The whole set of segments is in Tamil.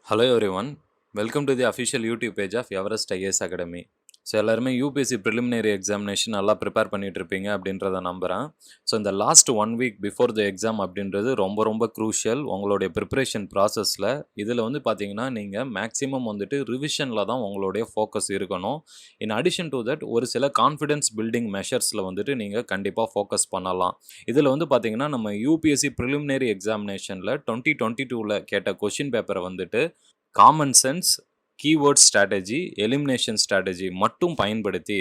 Hello everyone, welcome to the official YouTube page of Everest IAS Academy. So எல்லாருமே யூபிஎஸ்சி ப்ரிலிமினரி எக்ஸாமினேஷன் நல்லா ப்ரிப்பேர் பண்ணிட்டு இருப்பீங்க அப்படின்றத நம்புகிறேன். ஸோ இந்த last 1 week before the exam அப்படின்றது ரொம்ப க்ரூஷியல் உங்களுடைய ப்ரிப்பரேஷன் ப்ராசஸில். இதில் வந்து பார்த்தீங்கன்னா நீங்கள் மேக்ஸிமம் வந்துட்டு ரிவிஷனில் தான் உங்களுடைய ஃபோக்கஸ் இருக்கணும். இன் அடிஷன் டு தட் ஒரு சில கான்ஃபிடென்ஸ் பில்டிங் மெஷர்ஸில் வந்துட்டு நீங்கள் கண்டிப்பாக ஃபோக்கஸ் பண்ணலாம். இதில் வந்து பார்த்தீங்கன்னா நம்ம யூபிஎஸ்சி ப்ரிலிமினரி எக்ஸாமினேஷனில் 2022 கேட்ட கொஷின் பேப்பரை வந்துட்டு common sense, keyword strategy, elimination strategy மட்டும் பயன்படுத்தி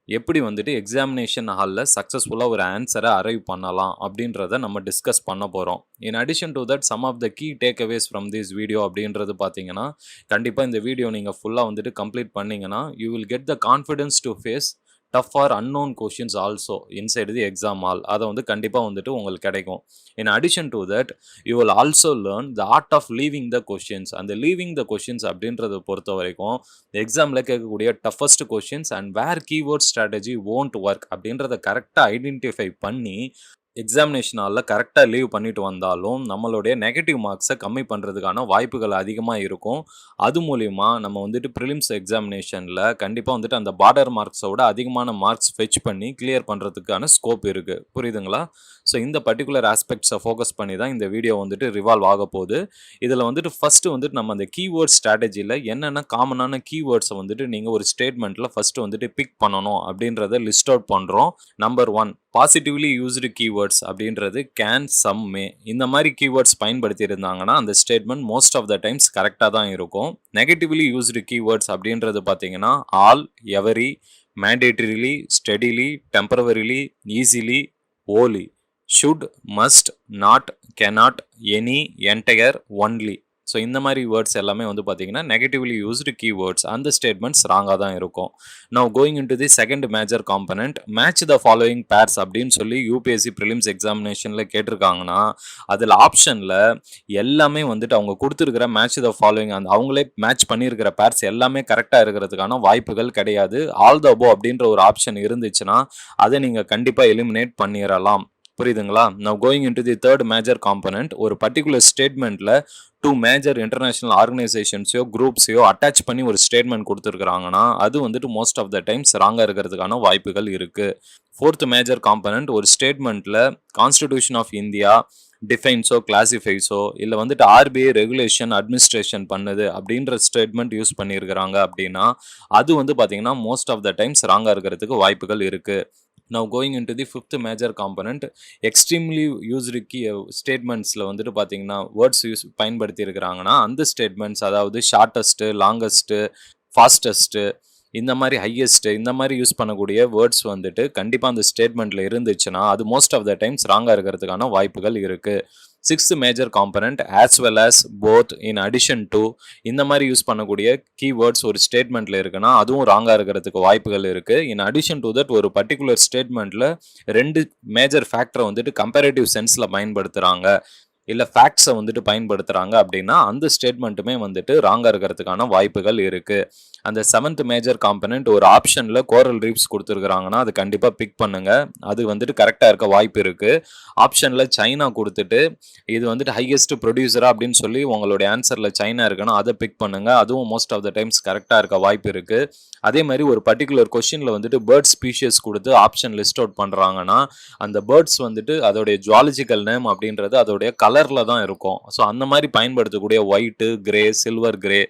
எப்படி வந்துட்டு எக்ஸாமினேஷன் ஹாலில் சக்ஸஸ்ஃபுல்லாக ஒரு ஆன்சரை அரைவ் பண்ணலாம் அப்படின்றத நம்ம டிஸ்கஸ் பண்ண போகிறோம். In addition to that some of the key takeaways from this video அப்படின்றது பார்த்தீங்கன்னா கண்டிப்பாக இந்த வீடியோ நீங்கள் ஃபுல்லாக வந்துட்டு கம்ப்ளீட் பண்ணிங்கன்னா you will get the confidence to face tough or unknown questions also inside the exam hall. அதை வந்து கண்டிப்பாக வந்துட்டு உங்களுக்கு கிடைக்கும். In addition to that you will also learn the art of leaving the questions. அந்த லீவிங் த கொஷின்ஸ் அப்படின்றத பொறுத்த வரைக்கும் எக்ஸாமில் கேட்கக்கூடிய toughest questions and where keyword strategy won't work அப்படின்றத கரெக்டாக ஐடென்டிஃபை பண்ணி எக்ஸாமினேஷன் ஹாலில் கரெக்டாக லீவ் பண்ணிட்டு வந்தாலும் நம்மளுடைய நெகட்டிவ் மார்க்ஸை கம்மி பண்ணுறதுக்கான வாய்ப்புகள் அதிகமாக இருக்கும். அது மூலிமா நம்ம வந்துட்டு ப்ரிலிம்ஸ் எக்ஸாமினேஷனில் கண்டிப்பாக வந்துட்டு அந்த பார்டர் மார்க்ஸோட அதிகமான மார்க்ஸ் ஃபெச் பண்ணி கிளியர் பண்ணுறதுக்கான ஸ்கோப் இருக்குது. புரியுதுங்களா? ஸோ இந்த பர்டிகுலர் ஆஸ்பெக்ட்ஸை ஃபோக்கஸ் பண்ணி தான் இந்த வீடியோ வந்துட்டு ரிவால்வ் ஆக போகுது. இதில் வந்துட்டு ஃபஸ்ட்டு வந்துட்டு நம்ம அந்த கீவேர்ட் ஸ்ட்ராட்டஜியில் என்னென்ன காமனான கீவேர்ட்ஸை வந்துட்டு நீங்கள் ஒரு ஸ்டேட்மெண்ட்டில் ஃபஸ்ட்டு வந்துட்டு பிக் பண்ணணும் அப்படின்றத லிஸ்ட் அவுட் பண்ணுறோம். நம்பர் 1 பாசிட்டிவ்லி யூஸ்டு கீவேர்ட்ஸ் அப்படின்றது கேன், சம், மே இந்த மாதிரி கீவேர்ட்ஸ் பயன்படுத்தி இருந்தாங்கன்னா அந்த statement most of the times கரெக்டாக தான் இருக்கும். நெகட்டிவ்லி யூஸ்டு கீவேர்ட்ஸ் அப்படின்றது பார்த்தீங்கன்னா all, every, mandatorily, steadily, temporarily, easily, wholly, should, must, not, cannot, any, entire, only. So இந்த மாதிரி வேர்ட்ஸ் எல்லாமே வந்து பார்த்தீங்கன்னா நெகட்டிவ்லி யூஸ்டு கீவேர்ட்ஸ். அந்த ஸ்டேட்மெண்ட்ஸ் ராங்காக தான் இருக்கும். Now going in to the second major component match the following purse அப்படின்னு சொல்லி யூபிஎஸ்சி ப்ரிலிம்ஸ் எக்ஸாமினேஷனில் கேட்டிருக்காங்கன்னா அதில் ஆப்ஷனில் எல்லாமே வந்துட்டு அவங்க கொடுத்துருக்கிற மேட்ச் த ஃபாலோயிங் அந்த அவங்களே மேட்ச் பண்ணியிருக்கிற பேர்ஸ் எல்லாமே கரெக்டாக இருக்கிறதுக்கான வாய்ப்புகள் கிடையாது. ஆல் த அபோ அப்படின்ற ஒரு ஆப்ஷன் இருந்துச்சுன்னா அதை நீங்கள் கண்டிப்பாக எலிமினேட் பண்ணிடலாம். புரியுதுங்களா? Now going in to the third major component ஒரு பர்டிகுலர் ஸ்டேட்மெண்ட்டில் 2 மேஜர் இன்டர்நேஷனல் ஆர்கனைசேஷன்ஸையோ குரூப்ஸையோ அட்டாச் பண்ணி ஒரு ஸ்டேட்மெண்ட் கொடுத்துருக்காங்கன்னா அது வந்துட்டு மோஸ்ட் ஆஃப் த டைம்ஸ் ராங்காக இருக்கிறதுக்கான வாய்ப்புகள் இருக்குது. ஃபோர்த் மேஜர் காம்பனண்ட் ஒரு ஸ்டேட்மெண்ட்டில் கான்ஸ்டிடியூஷன் ஆஃப் இந்தியா டிஃபைன்ஸோ கிளாசிஃபைஸோ இல்லை வந்துட்டு ஆர்பிஐ ரெகுலேஷன் அட்மினிஸ்ட்ரேஷன் பண்ணுது அப்படின்ற ஸ்டேட்மெண்ட் யூஸ் பண்ணியிருக்கிறாங்க அப்படின்னா அது வந்து பார்த்தீங்கன்னா மோஸ்ட் ஆஃப் த டைம்ஸ் ராங்காக இருக்கிறதுக்கு வாய்ப்புகள் இருக்குது. Now going into the fifth major component extremely used key ஸ்டேட்மெண்ட்ஸில் வந்துட்டு பார்த்தீங்கன்னா வேர்ட்ஸ் யூஸ் பயன்படுத்தி இருக்கிறாங்கன்னா அந்த ஸ்டேட்மெண்ட்ஸ் அதாவது ஷார்ட்டஸ்ட்டு, லாங்கஸ்ட்டு, ஃபாஸ்டஸ்ட்டு இந்த மாதிரி ஹையஸ்ட்டு இந்த மாதிரி யூஸ் பண்ணக்கூடிய வேர்ட்ஸ் வந்துட்டு கண்டிப்பாக அந்த ஸ்டேட்மெண்ட்டில் இருந்துச்சுன்னா அது மோஸ்ட் ஆஃப் த டைம்ஸ் ராங்காக இருக்கிறதுக்கான வாய்ப்புகள் இருக்குது. Sixth major component as well as both in addition to இந்த மாதிரி யூஸ் பண்ணக்கூடிய கீவேர்ட்ஸ் ஒரு ஸ்டேட்மெண்ட்டில் இருக்குன்னா அதுவும் ராங்காக இருக்கிறதுக்கு வாய்ப்புகள் இருக்குது. இன் அடிஷன் டு தட் ஒரு பர்டிகுலர் ஸ்டேட்மெண்ட்டில் 2 மேஜர் ஃபேக்டரை வந்துட்டு கம்பேரேட்டிவ் சென்ஸில் பயன்படுத்துகிறாங்க இல்லை ஃபேக்ட்ஸை வந்துட்டு பயன்படுத்துகிறாங்க அப்படின்னா அந்த ஸ்டேட்மெண்ட்டுமே வந்துட்டு ராங்காக இருக்கிறதுக்கான வாய்ப்புகள் இருக்குது. அந்த 7th மேஜர் காம்பனண்ட் ஒரு ஆப்ஷனில் கோரல் ரீஃப்ஸ் கொடுத்துருக்குறாங்கன்னா அது கண்டிப்பாக பிக் பண்ணுங்கள். அது வந்துட்டு கரெக்டாக இருக்க வாய்ப்பு இருக்குது. ஆப்ஷனில் சைனா கொடுத்துட்டு இது வந்துட்டு ஹையஸ்ட் ப்ரொடியூசரா அப்படின்னு சொல்லி உங்களுடைய ஆன்சரில் சைனா இருக்குன்னா அதை பிக் பண்ணுங்கள். அதுவும் மோஸ்ட் ஆஃப் த டைம்ஸ் கரெக்டாக இருக்க வாய்ப்பு இருக்குது. அதே மாதிரி ஒரு பர்டிகுலர் கொஷினில் வந்துட்டு பேர்ட் ஸ்பீஷியஸ் கொடுத்து ஆப்ஷன் லிஸ்ட் அவுட் பண்ணுறாங்கன்னா அந்த பேர்ட்ஸ் வந்துட்டு அதோடைய ஜுவாலஜிக்கல் நேம் அப்படின்றது அதோடைய கலரில் தான் இருக்கும். ஸோ அந்த மாதிரி பயன்படுத்தக்கூடிய ஒயிட்டு, கிரே, சில்வர் கிரே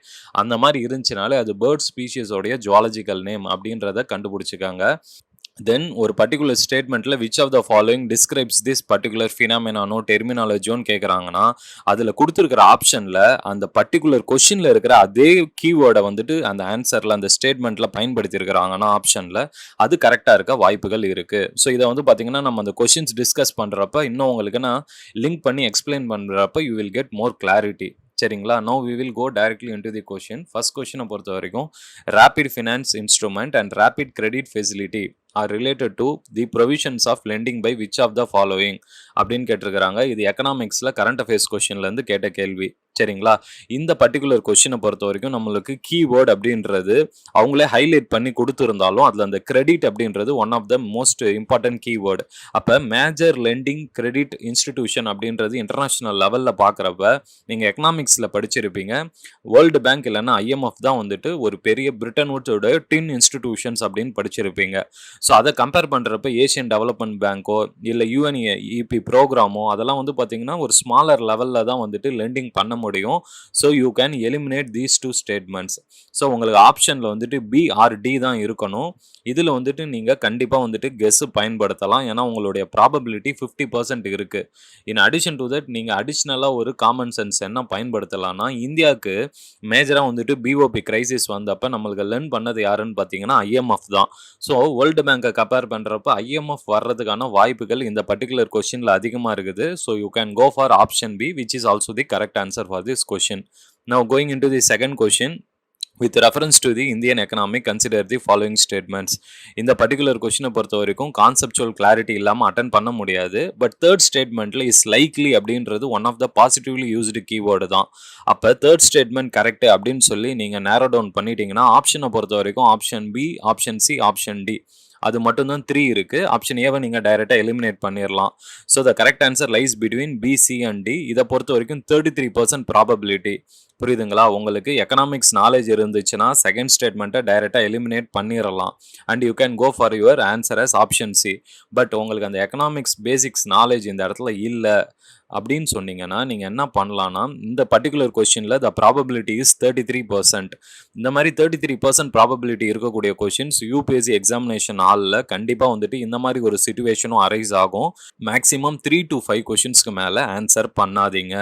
அந்த மாதிரி இருந்துச்சுனாலே அது பேர்ட் ஸ்பீஷியஸோடைய ஜுவாலஜிக்கல் நேம் அப்படின்றத கண்டுபிடிச்சிக்காங்க. தென் ஒரு பர்டிகுலர் ஸ்டேட்மெண்ட்டில் which of the following describes this particular ஃபினாமினானோ டெர்மினாலஜியோன்னு கேட்குறாங்கன்னா அதில் கொடுத்துருக்கிற ஆப்ஷனில் அந்த பர்டிகுலர் கொஷினில் இருக்கிற அதே கீவேர்டை வந்துட்டு அந்த ஆன்சரில் அந்த ஸ்டேட்மெண்ட்டில் பயன்படுத்தியிருக்கிறாங்கன்னா ஆப்ஷனில் அது கரெக்டாக இருக்க வாய்ப்புகள் இருக்குது. ஸோ இதை வந்து பார்த்திங்கன்னா நம்ம அந்த கொஷின்ஸ் டிஸ்கஸ் பண்ணுறப்ப இன்னும் உங்களுக்கு நான் லிங்க் பண்ணி எக்ஸ்பிளைன் பண்ணுறப்ப you will get more clarity. சரிங்களா? Now we will go directly into the question. First கொஷினை பொறுத்த வரைக்கும் rapid finance instrument and rapid credit facility are related to the provisions of lending by which of the following அப்படின்னு கேட்டிருக்கிறாங்க. இது எக்கனாமிக்ஸில் கரண்ட் அஃபேர்ஸ் கொஸ்டின்லேருந்து கேட்ட கேள்வி. சரிங்களா? இந்த பர்டிகுலர் கொஸ்டினை பொறுத்த வரைக்கும் நம்மளுக்கு கீவேர்ட் அப்படின்றது அவங்களே ஹைலைட் பண்ணி கொடுத்துருந்தாலும் அதில் அந்த கிரெடிட் அப்படின்றது one of the most important keyword. அப்போ மேஜர் லெண்டிங் கிரெடிட் இன்ஸ்டிடியூஷன் அப்படின்றது இன்டர்நேஷனல் லெவலில் பார்க்குறப்ப நீங்கள் எக்கனாமிக்ஸில் படிச்சிருப்பீங்க. வேர்ல்டு பேங்க் இல்லைன்னா ஐஎம்எஃப் தான் வந்துட்டு ஒரு பெரிய பிரிட்டன் வுட்ஸோட டின் இன்ஸ்டிடியூஷன்ஸ் அப்படின்னு படிச்சிருப்பீங்க. ஸோ அதை கம்பேர் பண்ணுறப்ப ஏஷியன் டெவலப்மெண்ட் பேங்க்கோ இல்லை யூஎன்இபி ப்ரோக்ராமோ அதெல்லாம் வந்து பார்த்தீங்கன்னா ஒரு ஸ்மாலர் லெவலில் தான் வந்துட்டு லெண்டிங் பண்ண முடியும். So you can eliminate these two statements. So உங்களுக்கு ஆப்ஷனில் வந்துட்டு பி ஆர் டி தான் இருக்கணும். இதில் வந்துட்டு நீங்கள் கண்டிப்பாக வந்துட்டு கெஸ் பயன்படுத்தலாம். ஏன்னா உங்களுடைய ப்ராபபிலிட்டி 50% இருக்குது. இன் அடிஷன் டு தட் நீங்கள் அடிஷ்னலாக ஒரு காமன் சென்ஸ் என்ன பயன்படுத்தலாம்னா, இந்தியாவுக்கு மேஜராக வந்துட்டு பிஓபி கிரைசிஸ் வந்தப்போ நம்மளுக்கு லெர்ன் பண்ணது யாருன்னு பார்த்தீங்கன்னா ஐஎம்எஃப் தான். ஸோ வேர்ல்டு பேங்கை கம்பேர் பண்ணுறப்ப ஐஎம்எஃப் வர்றதுக்கான வாய்ப்புகள் இந்த பர்டிகுலர் கொஸ்டினில் அதிகமாக இருக்குது. So you can go for option B which is also the correct answer for this question. Now going into the second question, with reference to the Indian economy, consider the following statements. இந்த பர்டிகுலர் கொஸ்டினை பொறுத்த வரைக்கும் கான்செப்சுவல் கிளாரிட்டி இல்லாமல் அட்டன் பண்ண முடியாது. பட் தேர்ட் ஸ்டேட்மெண்ட்டில் இஸ் லைக்லி அப்படின்றது one of the positively used keyword தான். அப்போ தேர்ட் ஸ்டேட்மெண்ட் கரெக்ட் அப்படின்னு சொல்லி நீங்கள் நேரோ டவுன் பண்ணிட்டீங்கன்னா ஆப்ஷனை பொறுத்த வரைக்கும் option B, option C, option D அது மட்டும்தான் 3 இருக்குது. ஆப்ஷன் ஏவை நீங்கள் டைரெக்டாக எலிமினேட் பண்ணிடலாம். So the correct answer lies between B, C and D. இதை பொறுத்த வரைக்கும் 33% ப்ராபபிலிட்டி. புரியுதுங்களா? உங்களுக்கு எக்கனாமிக்ஸ் நாலேஜ் இருந்துச்சுன்னா செகண்ட் ஸ்டேட்மெண்ட்டை டைரெக்டாக எலிமினேட் பண்ணிடலாம். And you can go for your answer as option C. But உங்களுக்கு அந்த எக்கனாமிக்ஸ் பேசிக்ஸ் நாலேஜ் இந்த இடத்துல இல்லை அப்படின்னு சொன்னீங்கன்னா நீங்கள் என்ன பண்ணலான்னா, இந்த பர்டிகுலர் கொஸ்டினில் த ப்ராபபிலிட்டி இஸ் 33%. இந்த மாதிரி 33% ப்ராபபிலிட்டி இருக்கக்கூடிய கொஸ்டின்ஸ் யூபிஎஸ்சி எக்ஸாமினேஷன் ஹாலில் கண்டிப்பாக வந்துட்டு இந்த மாதிரி ஒரு சிச்சுவேஷனும் அரைஸ் ஆகும். மேக்ஸிமம் 3 to 5 கொஸ்டின்ஸ்க்கு மேலே ஆன்சர் பண்ணாதீங்க.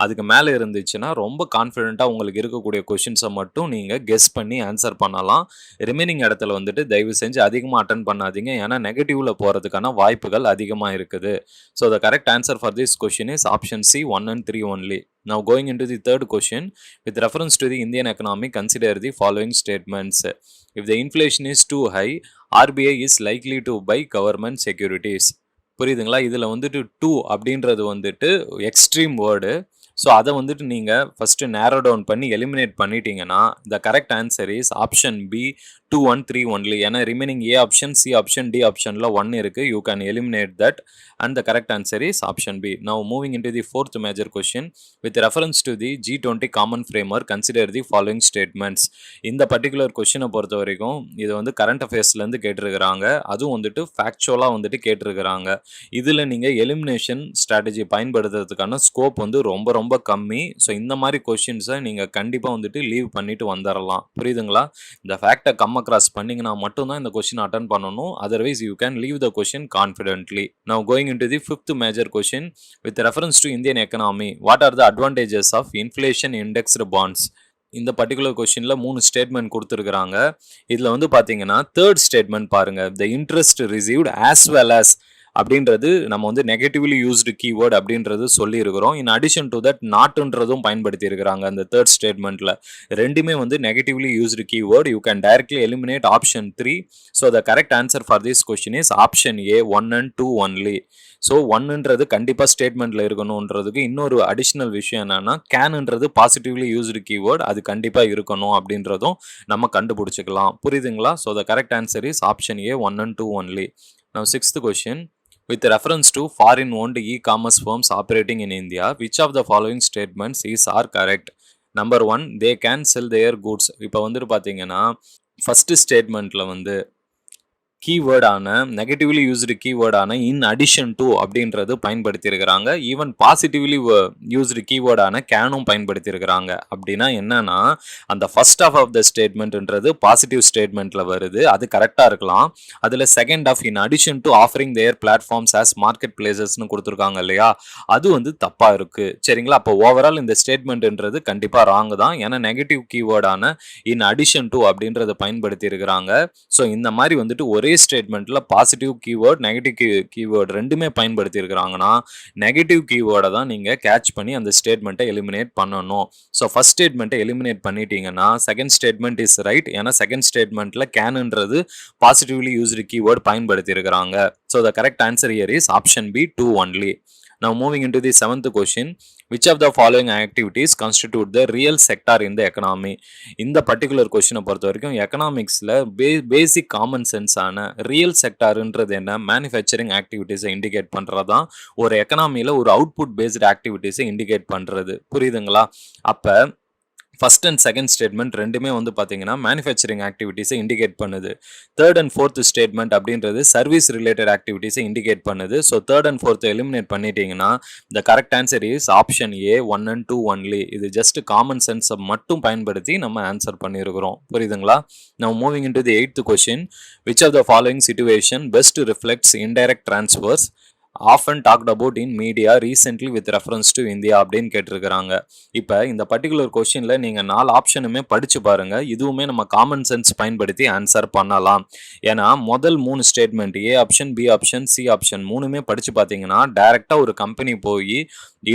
அதுக்கு மேலே இருந்துச்சுன்னா ரொம்ப கான்ஃபிடென்ட்டாக உங்களுக்கு இருக்கக்கூடிய கொஸ்டின்ஸை மட்டும் நீங்கள் கெஸ் பண்ணி ஆன்சர் பண்ணலாம். ரிமைனிங் இடத்துல வந்துட்டு தயவு செஞ்சு அதிகமாக அட்டன் பண்ணாதீங்க. ஏன்னா நெகட்டிவில் போகிறதுக்கான வாய்ப்புகள் அதிகமாக இருக்குது. So the correct answer for this question is option C, 1 and 3 only. Now going into the third question, with reference to the Indian economy, consider the following statements. If the inflation is too high, RBI is likely to buy government securities. புரியுதுங்களா? இதில் வந்துட்டு டூ அப்படின்றது வந்துட்டு எக்ஸ்ட்ரீம் வேர்டு. ஸோ அதை வந்துட்டு நீங்கள் ஃபஸ்ட்டு நேரோ டவுன் பண்ணி எலிமினேட் பண்ணிட்டீங்கன்னா the correct answer is option B 2 1 3 only. ஏன்னா remaining A option, C option, D ஆப்ஷனில் 1 இருக்குது. You can eliminate that and the correct answer is option B. Now moving in to the fourth major question, with reference to the G20 common framework, consider the following statements. இந்த பர்டிகுலர் கொஸ்டினை பொறுத்த வரைக்கும் இது வந்து கரண்ட் அஃபேர்ஸ்லேருந்து கேட்டிருக்கிறாங்க. அதுவும் வந்துட்டு ஃபேக்சுவலாக வந்துட்டு கேட்டிருக்கிறாங்க. இதில் நீங்கள் எலிமினேஷன் ஸ்ட்ராட்டஜி பயன்படுத்துறதுக்கான ஸ்கோப் வந்து ரொம்ப ரொம்ப கம்மி. ஸோ இந்த மாதிரி கொஸ்டின்ஸை நீங்கள் கண்டிப்பாக வந்துட்டு லீவ் பண்ணிட்டு வந்துடலாம். புரியுதுங்களா? இந்த ஃபேக்டை கிராஸ் பண்ணிங்கன்னா மட்டும்தான் இந்த கொஸ்டின் அட்டன் பண்ணணும். Otherwise you can leave the question confidently. Now going into the fifth major question, with reference to Indian economy, what are the advantages of inflation indexed bonds? இந்த பர்டிகுலர் கொஸ்டினில் 3 ஸ்டேட்மெண்ட் கொடுத்துருக்குறாங்க. இதில் வந்து பார்த்தீங்கன்னா தேர்ட் ஸ்டேட்மெண்ட் பாருங்கள், the interest received as well as அப்படின்றது நம்ம வந்து நெகட்டிவ்லி யூஸ்டு கீவேர்டு அப்படின்றது சொல்லியிருக்கிறோம். இன் அடிஷன் டு தட் நாட்டுன்றதும் பயன்படுத்தி இருக்கிறாங்க அந்த தேர்ட் ஸ்டேட்மெண்ட்டில். ரெண்டுமே வந்து negatively used keyword. You can directly eliminate option 3. So the correct answer for this question is option A 1 and 2 only. So 1ன்றது கண்டிப்பாக ஸ்டேட்மெண்ட்டில் இருக்கணுன்றதுக்கு இன்னொரு அடிஷ்னல் விஷயம் என்னன்னா, கேன்ன்றது பாசிட்டிவ்லி யூஸ்டு கீவேர்டு, அது கண்டிப்பாக இருக்கணும் அப்படின்றதும் நம்ம கண்டுபிடிச்சிக்கலாம். புரியுதுங்களா? So the correct answer is option A 1 and 2 only. Now sixth question, with reference to foreign owned e-commerce firms operating in India, which of the following statements are correct? Number 1, they can sell their goods. இப்போ வந்துட்டு பார்த்தீங்கன்னா ஃபர்ஸ்ட் ஸ்டேட்மெண்ட்டில் வந்து கீவேர்டான நெகட்டிவ்லி யூஸ்டு கீவேர்டான இன் அடிஷன் டு அப்படின்றது பயன்படுத்தியிருக்கிறாங்க. ஈவன் பாசிட்டிவ்லி யூஸ்டு கீவேர்டான கேனும் பயன்படுத்தியிருக்கிறாங்க. அப்படின்னா என்னன்னா, அந்த ஃபர்ஸ்ட் ஆஃப் த ஸ்டேட்மெண்ட்ன்றது பாசிட்டிவ் ஸ்டேட்மெண்ட்டில் வருது, அது கரெக்டாக இருக்கலாம். அதில் second of in addition to offering their platforms as market பிளேசஸ்னு கொடுத்துருக்காங்க இல்லையா, அது வந்து தப்பாக இருக்குது. சரிங்களா? அப்போ ஓவரால் இந்த ஸ்டேட்மெண்ட்ன்றது கண்டிப்பாக ராங் தான். ஏன்னா நெகட்டிவ் கீவேர்டான இன் அடிஷன் டு அப்படின்றத பயன்படுத்தி இருக்கிறாங்க. ஸோ இந்த மாதிரி வந்துட்டு ஒரே ஒரே ஸ்டேட்மெண்ட்டில் பாசிட்டிவ் கீவேர்ட் நெகட்டிவ் கீவேர்ட் ரெண்டுமே பயன்படுத்தியிருக்கிறாங்கன்னா நெகட்டிவ் கீவேர்டை தான் நீங்கள் கேட்ச் பண்ணி அந்த ஸ்டேட்மெண்ட்டை எலிமினேட் பண்ணணும். ஸோ ஃபர்ஸ்ட் ஸ்டேட்மெண்ட்டை எலிமினேட் பண்ணிட்டீங்கன்னா செகண்ட் ஸ்டேட்மெண்ட் இஸ் ரைட். ஏன்னா செகண்ட் ஸ்டேட்மெண்ட்டில் கேனுன்றது பாசிட்டிவ்லி யூஸ்டு கீவேர்ட் பயன்படுத்தியிருக்கிறாங்க. So the correct answer here is option B 2 only. Now moving into the seventh question, which of the following activities constitute the real sector in the economy? இந்த பர்டிகுலர் கொஸ்டினை பொறுத்த வரைக்கும் எக்கனாமிக்ஸில் பேசிக் காமன் சென்ஸ் ஆன ரியல் செக்டார்ன்றது என்ன, மேனுஃபேக்சரிங் ஆக்டிவிட்டீஸை இண்டிகேட் பண்ணுறதான் ஒரு எக்கனாமியில் ஒரு அவுட்புட் பேஸ்டு ஆக்டிவிட்டீஸை இண்டிகேட் பண்ணுறது. புரியுதுங்களா? அப்போ ஃபர்ஸ்ட் அண்ட் செகண்ட் ஸ்டேட்மெண்ட் ரெண்டுமே வந்து பார்த்தீங்கன்னா மேனுஃபேக்சரிங் ஆக்டிவிட்டீஸை இண்டிகேட் பண்ணுது. தேர்ட் அண்ட் ஃபோர்த் ஸ்டேட்மெண்ட் அப்படின்றது சர்வீஸ் ரிலேட்டட் ஆக்டிவிட்டீஸை இண்டிகேட் பண்ணுது. So third and fourth eliminate பண்ணிட்டீங்கன்னா the correct answer is option A 1 and 2 only. இது ஜஸ்ட் காமன் சென்ஸை மட்டும் பயன்படுத்தி நம்ம ஆன்சர் பண்ணியிருக்கிறோம். புரியுதுங்களா? Now moving into the eighth question, which of the following situation best reflects indirect transfers often talked about in media recently with reference to India அப்படின்னு கேட்டிருக்கிறாங்க. இப்போ இந்த பர்டிகுலர் கொஸ்டினில் நீங்கள் 4 ஆப்ஷனுமே படித்து பாருங்கள். இதுவுமே நம்ம காமன் சென்ஸ் பயன்படுத்தி ஆன்சர் பண்ணலாம். ஏன்னா முதல் 3 statement A option, B option, C option மூணுமே படித்து பார்த்தீங்கன்னா டைரெக்டாக ஒரு கம்பெனி போய்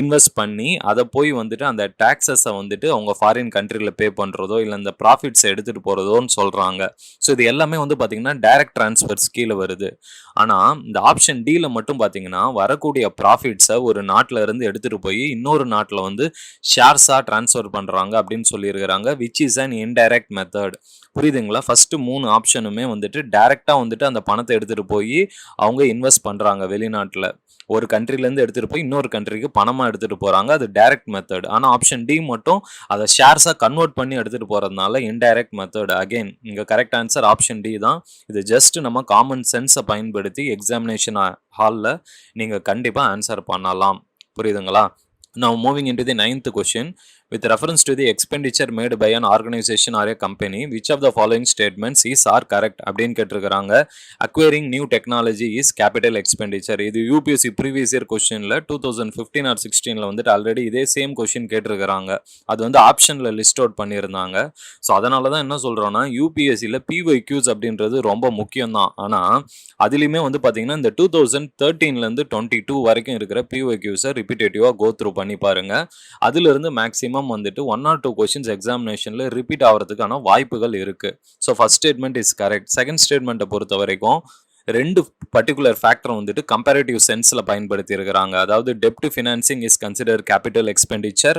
இன்வெஸ்ட் பண்ணி அதை போய் வந்துட்டு அந்த டேக்ஸஸை வந்துட்டு அவங்க ஃபாரின் கண்ட்ரியில் பே பண்ணுறதோ இல்லை இந்த ப்ராஃபிட்ஸை எடுத்துகிட்டு போகிறதோன்னு சொல்கிறாங்க. ஸோ இது எல்லாமே வந்து பார்த்தீங்கன்னா டைரக்ட் டிரான்ஸ்ஃபர்ஸ் கீழே வருது. ஆனால் இந்த ஆப்ஷன் டியில் மட்டும் பார்த்தீங்கன்னா வரக்கூடிய ப்ராஃபிட்ஸை ஒரு நாட்டில் இருந்து எடுத்துகிட்டு போய் இன்னொரு நாட்டில் வந்து ஷேர்ஸாக ட்ரான்ஸ்ஃபர் பண்ணுறாங்க அப்படின்னு சொல்லியிருக்கிறாங்க, which is an indirect method. புரியுதுங்களா? ஃபஸ்ட்டு 3 ஆப்ஷனுமே வந்துட்டு டைரெக்டாக வந்துட்டு அந்த பணத்தை எடுத்துகிட்டு போய் அவங்க இன்வெஸ்ட் பண்ணுறாங்க வெளிநாட்டில். ஒரு கண்ட்ரிலேருந்து எடுத்துகிட்டு போய் இன்னொரு கண்ட்ரிக்கு பணமாக எடுத்துகிட்டு போகிறாங்க, அது டைரக்ட் மெத்தட். ஆனால் ஆப்ஷன் டி மட்டும் அதை ஷேர்ஸாக கன்வெர்ட் பண்ணி எடுத்துகிட்டு போகிறதுனால இன்டைரக்ட் மெத்தட். அகெயின் இங்கே கரெக்ட் ஆன்சர் ஆப்ஷன் டி தான். இது ஜஸ்ட் நம்ம காமன் சென்ஸை பயன்படுத்தி எக்ஸாமினேஷன் ஹாலில் நீங்கள் கண்டிப்பாக ஆன்சர் பண்ணலாம். புரியுதுங்களா? Now moving into the 9th question, with reference to the expenditure made by an organization or a company, which of the following statements is are correct அப்படின்னு கேட்டிருக்கிறாங்க. acquiring new technology is capital expenditure. இது யூபிஎஸ்சி ப்ரீவியஸ் இயர் கொஸ்டினில் 2015 or 16 வந்துட்டு ஆல்ரெடி இதே சேம் கொஸ்டின் கேட்டிருக்கிறாங்க. அது வந்து ஆப்ஷனில் லிஸ்ட் அவுட் பண்ணியிருந்தாங்க. ஸோ அதனால தான் என்ன சொல்கிறோன்னா யூபிஎஸ்சியில் பிஒய்க்யூஸ் அப்படின்றது ரொம்ப முக்கியம் தான். ஆனால் அதுலேயுமே வந்து பார்த்தீங்கன்னா இந்த 2013 22 வரைக்கும் இருக்கிற பிஒய்க்யூஸை ரிப்பீட்டேட்டிவாக கோ த்ரூ பண்ணி பாருங்க. அதிலிருந்து மேக்ஸிமம் வந்துட்டு 1 or 2 கொஸ்டின்ஸ் எக்ஸாமினேஷன்ல ரிப்பீட் ஆகிறதுக்கான வாய்ப்புகள் இருக்கு. So first statement is correct. Second ஸ்டேட்மெண்ட்டை பொறுத்த வரைக்கும் 2 பர்டிகுலர் ஃபேக்டர் வந்துட்டு கம்பேரிட்டிவ் சென்ஸில் பயன்படுத்தி இருக்கிறாங்க. அதாவது டெப்ட் financing is consider capital expenditure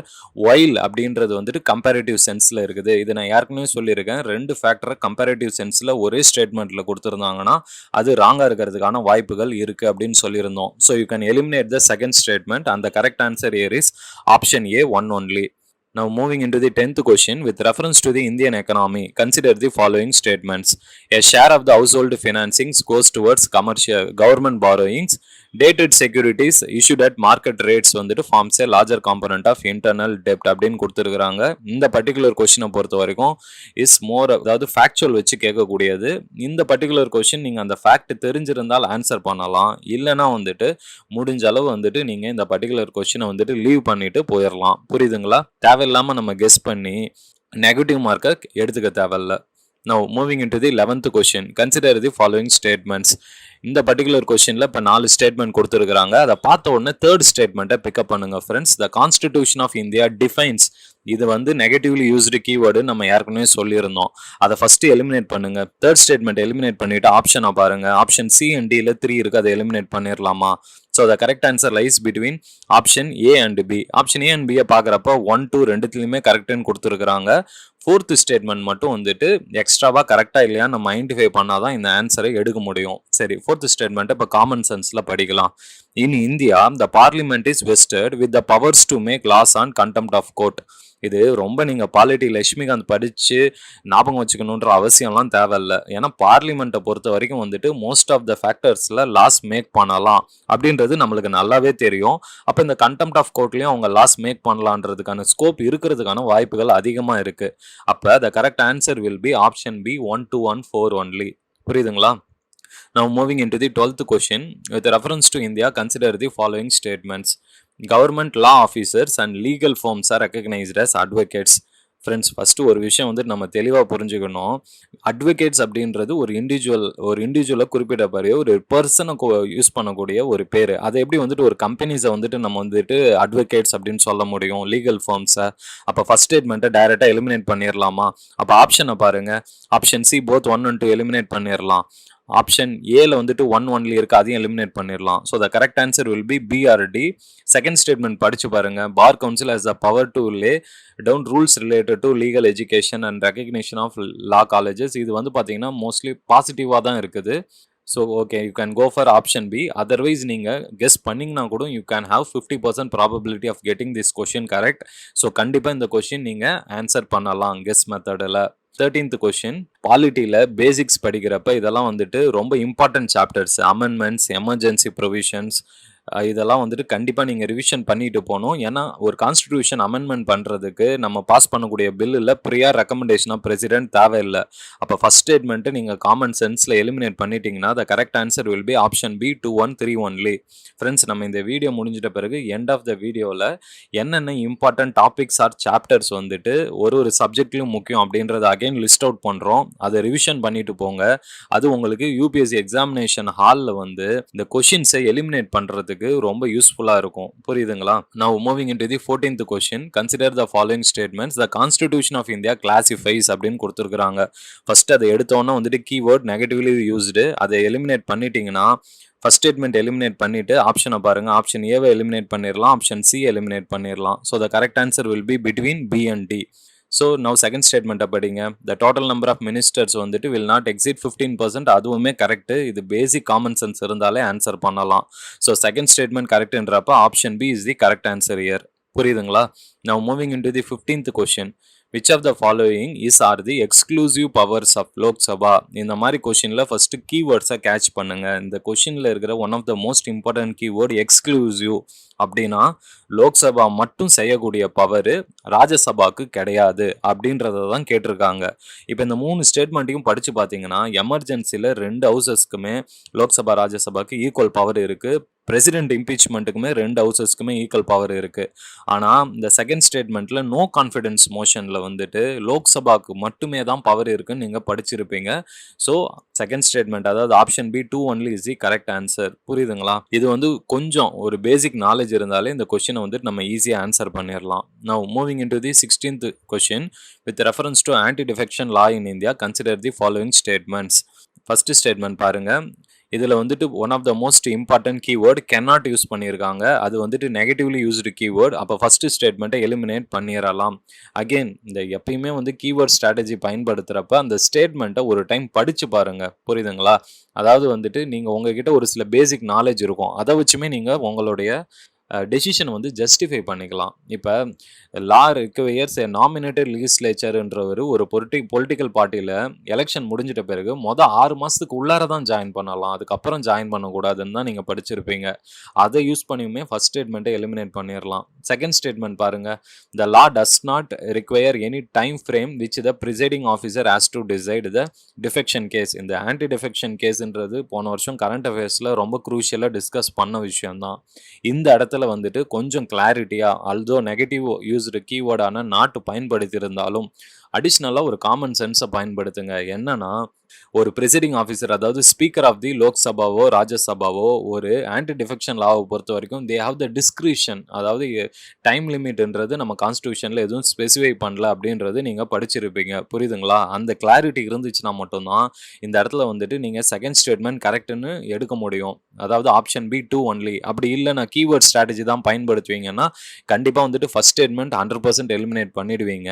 while அப்படின்றது வந்துட்டு கம்பேரிட்டிவ் சென்ஸில் இருக்குது. இது நான் யாருக்குமே சொல்லியிருக்கேன். 2 ஃபேக்டரை கம்பேரிட்டிவ் சென்ஸில் ஒரே ஸ்டேட்மெண்ட்டில் கொடுத்துருந்தாங்கன்னா அது ராங்காக இருக்கிறதுக்கான வாய்ப்புகள் இருக்குது அப்படின்னு சொல்லியிருந்தோம். So you can eliminate the second statement. அந்த correct answer here is option A 1 only. Now moving into the 10th question, with reference to the Indian economy, consider the following statements. A share of the household financings goes towards commercial government borrowings. Dated securities issued at market rates வந்துட்டு forms a larger component of internal debt அப்படின்னு கொடுத்துருக்குறாங்க. இந்த பர்டிகுலர் கொஸ்டினை பொறுத்த வரைக்கும் இஸ் மோர், அதாவது ஃபேக்சுவல் வச்சு கேட்கக்கூடியது. இந்த பர்டிகுலர் கொஸ்டின் நீங்கள் அந்த ஃபேக்ட் தெரிஞ்சிருந்தால் ஆன்சர் பண்ணலாம். இல்லைனா வந்துட்டு முடிஞ்ச அளவு வந்துட்டு நீங்கள் இந்த பர்டிகுலர் கொஸ்டினை வந்துட்டு லீவ் பண்ணிட்டு போயிடலாம். புரியுதுங்களா? தேவையில்லாமல் நம்ம கெஸ் பண்ணி நெகட்டிவ் மார்க்கை எடுத்துக்க தேவையில்ல. Now moving into the 11th question, consider the following statements. இந்த பர்டிகுலர் கொஸ்டினில் இப்போ 4 ஸ்டேட்மெண்ட் கொடுத்துருக்குறாங்க. அதை பார்த்த உடனே தேர்ட் ஸ்டேட்மெண்ட்டை பிக்கப் பண்ணுங்க friends. The constitution of India defines, இது வந்து நெகட்டிவ்லி யூஸ்டு கீவேர்டு நம்ம ஏற்கனவே சொல்லியிருந்தோம். அதை ஃபஸ்ட்டு எலிமினேட் பண்ணுங்க. தேர்ட் ஸ்டேட்மெண்ட் எலிமினேட் பண்ணிவிட்டு ஆப்ஷனை பாருங்க. ஆப்ஷன் சி அண்ட் டியில் 3 இருக்குது, அதை எலிமினேட் பண்ணிடலாமா? So the correct answer lies between option A and B. Option A and பியை பார்க்குறப்ப 1, 2 ரெண்டுத்துலையுமே கரெக்டுன்னு கொடுத்துருக்குறாங்க. ஃபோர்த் ஸ்டேட்மெண்ட் மட்டும் வந்துட்டு எக்ஸ்ட்ராவாக கரெக்டாக இல்லையா நம்ம ஐடென்டிஃபை பண்ணால் தான் இந்த ஆன்சரை எடுக்க முடியும். சரி, ஃபோர்த் ஸ்டேட்மெண்ட்டை இப்போ காமன் சென்ஸில் படிக்கலாம். In India the parliament is vested with the powers to make laws on contempt of court. இது ரொம்ப நீங்கள் பாலிட்டி லட்சுமிகாந்த் படித்து ஞாபகம் வச்சுக்கணுன்ற அவசியம்லாம் தேவையில்லை. ஏன்னா பார்லிமெண்ட்டை பொறுத்த வரைக்கும் வந்துட்டு மோஸ்ட் ஆஃப் த ஃபேக்டர்ஸில் லாஸ் மேக் பண்ணலாம் அப்படின்றது நம்மளுக்கு நல்லாவே தெரியும். அப்போ இந்த கண்டெம்ப்ட் ஆஃப் கோர்ட்லேயும் அவங்க லாஸ் மேக் பண்ணலான்றதுக்கான ஸ்கோப் இருக்கிறதுக்கான வாய்ப்புகள் அதிகமாக இருக்குது. அப்போ the correct answer will be option B 1, 2 and 4 only. புரியுதுங்களா? Now moving into the 12th question, with reference to India, consider the following statements. Government law officers and legal firms are recognized as advocates. Friends first ஒரு விஷயம் வந்துட்டு நம்ம தெளிவாக புரிஞ்சுக்கணும். அட்வொகேட்ஸ் அப்படின்றது ஒரு இண்டிவிஜுவலை குறிப்பிடக்கூடிய ஒரு பர்சனை யூஸ் பண்ணக்கூடிய ஒரு பேர். அதை எப்படி வந்துட்டு ஒரு கம்பெனிஸை வந்துட்டு நம்ம வந்துட்டு அட்வொகேட்ஸ் அப்படின்னு சொல்ல முடியும், லீகல் ஃபார்ம்ஸை. அப்போ ஃபர்ஸ்ட் ஸ்டேட்மெண்ட்டை டைரெக்டாக எலிமினேட் பண்ணிடலாமா? அப்போ ஆப்ஷனை பாருங்க. Option C both 1 and 2 eliminate பண்ணிடலாம். ஆப்ஷன் ஏல வந்துட்டு 1 ஒன்லி இருக்கு, அதையும் எலிமினேட் பண்ணிடலாம். So the correct answer will be BRD. Second statement படிச்சு பாருங்க. Bar council has the power to lay down rules related to legal education and recognition of law colleges. இது வந்து பார்த்தீங்கன்னா மோஸ்ட்லி பாசிட்டிவாக தான் இருக்குது. So okay, you can go for option B. Otherwise நீங்கள் கெஸ் பண்ணிங்கன்னா கூட you can have 50% probability of getting this question correct. So கண்டிப்பாக இந்த கொஷின் நீங்கள் ஆன்சர் பண்ணலாம் கெஸ் மெத்தடில். 13th கொஷின், பாலிட்டியில் பேசிக்ஸ் படிக்கிறப்ப இதெல்லாம் வந்துட்டு ரொம்ப important chapters. Amendments, emergency provisions, இதெல்லாம் வந்துட்டு கண்டிப்பாக நீங்கள் ரிவிஷன் பண்ணிட்டு போகணும். ஏன்னா ஒரு கான்ஸ்டிடியூஷன் அமெண்ட்மெண்ட் பண்ணுறதுக்கு நம்ம பாஸ் பண்ணக்கூடிய பில்லில் ப்ரியார் ரெக்கமெண்டேஷன் ஆஃப் பிரசிடென்ட் தேவையில்லை. அப்போ ஃபஸ்ட் ஸ்டேட்மெண்ட்டு நீங்கள் காமன் சென்ஸில் எலிமினேட் பண்ணிட்டீங்கன்னா the correct answer will be option B 2 1 3 only. Friends, நம்ம இந்த வீடியோ முடிஞ்சிட்ட பிறகு எண்ட் ஆஃப் த வீடியோவில் என்னென்ன இம்பார்ட்டன்ட் டாபிக்ஸ் ஆர் சாப்டர்ஸ் வந்துட்டு ஒரு சப்ஜெக்ட்லையும் முக்கியம் அப்படின்றத அகைன் லிஸ்ட் அவுட் பண்ணுறோம். அதை ரிவிஷன் பண்ணிட்டு போங்க. அது உங்களுக்கு யூபிஎஸ்சி எக்ஸாமினேஷன் ஹாலில் வந்து இந்த கொஷின்ஸை எலிமினேட் பண்ணுறதுக்கு ரொம்ப யூஸ்ஃபுல்லாக இருக்கும். புரியுதுங்களா? Now moving into the 14th question, consider the following statements. The Constitution of India classifies அப்படின்னு கொடுத்துருக்குறாங்க. ஃபர்ஸ்ட் அதை எடுத்தோன்னா வந்துட்டு கீவேர்ட் நெகட்டிவ்லி யூஸ்டு, அதை எலிமினேட் பண்ணிட்டீங்கன்னா ஃபர்ஸ்ட் ஸ்டேட்மெண்ட் எலிமினேட் பண்ணிட்டு ஆப்ஷனை பாருங்க. ஆப்ஷன் ஏவை எலிமினேட் பண்ணிடலாம், ஆப்ஷன் சி எலிமினேட் பண்ணிடலாம். So the correct answer will be between B and D. So now second ஸ்டேட்மெண்ட்டை படிங்க. The total number of ministers வந்துட்டு வில் நாட் எக்ஸிட் 15%. அதுவுமே கரெக்டு. இது பேசிக் காமன் சென்ஸ் இருந்தாலே ஆன்சர் பண்ணலாம். ஸோ செகண்ட் ஸ்டேட்மெண்ட் கரெக்ட்ன்றப்ப option B is the correct answer here. புரியுதுங்களா? Now moving in to the 15th question, which of the following is are the exclusive powers of Lok Sabha? இந்த மாதிரி கொஷினில் ஃபஸ்ட்டு கீவேர்ட்ஸை கேட்ச் பண்ணுங்க. இந்த கொஷினில் இருக்கிற one of the most important keyword exclusive. அப்படின்னா லோக்சபா மட்டும் செய்யக்கூடிய பவர் ராஜ்யசபாவுக்கு கிடையாது அப்படின்றத தான் கேட்டிருக்காங்க. இப்போ இந்த 3 ஸ்டேட்மெண்ட்டையும் படித்து பார்த்தீங்கன்னா எமர்ஜென்சியில் 2 ஹவுசஸ்க்குமே லோக்சபா ராஜ்யசபாவுக்கு ஈக்குவல் பவர் இருக்குது. பிரசிடென்ட் இம்பீச்மெண்ட்டுக்குமே 2 ஹவுசஸ்க்குமே ஈக்குவல் பவர் இருக்குது. ஆனால் இந்த செகண்ட் ஸ்டேட்மெண்ட்டில் நோ கான்ஃபிடன்ஸ் மோஷனில் வந்துட்டு லோக்சபாவுக்கு மட்டுமே தான் பவர் இருக்குன்னு நீங்கள் படிச்சிருப்பீங்க. ஸோ செகண்ட் ஸ்டேட்மெண்ட், அதாவது option B 2 only is the correct answer. புரியுதுங்களா? இது வந்து கொஞ்சம் ஒரு பேசிக் நாலேஜ் இருந்தாலே இந்த கொஸ்டினை வந்துட்டு நம்ம ஈஸியாக ஆன்சர் பண்ணிடலாம். Now moving into the 16th question, with reference to anti-defection law in India, consider the following statements. First statement பாருங்க. இதில் வந்துட்டு one of the most important keyword cannot use பண்ணியிருக்காங்க. அது வந்துட்டு நெகட்டிவ்லி யூஸ்டு கீவேர்டு. அப்போ ஃபஸ்ட்டு ஸ்டேட்மெண்ட்டை எலிமினேட் பண்ணிடலாம். அகெயின் இந்த எப்பயுமே வந்து கீவேர்ட் ஸ்ட்ராட்டஜி பயன்படுத்துகிறப்ப அந்த ஸ்டேட்மெண்ட்டை ஒரு டைம் படித்து பாருங்கள். புரியுதுங்களா? அதாவது வந்துட்டு நீங்கள் உங்ககிட்ட ஒரு சில பேசிக் நாலேஜ் இருக்கும், அதை வச்சுமே நீங்கள் உங்களுடைய டெசிஷன் வந்து ஜஸ்டிஃபை பண்ணிக்கலாம். இப்போ லா ரிக்வயர்ஸ் எ நாமினேட்டட் லெஜிஸ்லேச்சர்ன்றவர் ஒரு பொலிட்டிக்கல் பார்ட்டியில் எலெக்ஷன் முடிஞ்சிட்ட பிறகு 6 மாதத்துக்கு உள்ளார தான் ஜாயின் பண்ணலாம், அதுக்கப்புறம் ஜாயின் பண்ணக்கூடாதுன்னு தான் நீங்கள் படிச்சிருப்பீங்க. அதை யூஸ் பண்ணியுமே ஃபர்ஸ்ட் ஸ்டேட்மெண்ட்டை எலிமினேட் பண்ணிடலாம். செகண்ட் ஸ்டேட்மெண்ட் பாருங்கள். The law does not require any time frame which the presiding officer has to decide the defection case. இந்த ஆன்டி டிஃபெக்ஷன் கேஸ்ன்றது போன வருஷம் கரண்ட் அஃபேர்ஸில் ரொம்ப க்ரூஷியலாக டிஸ்கஸ் பண்ண விஷயம்தான். இந்த இடத்துல வந்துட்டு கொஞ்சம் கிளாரிட்டியாக, ஆல்தோ நெகட்டிவ் யூஸ்டு கீவேர்டான நாட்டு பயன்படுத்தியிருந்தாலும் அடிஷ்னலாக ஒரு காமன் சென்ஸை பயன்படுத்துங்க. என்னன்னா, ஒரு ப்ரிசைடிங் ஆஃபீஸர், அதாவது ஸ்பீக்கர் ஆஃப் தி லோக்சபாவோ ராஜ்யசபாவோ ஒரு ஆன்டி டிஃபெக்ஷன் லாவை பொறுத்த வரைக்கும் தே ஹாவ் த டிஸ்கிரிஷன், அதாவது டைம் லிமிட்ன்றது நம்ம கான்ஸ்டியூஷனில் எதுவும் ஸ்பெசிஃபை பண்ணல அப்படின்றது நீங்கள் படிச்சிருப்பீங்க. புரியுதுங்களா? அந்த கிளாரிட்டி இருந்துச்சுன்னா மட்டும்தான் இந்த இடத்துல வந்துட்டு நீங்கள் செகண்ட் ஸ்டேட்மெண்ட் கரெக்டுன்னு எடுக்க முடியும். அதாவது ஆப்ஷன் பி 2 ஒன்லி. அப்படி இல்லை நான் கீவேர்ட் ஸ்ட்ராட்டஜி தான் பயன்படுத்துவீங்கன்னா கண்டிப்பாக வந்துட்டு ஃபர்ஸ்ட் ஸ்டேட்மெண்ட் 100% எலிமினேட் பண்ணிடுவீங்க.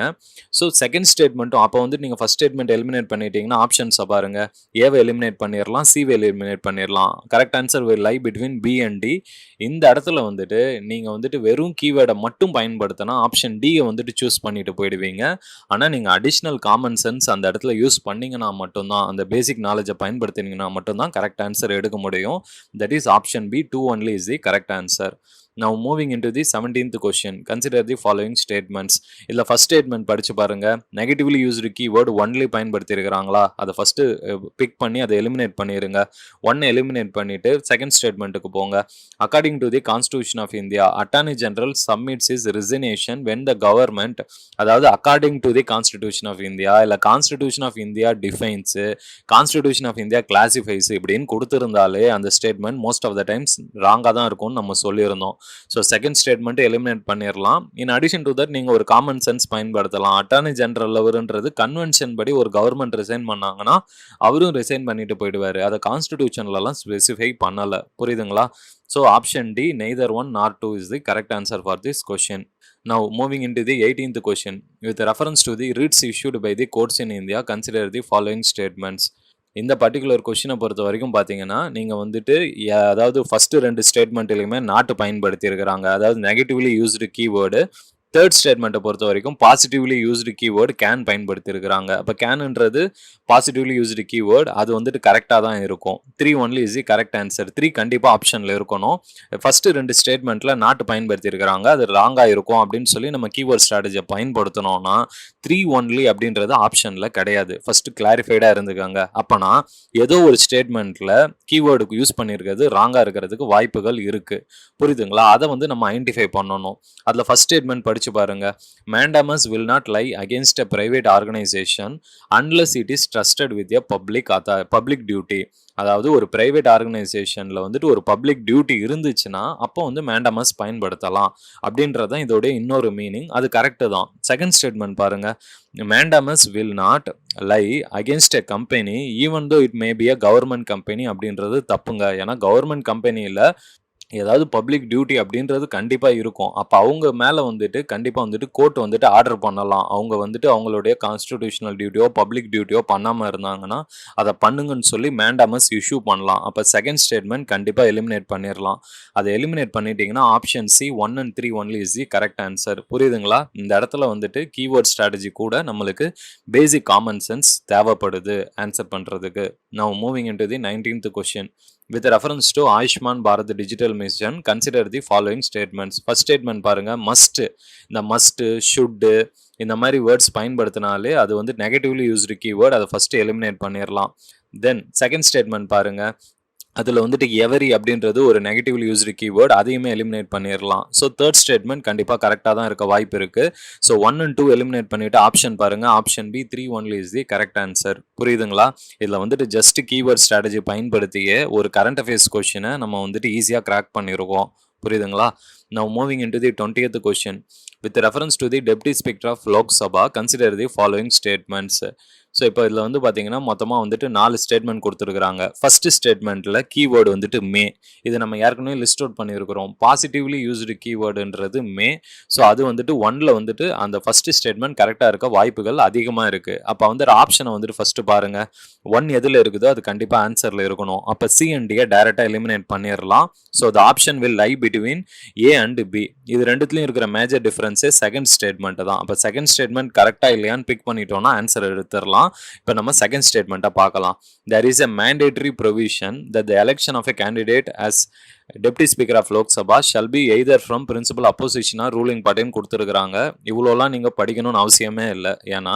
ஸோ செகண்ட் ஸ்டேட்மெண்ட்டும் அப்போ வந்துட்டு நீங்கள் ஃபர்ஸ்ட் ஸ்டேட்மெண்ட் எலிமினேட் பண்ணிட்டீங்கன்னா ஆப்ஷன்ஸை பாருங்க. ஏவை எலிமினேட் பண்ணிடலாம், சிவை எலிமினேட் பண்ணிடலாம். Correct answer will lie between B and D. இந்த இடத்துல வந்துட்டு நீங்கள் வந்துட்டு வெறும் கீவேர்டை மட்டும் பயன்படுத்தினா ஆப்ஷன் டியை வந்துட்டு சூஸ் பண்ணிட்டு போயிடுவீங்க. ஆனால் நீங்கள் அடிஷ்னல் காமன் சென்ஸ் அந்த இடத்துல யூஸ் பண்ணிங்கன்னா மட்டும்தான், அந்த பேசிக் நாலேஜை பயன்படுத்தினீங்கன்னா மட்டும்தான் கரெக்ட் ஆன்சர் எடுக்க முடியும். That is option B 2 only is the correct answer. Now moving into the 17th question, consider the following statements. இதுல first statement படிச்சு பாருங்க. Negatively used keyword only பயன்படுத்தி இருக்கிறாங்களா, அதை first பிக் பண்ணி அதை eliminate பண்ணிருங்க. ஒன்னு eliminate பண்ணிட்டு second statementக்கு போங்க. According to the Constitution of India, Attorney General submits his resignation when the government, அதாவது according to the Constitution of India இல்ல Constitution of India defines, Constitution of India classifies இப்படின்னு கொடுத்திருந்தாலே அந்த statement most of the times ராங்கா தான் இருக்கும்னு நம்ம சொல்லியிருந்தோம். ஸோ செகண்ட் ஸ்டேட்மெண்ட் எலிமினேட் பண்ணிடலாம். இன் அடிஷன் டு தட் நீங்கள் ஒரு காமன் சென்ஸ் பயன்படுத்தலாம். அட்டார்னி ஜெனரல் அவருன்றது கன்வென்ஷன் படி ஒரு கவர்மெண்ட் ரிசைன் பண்ணாங்கன்னா அவரும் ரிசைன் பண்ணிட்டு போயிடுவார். அதை கான்ஸ்டிடியூஷன்லலாம் ஸ்பெசிஃபை பண்ணலை. புரியுதுங்களா? So option D neither 1 nor 2 is the correct answer for this question. Now moving into the 18th question, with reference to the writs issued by the courts in India, consider the following statements. இந்த பர்டிகுலர் கொஸ்டினை பொறுத்த வரைக்கும் பார்த்தீங்கன்னா நீங்கள் வந்துட்டு அதாவது ஃபஸ்ட்டு 2 ஸ்டேட்மெண்ட்லையுமே நாட்டு பயன்படுத்தி இருக்கிறாங்க. அதாவது நெகட்டிவ்லி யூஸ்டு கீவேர்டு. தேர்ட் ஸ்டேட்மெண்ட்டை பொறுத்த வரைக்கும் பாசிட்டிவ்லி யூஸ்டு கீவேர்டு கேன் பயன்படுத்தி இருக்கிறாங்க. அப்போ கேனுன்றது பாசிட்டிவ்லி யூஸ்டு கீவேர்டு, அது வந்துட்டு கரெக்டாக தான் இருக்கும். 3 only is the correct answer. 3 கண்டிப்பாக ஆப்ஷனில் இருக்கணும். ஃபஸ்ட்டு 2 ஸ்டேட்மெண்ட்டில் நாட்டு பயன்படுத்தி இருக்கிறாங்க, அது ராங்காக இருக்கும் அப்படின்னு சொல்லி நம்ம கீவேர்ட் ஸ்ட்ராட்டஜியை பயன்படுத்தணும்னா 3 only அப்படின்றது ஆப்ஷனில் கிடையாது. ஃபஸ்ட்டு கிளாரிஃபைடாக இருந்துக்காங்க. அப்போனா ஏதோ ஒரு ஸ்டேட்மெண்ட்டில் கீவேர்டுக்கு யூஸ் பண்ணியிருக்கிறது ராங்காக இருக்கிறதுக்கு வாய்ப்புகள் இருக்குது. புரியுதுங்களா? அதை வந்து நம்ம ஐடென்டிஃபை பண்ணணும். அதில் ஃபஸ்ட் ஸ்டேட்மெண்ட் படிச்சு பாருங்க. Mandamus will not lie against a private organization unless it is trusted with a public duty. அதாவது ஒரு பிரைவேட் ஆர்கனைசேஷனில் வந்துட்டு ஒரு பப்ளிக் டியூட்டி இருந்துச்சுன்னா அப்போ வந்து மேண்டமஸ் பயன்படுத்தலாம் அப்படின்றதான் இதோட இன்னொரு மீனிங். அது கரெக்டு தான். செகண்ட் ஸ்டேட்மெண்ட் பாருங்க. Mandamus will not lie against a company even though it may be a government company அப்படின்றது தப்புங்க. ஏன்னா கவர்மெண்ட் கம்பெனியில் ஏதாவது பப்ளிக் டியூட்டி அப்படின்றது கண்டிப்பாக இருக்கும். அப்போ அவங்க மேலே வந்துட்டு கண்டிப்பாக வந்துட்டு கோர்ட் வந்துட்டு ஆர்டர் பண்ணலாம். அவங்க வந்துட்டு அவங்களுடைய கான்ஸ்டிடியூஷனல் டியூட்டியோ பப்ளிக் டியூட்டியோ பண்ணாமல் இருந்தாங்கன்னா அதை பண்ணுங்கன்னு சொல்லி மேண்டமஸ் இஷ்யூ பண்ணலாம். அப்போ செகண்ட் ஸ்டேட்மெண்ட் கண்டிப்பாக எலிமினேட் பண்ணிடலாம். அதை எலிமினேட் பண்ணிட்டீங்கன்னா option C 1 and 3 only is the correct answer. புரியுதுங்களா? இந்த இடத்துல வந்துட்டு கீவேர்ட் ஸ்ட்ராட்டஜி கூட நம்மளுக்கு பேசிக் காமன் சென்ஸ் தேவைப்படுது ஆன்சர் பண்ணுறதுக்கு. Now moving into the 19th question. With reference to Ayushman Bharat Digital Mission, consider the following statements. First statement பாருங்க, must. இந்த must, should இந்த மாதிரி வேர்ட்ஸ் பயன்படுத்தினாலே அது வந்து நெகட்டிவ்லி யூஸ்டு கீவேர்ட், அதை ஃபர்ஸ்ட் எலிமினேட் பண்ணிடலாம். தென் செகண்ட் ஸ்டேட்மெண்ட் பாருங்க, அதில் வந்துட்டு எவரி அப்படின்றது ஒரு நெகட்டிவ்லி யூஸ்டு கீவேர்டு, அதையுமே எலிமினேட் பண்ணிடலாம். ஸோ தேர்ட் ஸ்டேட்மெண்ட் கண்டிப்பாக கரெக்டாக தான் இருக்க வாய்ப்பு இருக்குது. ஸோ 1 and 2 எலிமினேட் பண்ணிவிட்டு ஆப்ஷன் பாருங்கள். Option B 3 only is the correct answer. புரியுதுங்களா? இதில் வந்துட்டு ஜஸ்ட் கீவேர்ட் ஸ்ட்ராட்டஜி பயன்படுத்தியே ஒரு கரண்ட் அஃபேர்ஸ் கொஸ்டினை நம்ம வந்துட்டு ஈஸியாக கிராக் பண்ணியிருக்கோம். புரியுதுங்களா? Now moving into the 20th question. With reference to the Deputy Speaker of Lok Sabha, consider the following statements. So இப்போ இதில் வந்து பார்த்தீங்கன்னா மொத்தமாக வந்துட்டு 4 ஸ்டேட்மெண்ட் கொடுத்துருக்குறாங்க. ஃபர்ஸ்ட் ஸ்டேட்மெண்ட்டில் கீவேர்டு வந்துட்டு மே. இது நம்ம ஏற்கனவே லிஸ்ட் அவுட் பண்ணியிருக்கிறோம். பாசிட்டிவ்லி யூஸ்டு கீவேர்டுன்றது மே. ஸோ அது வந்துட்டு 1ல் வந்துட்டு அந்த ஃபர்ஸ்ட் ஸ்டேட்மெண்ட் கரெக்டாக இருக்க வாய்ப்புகள் அதிகமாக இருக்குது. அப்போ வந்துட்டு ஆப்ஷனை வந்துட்டு ஃபஸ்ட்டு பாருங்கள். 1 எதில் இருக்குதோ அது கண்டிப்பாக ஆன்சரில் இருக்கணும். அப்போ சி அண்ட் டியை டைரெக்டாக எலிமினேட் பண்ணிடலாம். So the option will lie between A and B. இது ரெண்டுத்துலையும் இருக்கிற மேஜர் டிஃப்ரென்ஸே செகண்ட் ஸ்டேட்மெண்ட் தான். அப்போ செகண்ட் ஸ்டேட்மெண்ட் கரெக்டாக இல்லையான்னு பிக் பண்ணிட்டோம்னா ஆன்சர் எடுத்துடலாம். இப்போ நம்ம செகண்ட் ஸ்டேட்மெண்ட்டை பார்க்கலாம். There is a mandatory provision that the election of a candidate as Deputy Speaker of Lok Sabha shall be either from principal opposition or ruling party கொடுத்துருக்குறாங்க. இவ்வளோலாம் நீங்கள் படிக்கணும்னு அவசியமே இல்லை. ஏன்னா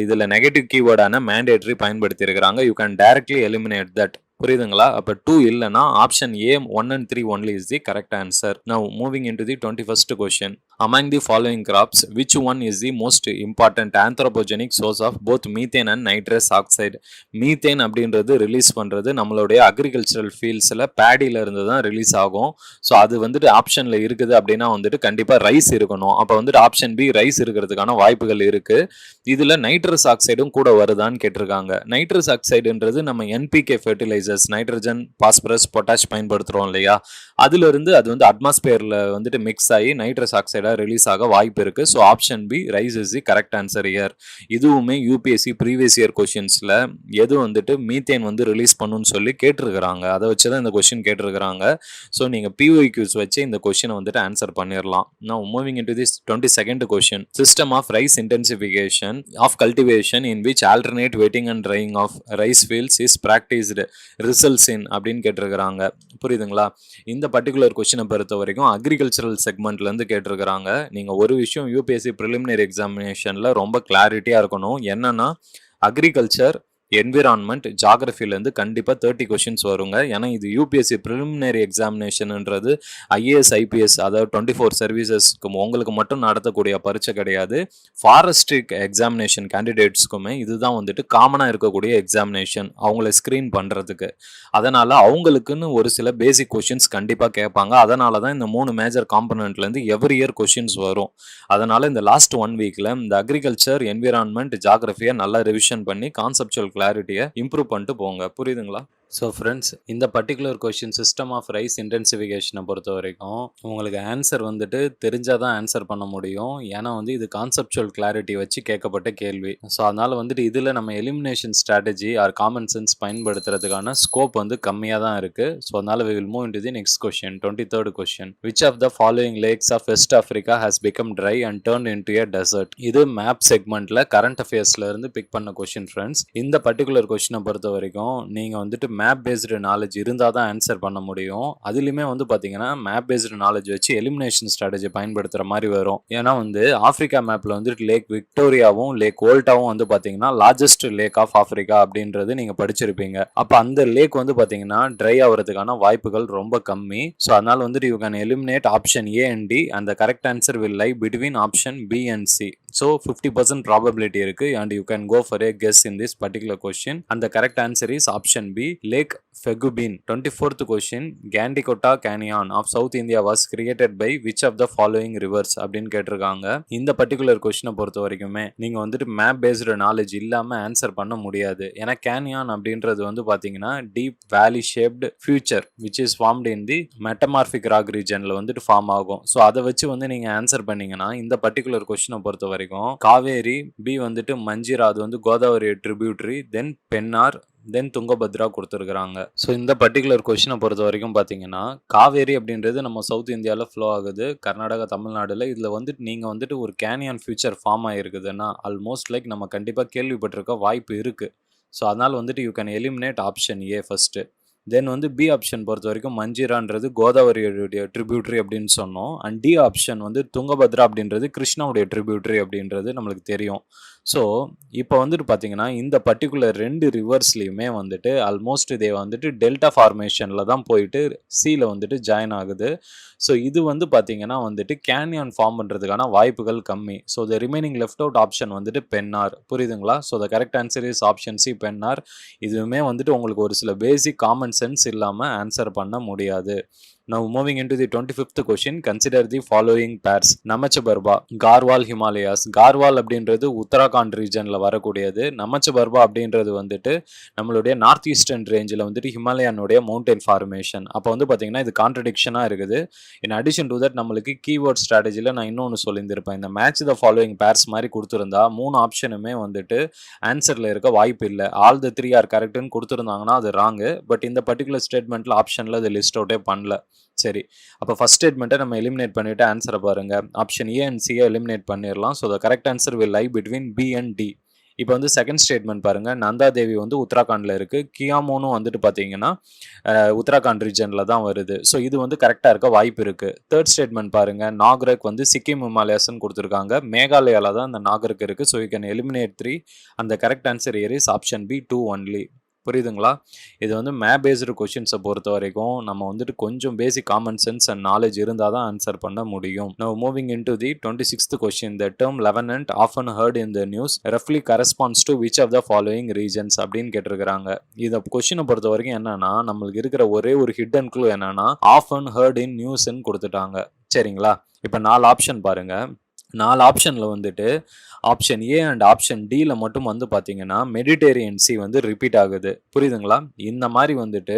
இதில் நெகட்டிவ் கீவேர்டான மேண்டேட்ரி பயன்படுத்தி இருக்கிறாங்க. You can directly eliminate that. புரியுதுங்களா? அப்போ 2 இல்லைனா option A 1 and 3 only is the correct answer. Now moving into the 21st question. Among the following crops, which one is the most important anthropogenic source of both methane and nitrous oxide? Methane அப்படின்றது ரிலீஸ் பண்ணுறது நம்மளுடைய அக்ரிகல்ச்சரல் ஃபீல்ட்ஸில் பேடியில் இருந்து தான் ரிலீஸ் ஆகும். ஸோ அது வந்துட்டு ஆப்ஷனில் இருக்குது அப்படின்னா வந்துட்டு கண்டிப்பாக ரைஸ் இருக்கணும். அப்போ வந்துட்டு ஆப்ஷன் பி ரைஸ் இருக்கிறதுக்கான வாய்ப்புகள் இருக்குது. இதில் நைட்ரஸ் ஆக்சைடும் கூட வருதான்னு கேட்டிருக்காங்க. நைட்ரஸ் ஆக்சைடுன்றது நம்ம NPK fertilisers, nitrogen, phosphorus, potash பயன்படுத்துகிறோம் இல்லையா, அதிலிருந்து அது வந்து அட்மாஸ்பியரில் வந்துட்டு மிக்ஸ் ஆகி நைட்ரஸ் ஆக்சைடாக ரிலீஸ் ஆக வாய்ப்பு இருக்குது. So option B rice is the correct answer here. இதுவுமே யூபிஎஸ்சி ப்ரீவியஸ் இயர் கொஷின்ஸில் எது வந்துட்டு மீத்தேன் வந்து ரிலீஸ் பண்ணுன்னு சொல்லி கேட்டிருக்கிறாங்க. அதை வச்சு தான் இந்த கொஷின் கேட்டிருக்கிறாங்க. ஸோ நீங்கள் பிஒய்க்யூஸ் வச்சு இந்த கொஷினை வந்துட்டு ஆன்சர் பண்ணிடலாம். நான் moving in to this 22nd question. System of rice intensification of cultivation in which alternate wetting and drying of rice fields is practised results in அப்படின்னு கேட்டிருக்கிறாங்க. புரியுதுங்களா? இந்த பர்டிகுலர் கொஸ்டினை பொறுத்த வரைக்கும் அக்ரிகல்ச்சரல் செக்மெண்ட்லேருந்து கேட்டிருக்கிறாங்க. நீங்கள் ஒரு விஷயம் யூபிஎஸ்சி ப்ரிலிமினரி எக்ஸாமினேஷனில் ரொம்ப கிளாரிட்டியாக இருக்கணும். என்னன்னா அக்ரிகல்ச்சர், என்விரான்மெண்ட், ஜாகிரஃபிலேருந்து கண்டிப்பாக 30 கொஷின்ஸ் வருங்க. ஏன்னா இது யூபிஎஸ்சி ப்ரிலிமினரி எக்ஸாமினேஷன்ன்றது ஐஏஎஸ் ஐபிஎஸ் அதாவது 24 சர்வீசஸ்க்கு உங்களுக்கு மட்டும் நடத்தக்கூடிய பரீட்சை கிடையாது. ஃபாரஸ்ட்ரி எக்ஸாமினேஷன் கேண்டிடேட்ஸ்க்குமே இதுதான் வந்துட்டு காமனாக இருக்கக்கூடிய எக்ஸாமினேஷன் அவங்கள ஸ்க்ரீன் பண்ணுறதுக்கு. அதனால் அவங்களுக்குன்னு ஒரு சில பேசிக் கொஷின்ஸ் கண்டிப்பாக கேட்பாங்க. அதனால தான் இந்த 3 மேஜர் காம்பனண்ட்லேருந்து எவ்ரி இயர் கொஷின்ஸ் வரும். அதனால் இந்த லாஸ்ட் 1 வீக்கில் இந்த அக்ரிகல்ச்சர், என்விரான்மெண்ட், ஜாகிரஃபியை நல்லா ரிவிஷன் பண்ணி கான்செப்சுவல் கிளாரிட்டியை இம்ப்ரூவ் பண்ணிட்டு போங்க. புரியுதுங்களா? ஸோ ஃப்ரெண்ட்ஸ், இந்த particular question system of rice இன்டென்சிஃபிகேஷனை பொறுத்த வரைக்கும் உங்களுக்கு ஆன்சர் வந்துட்டு தெரிஞ்சால் தான் ஆன்சர் பண்ண முடியும். ஏன்னா வந்து இது கான்செப்சுவல் கிளாரிட்டி வச்சு கேட்கப்பட்ட கேள்வி. ஸோ அதனால் வந்துட்டு இதில் நம்ம elimination strategy or common sense பயன்படுத்துறதுக்கான ஸ்கோப் வந்து கம்மியாக தான் இருக்குது. ஸோ அதனால் we will move into the next question, 23rd question. Which of the following lakes of West Africa has become dry and turned into a desert? இது மேப் செக்மெண்ட்டில் கரண்ட் அஃபேர்ஸில் இருந்து பிக் பண்ண கொஷின் ஃப்ரெண்ட்ஸ். இந்த பர்டிகுலர் கொஷினை பொறுத்த வரைக்கும் நீங்கள் வந்துட்டு மேப் பேஸ்டு நாலேஜ் இருந்தால் தான் ஆன்சர் பண்ண முடியும். அதுலேயுமே வந்து பார்த்தீங்கன்னா மேப் பேஸ்டு நாலேஜ் வச்சு எலிமினேஷன் ஸ்ட்ராட்டஜி பயன்படுத்துகிற மாதிரி வரும். ஏன்னா வந்து ஆஃப்ரிக்கா மேப்பில் வந்துட்டு லேக் விக்டோரியாவும் லேக் ஓல்டாவும் வந்து பார்த்தீங்கன்னா லார்ஜஸ்ட் லேக் ஆஃப் ஆஃப்ரிக்கா அப்படின்றது நீங்கள் படிச்சிருப்பீங்க. அப்போ அந்த லேக் வந்து பார்த்தீங்கன்னா ட்ரை ஆகிறதுக்கான வாய்ப்புகள் ரொம்ப கம்மி. ஸோ அதனால வந்துட்டு you can eliminate option A and D and the correct answer will lie between option B and C. So 50% probability இருக்கு and you can go for a guess in this particular question. And the correct answer is option B lake ஃபெகுபின். 24th question. Gandikota canyon of south India was created by which of the following rivers அப்படின்னு கேட்டிருக்காங்க. இந்த பர்டிகுலர் கொஸ்டினை பொறுத்த வரைக்குமே நீங்க வந்துட்டு மேப் பேஸ்டு நாலேஜ் இல்லாம ஆன்சர் பண்ண முடியாது. ஏன்னா கேனியான் அப்படின்றது வந்து பாத்தீங்கன்னா deep valley shaped feature which is formed in the metamorphic rock ரீஜன்ல வந்துட்டு ஃபார்ம் ஆகும். ஸோ அதை வச்சு வந்து நீங்க ஆன்சர் பண்ணீங்கன்னா இந்த பர்டிகுலர் கொஸ்டினை பொறுத்த வரைக்கும் காவேரி, பி வந்துட்டு மஞ்சிரா அது வந்து கோதாவரி ட்ரிபியூட்டரி, தென் பெண்ணார், தென் துங்கபத்ரா கொடுத்துருக்குறாங்க. ஸோ இந்த பர்டிகுலர் கொஸ்டினை பொறுத்த வரைக்கும் பார்த்தீங்கன்னா காவேரி அப்படின்றது நம்ம சவுத் இந்தியாவில் ஃப்ளோ ஆகுது, கர்நாடகா, தமிழ்நாடுல. இதில் வந்துட்டு நீங்கள் வந்துட்டு ஒரு கேனியான் ஃபியூச்சர் ஃபார்ம் ஆகிருக்குதுன்னா ஆல்மோஸ்ட் லைக் நம்ம கண்டிப்பாக கேள்விப்பட்டிருக்க வாய்ப்பு இருக்குது. ஸோ அதனால் வந்துட்டு you can eliminate option A first. Then வந்து பி ஆப்ஷன் பொறுத்த வரைக்கும் மஞ்சிரான்றது கோதாவரியுடைய ட்ரிபியூட்டரி அப்படின்னு சொன்னோம். அண்ட் டி ஆப்ஷன் வந்து துங்கபத்ரா அப்படின்றது கிருஷ்ணாவுடைய ட்ரிபியூட்டரி அப்படின்றது நம்மளுக்கு தெரியும். ஸோ இப்போ வந்துட்டு பார்த்தீங்கன்னா இந்த பர்டிகுலர் 2 ரிவர்ஸ்லையுமே வந்துட்டு ஆல்மோஸ்ட் இதே வந்துட்டு டெல்டா ஃபார்மேஷனில் தான் போயிட்டு சீல வந்துட்டு ஜாயின் ஆகுது. ஸோ இது வந்து பார்த்தீங்கன்னா வந்துட்டு கேனியான் ஃபார்ம் பண்ணுறதுக்கான வாய்ப்புகள் கம்மி. So the remaining left out option வந்துட்டு பெண்ணார். புரியுதுங்களா? So the correct answer is option C Pennar. இதுவுமே வந்துட்டு உங்களுக்கு ஒரு சில பேசிக் காமன் சென்ஸ் இல்லாமல் ஆன்சர் பண்ண முடியாது. Now moving into the 25th question, consider the following pairs. Namcha Barwa, Garhwal Himalayas. Garhwal அப்படின்றது உத்தராகண்ட் ரீஜனில் வரக்கூடியது. நமச்சபர்பா அப்படின்றது வந்துட்டு நம்மளுடைய நார்த் ஈஸ்டர்ன் ரேஞ்சில் வந்துட்டு ஹிமாலயானுடைய மவுண்டைன் ஃபார்மேஷன். அப்போ வந்து பார்த்தீங்கன்னா இது கான்ட்ரடிக்ஷனாக இருக்குது. இன் அடிஷன் டு தட் நம்மளுக்கு கீவேர்ட் ஸ்ட்ராட்டஜியில் நான் இன்னொன்று சொல்லியிருந்திருப்பேன். இந்த மேட்ச் த ஃபாலோயிங் பேர்ஸ் மாதிரி கொடுத்துருந்தா 3 ஆப்ஷனுமே வந்துட்டு ஆன்சரில் இருக்க வாய்ப்பு இல்லை. ஆல் த 3 ஆர் கரெக்டுன்னு கொடுத்துருந்தாங்கன்னா அது ராங்கு. பட் இந்த பர்டிகுலர் ஸ்டேட்மெண்ட்டில் ஆப்ஷனில் அது லிஸ்ட் அவுட்டே பண்ணல. சரி, அப்போ ஃபர்ஸ்ட் ஸ்டேட்மெண்ட்டை நம்ம எலிமினேட் பண்ணிவிட்டு ஆன்சரை பாருங்கள். ஆப்ஷன் ஏ அண்ட் சியை எலிமினேட் பண்ணிடலாம். So the correct answer will lie between B and D. இப்போ வந்து செகண்ட் ஸ்டேட்மெண்ட் பாருங்கள். நந்தா தேவி வந்து உத்தராகண்டில் இருக்குது. கியாமோனும் வந்துட்டு பார்த்தீங்கன்னா உத்தராகண்ட் ரீஜனில் தான் வருது. ஸோ இது வந்து கரெக்டாக இருக்க வாய்ப்பு இருக்குது. தேர்ட் ஸ்டேட்மெண்ட் பாருங்கள். நாகரக் வந்து சிக்கிம் ஹிமாலயாஸ்ன்னு கொடுத்துருக்காங்க. மேகாலயாவில் தான் அந்த நாகரக் இருக்குது. So you can eliminate 3. அந்த correct answer here is option B 2 only. புரியுதுங்களா? இது வந்து மேப் பேஸ்டு கொஷின்ஸை பொறுத்த வரைக்கும் நம்ம வந்துட்டு கொஞ்சம் பேசிக் காமன் சென்ஸ் அண்ட் நாலேஜ் இருந்தால் தான் ஆன்சர் பண்ண முடியும். Now moving into the 26th question, the term lieutenant often heard in the news roughly corresponds to which of the following regions அப்படின்னு கேட்டிருக்கிறாங்க. இதை கொஷினை பொறுத்த வரைக்கும் என்னன்னா நம்மளுக்கு இருக்கிற ஒரே ஒரு ஹிடன் க்ளூ என்னன்னா often heard in newsன்னு கொடுத்துட்டாங்க. சரிங்களா? இப்போ 4 ஆப்ஷன் பாருங்க. 4 ஆப்ஷன்ல வந்துட்டு ஆப்ஷன் ஏ அண்ட் ஆப்ஷன் டில மட்டும் வந்து பார்த்தீங்கன்னா மெடிடேரியன் சி வந்து ரிப்பீட் ஆகுது. புரியுதுங்களா? இந்த மாரி வந்துட்டு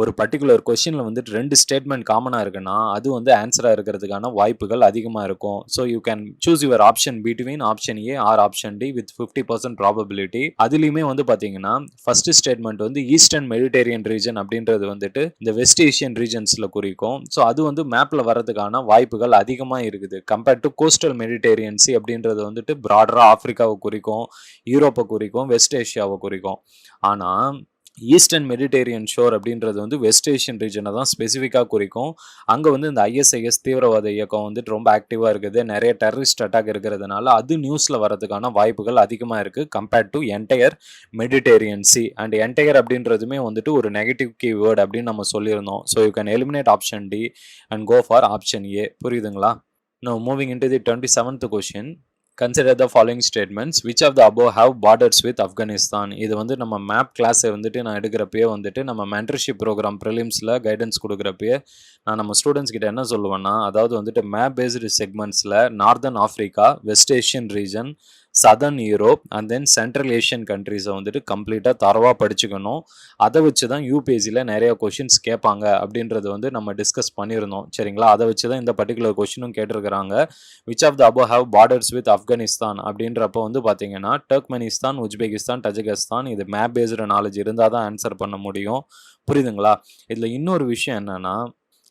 ஒரு பர்ட்டிகுலர் கொஸ்டின்ல வந்துட்டு 2 ஸ்டேட்மெண்ட் காமனா இருக்குன்னா, அது வந்து ஆன்ஸரா இருக்கிறதுக்கான வாய்ப்புகள் அதிகமா இருக்கும். So you can choose your option between option A or option D with 50% probability. அதிலயுமே வந்து பார்த்தீங்கன்னா, ஃபர்ஸ்ட் ஸ்டேட்மெண்ட் வந்து ஈஸ்டர்ன் மெடிடேரியன் ரீஜன் அப்படின்றது வந்துட்டு இந்த வெஸ்ட் ஏசியன் ரீஜன்ஸ்ல குறிக்கும். ஸோ அது வந்து மேப்ல வரதுக்கான வாய்ப்புகள் அதிகமா இருக்குது. Compared to coastal Mediterranean C அப்படின்றது வந்துட்டு பிராடரா ஆப்பிரிக்காவை குறிக்கும், யூரோப்பை குறிக்கும், வெஸ்ட் ஏஷியாவை குறிக்கும். ஆனா ஈஸ்டர்ன் மெடிடேரியன் ஷோர் அப்படின்றது வந்து வெஸ்ட் ஏஷியன் ரீஜனை தான் ஸ்பெசிஃபிக்காக குறிக்கும். அங்கே வந்து இந்த ஐஎஸ்ஐஎஸ் தீவிரவாத இயக்கம் வந்துட்டு ரொம்ப ஆக்டிவாக இருக்குது. நிறைய டெரரிஸ்ட் அட்டாக் இருக்கிறதுனால அது நியூஸில் வரதுக்கான வாய்ப்புகள் அதிகமாக இருக்குது compared to entire Mediterranean sea. And entire அப்படின்றதுமே வந்துட்டு ஒரு நெகட்டிவ் கீவேர்டு அப்படின்னு நம்ம சொல்லியிருந்தோம். So you can eliminate option D and go for option A. புரியுதுங்களா? Now moving into the 27th question. Consider the following statements. Which of the above have borders with Afghanistan? இது வந்து நம்ம மேப் கிளாஸை வந்துட்டு நான் எடுக்கிறப்பயே வந்துட்டு நம்ம மென்டர்ஷிப் ப்ரோக்ராம் ப்ரிலிம்ஸில் கைடன்ஸ் கொடுக்குறப்பயே நான் நம்ம ஸ்டூடெண்ட்ஸ் கிட்ட என்ன சொல்லுவேன்னா, அதாவது வந்துட்டு மேப் பேஸ்டு செக்மெண்ட்ஸில் northern Africa, west Asian region, southern Europe and then central Asian கண்ட்ரீஸை வந்துட்டு கம்ப்ளீட்டாக தரவாக படிச்சுக்கணும். அதை வச்சு தான் யூபிஎஸ்சியில் நிறைய கொஷின்ஸ் கேட்பாங்க அப்படின்றது வந்து நம்ம டிஸ்கஸ் பண்ணியிருந்தோம். சரிங்களா? அதை வச்சு தான் இந்த பர்டிகுலர் கொஷினும் கேட்டிருக்கிறாங்க. Which of the above have borders with Afghanistan அப்படின்றப்போ வந்து பார்த்தீங்கன்னா டர்க்மெனிஸ்தான், உஜ்பெகிஸ்தான், டஜிகிஸ்தான். இது மேப் பேஸ்டு நாலேஜ் இருந்தால் தான் ஆன்சர் பண்ண முடியும். புரியுதுங்களா? இதில் இன்னொரு விஷயம் என்னன்னா,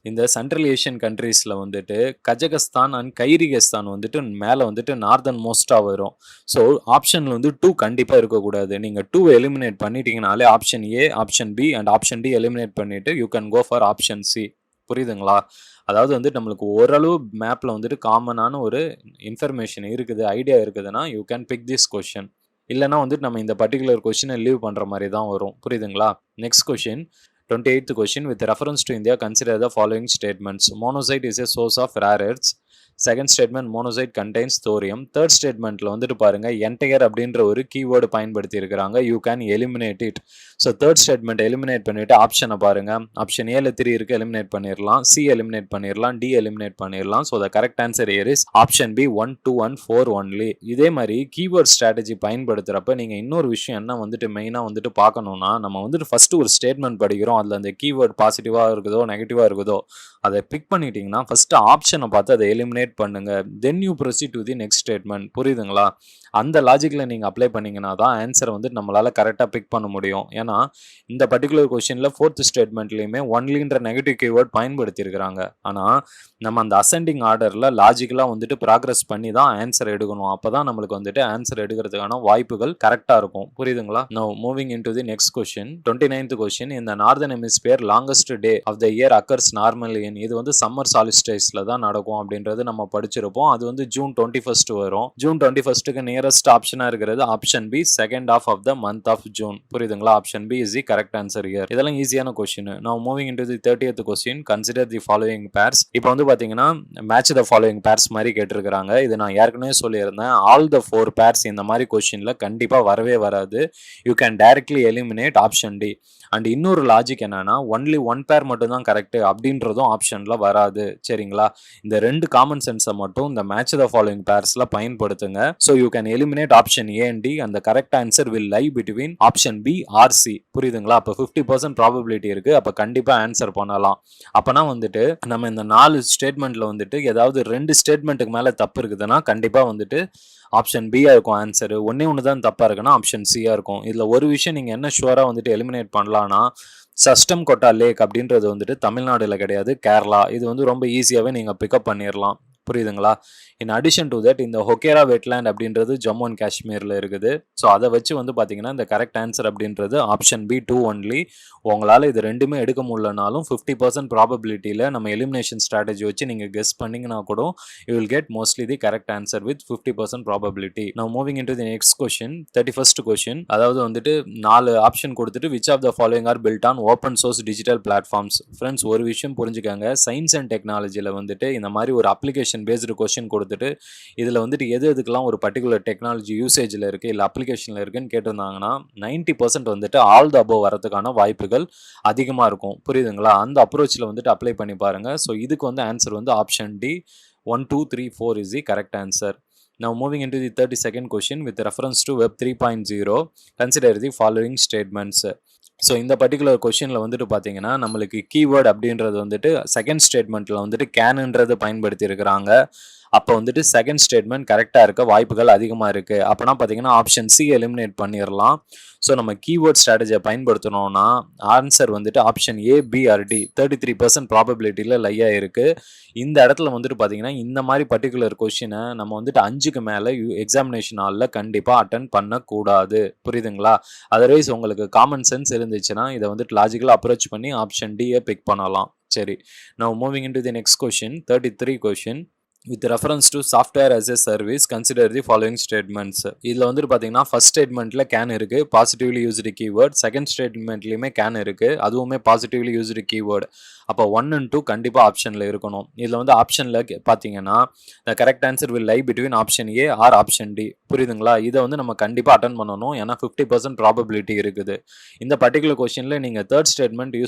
இந்த சென்ட்ரல் ஏஷியன் கண்ட்ரீஸில் வந்துட்டு கஜகஸ்தான் அண்ட் கைரிகஸ்தான் வந்துட்டு மேலே வந்துட்டு நார்தன் மோஸ்ட்டாக வரும். ஸோ ஆப்ஷனில் வந்து 2 கண்டிப்பாக இருக்கக்கூடாது. நீங்கள் 2 எலிமினேட் பண்ணிட்டீங்கனாலே option A, option B and option D eliminate பண்ணிவிட்டு you can go for option C. புரியுதுங்களா? அதாவது வந்து நம்மளுக்கு ஓரளவு மேப்பில் வந்துட்டு காமனான ஒரு இன்ஃபர்மேஷன் இருக்குது, ஐடியா இருக்குதுன்னா you can big this question. இல்லைனா வந்துட்டு நம்ம இந்த பர்டிகுலர் கொஷினை லீவ் பண்ணுற மாதிரி தான் வரும். புரியுதுங்களா? Next question, 28th question. With reference to India, consider the following statements. Monazite is a source of rare earths. Second statement, monazite contains thorium. Third ஸ்டேட்மெண்ட்டில் வந்துட்டு பாருங்க என்டையர் அப்படின்ற ஒரு கீவேர்டு பயன்படுத்தி இருக்கிறாங்க. You can eliminate it. So third statement eliminate பண்ணிவிட்டு ஆப்ஷனை பாருங்க. ஆப்ஷன் ஏல 3 இருக்குது, எலிமினேட் பண்ணிடலாம். சி எலிமினேட் பண்ணிடலாம். டி எலிமினேட் பண்ணிடலாம். So the correct answer here is option B 1, 2 and 4 only. இதே மாதிரி கீவேர்ட் ஸ்ட்ராட்டஜி பயன்படுத்துகிறப்ப நீங்கள் இன்னொரு விஷயம் என்ன வந்துட்டு மெயினாக வந்துட்டு பார்க்கணுன்னா, நம்ம வந்துட்டு ஃபஸ்ட்டு ஒரு ஸ்டேட்மெண்ட் படிக்கிறோம், அதில் அந்த கீவேர்ட் பாசிட்டிவாக இருக்குதோ நெகட்டிவாக இருக்குதோ அதை பிக் பண்ணிட்டீங்கன்னா ஃபஸ்ட்டு ஆப்ஷனை பார்த்து அதை எலிமினேட் பண்ணுங்க. Then you proceed to the next statement. புரியுதுங்களா? அந்த லாஜிக்கில் நீங்கள் அப்ளை பண்ணிங்கன்னா தான் ஆன்சரை வந்து நம்மளால் கரெக்டாக பிக் பண்ண முடியும். ஏன்னா இந்த பர்டிகுலர் கொஸ்டினில் 4th ஸ்டேட்மெண்ட்லேயுமே ஒன்லின்ற நெகட்டிவ் கீவேர்ட் பயன்படுத்தியிருக்கிறாங்க. ஆனால் நம்ம அந்த அசெண்டிங் ஆர்டரில் லாஜிக்கலாக வந்துட்டு ப்ராக்ரஸ் பண்ணி தான் ஆன்சர் எடுக்கணும். அப்போ தான் நம்மளுக்கு வந்துட்டு ஆன்சர் எடுக்கிறதுக்கான வாய்ப்புகள் கரெக்டாக இருக்கும். புரியுதுங்களா? Now moving in to the next question, 29th question. இந்த northern hemisphere longest day of the year occurs normally in. இது வந்து சம்மர் சாலிஸ்டைஸில் தான் நடக்கும் அப்படின்றது நம்ம படிச்சிருப்போம். அது வந்து ஜூன் 21 வரும். ஜூன் 21க்கு நியரஸ்ட் ஆப்ஷனாக இருக்கிறது option B, second of of the month of June. புரியுதுங்களா? Option B is the correct answer here. இதெல்லாம் ஈஸியான question. Now moving into the 30th question. Consider the following pairs. இப்போ வந்து பார்த்தீங்கன்னா மேட்ச் த ஃபாலோயிங் பேர்ஸ் மாதிரி கேட்டிருக்கிறாங்க. இது நான் ஏற்கனவே சொல்லியிருந்தேன். ஆல் த 4 பேர்ஸ் இந்த மாதிரி கொஸ்டினில் கண்டிப்பாக வரவே வராது. You can directly eliminate option D. And இன்னொரு லாஜிக் என்னன்னா, ஒன்லி 1 பேர் மட்டும் தான் கரெக்ட் அப்படின்றதும் ஆப்ஷனில் வராது. சரிங்களா? இந்த 2 காமன் சென்ஸை மட்டும் இந்த மேட்ச் த ஃபாலோயிங் பேர்ஸில் பயன்படுத்துங்க. So you can eliminate option A and D. அந்த correct answer will lie between option B or C. புரியுதுங்களா? அப்போ 50% ப்ராபபிலிட்டி இருக்குது. அப்போ கண்டிப்பாக ஆன்சர் பண்ணலாம். அப்போனா வந்துட்டு நம்ம இந்த 4 ஸ்டேட்மெண்ட்டில் வந்துட்டு ஏதாவது 2 ஸ்டேட்மெண்ட்டுக்கு மேலே தப்பு இருக்குதுன்னா கண்டிப்பாக வந்துட்டு ஆப்ஷன் பியா இருக்கும் ஆன்சர். ஒன்று தான் தப்பாக இருக்குன்னா ஆப்ஷன் சியா இருக்கும். இதில் ஒரு விஷயம் நீங்கள் என்ன ஷுவராக வந்துட்டு எலிமினேட் பண்ணலான்னா, சஸ்டம் கொட்டா லேக் அப்படின்றது வந்துட்டு தமிழ்நாடுல கிடையாது, கேரளா. இது வந்து ரொம்ப ஈஸியாகவே நீங்கள் பிக்கப் பண்ணிடலாம். புரியுதுங்களா? இன் அடிஷன் டு தட் இந்த ஹொக்கேரா வெட்லேண்ட் அப்படின்றது ஜம்மு அண்ட் காஷ்மீரில் இருக்குது. ஸோ அதை வச்சு வந்து பார்த்தீங்கன்னா இந்த கரெக்ட் ஆன்சர் அப்படின்றது ஆப்ஷன் பி 2 ஒன்லி. உங்களால் இது ரெண்டுமே எடுக்க முடியலனாலும் 50% ப்ராபபிலிட்டியில் நம்ம எலிமினேஷன் ஸ்ட்ராட்டஜி வச்சு நீங்கள் கெஸ் பண்ணிங்கன்னா கூட you will get mostly the correct answer with 50% probability. நான் moving in to the next question, 31st question. அதாவது வந்துட்டு 4 ஆப்ஷன் கொடுத்துட்டு which of the following are built on open source digital platforms. Friends, ஒரு விஷயம் புரிஞ்சுக்காங்க. சயின்ஸ் அண்ட் டெக்னாலஜியில் வந்துட்டு இந்த மாதிரி ஒரு அப்ளிகேஷன் பேஸ்டு கொஸ்டின் கொடுத்துட்டு இதில் வந்துட்டு எதுக்கெல்லாம் ஒரு பர்டிகுலர் டெக்னாலஜி யூசேஜில் இருக்குது இல்லை அப்ளிகேஷனில் இருக்குன்னு கேட்டிருந்தாங்கன்னா 90% வந்துட்டு ஆல் த அபோவ் வரதுக்கான வாய்ப்புகள் அதிகமாக இருக்கும். புரியுதுங்களா? அந்த அப்ரோச்சில் வந்துட்டு அப்ளை பண்ணி பாருங்கள். ஸோ இதுக்கு வந்து ஆன்சர் வந்து option D 1, 2, 3, 4 is the correct answer. Now moving into the 32nd question with reference to Web 3.0, consider the following statements. So இந்த பர்டிகுலர் கொஷினில் வந்துட்டு பார்த்தீங்கன்னா நம்மளுக்கு கீவேர்டு அப்படின்றது வந்துட்டு செகண்ட் ஸ்டேட்மெண்ட்டில் வந்துட்டு கேனுன்றது பயன்படுத்தி இருக்கிறாங்க. அப்போ வந்துட்டு செகண்ட் ஸ்டேட்மெண்ட் கரெக்டாக இருக்க வாய்ப்புகள் அதிகமாக இருக்குது. அப்போனா பார்த்தீங்கன்னா ஆப்ஷன் சி எலிமினேட் பண்ணிடலாம். ஸோ நம்ம கீவேர்ட் ஸ்ட்ராட்டஜியை பயன்படுத்தணும்னா ஆன்சர் வந்துட்டு option A, B or D 33% ப்ராபபிலிட்டியில் லையாக இருக்குது. இந்த இடத்துல வந்துட்டு பார்த்தீங்கன்னா இந்த மாதிரி பர்டிகுலர் கொஷினை நம்ம வந்துட்டு 5க்கு மேலே எக்ஸாமினேஷன் ஹாலில் கண்டிப்பாக அட்டன் பண்ணக்கூடாது. புரியுதுங்களா? அதர்வைஸ் உங்களுக்கு காமன் சென்ஸ் இருந்துச்சுன்னா இதை வந்துட்டு லாஜிக்கலாக அப்ரோச் பண்ணி ஆப்ஷன் டியை பிக் பண்ணலாம். சரி, நான் moving in to the next question, 33 question. With reference to software as a service, consider the following statements. இதில் வந்துட்டு பார்த்தீங்கன்னா ஃபர்ஸ்ட் ஸ்டேட்மெண்ட்டில் கேன் இருக்குது, பாசிட்டிவ்லி யூஸ்டு கீவேர்ட். செகண்ட் ஸ்டேட்மெண்ட்லேயுமே கேன் இருக்குது, அதுவுமே பாசிட்டிவ்லி யூஸ்டு கீவேர்டு. அப்போ 1 and 2 கண்டிப்பாக ஆப்ஷனில் இருக்கணும். இதில் வந்து ஆப்ஷனில் பார்த்தீங்கன்னா the correct answer will lie between option A or option D. புரியுதுங்களா? இதை வந்து நம்ம கண்டிப்பாக அட்டன் பண்ணணும், ஏன்னா 50% ப்ராபபிலிட்டி இருக்குது. இந்த பர்டிகுலர் கொஸ்டினில் நீங்கள் தேர்ட் ஸ்டேட்மெண்ட்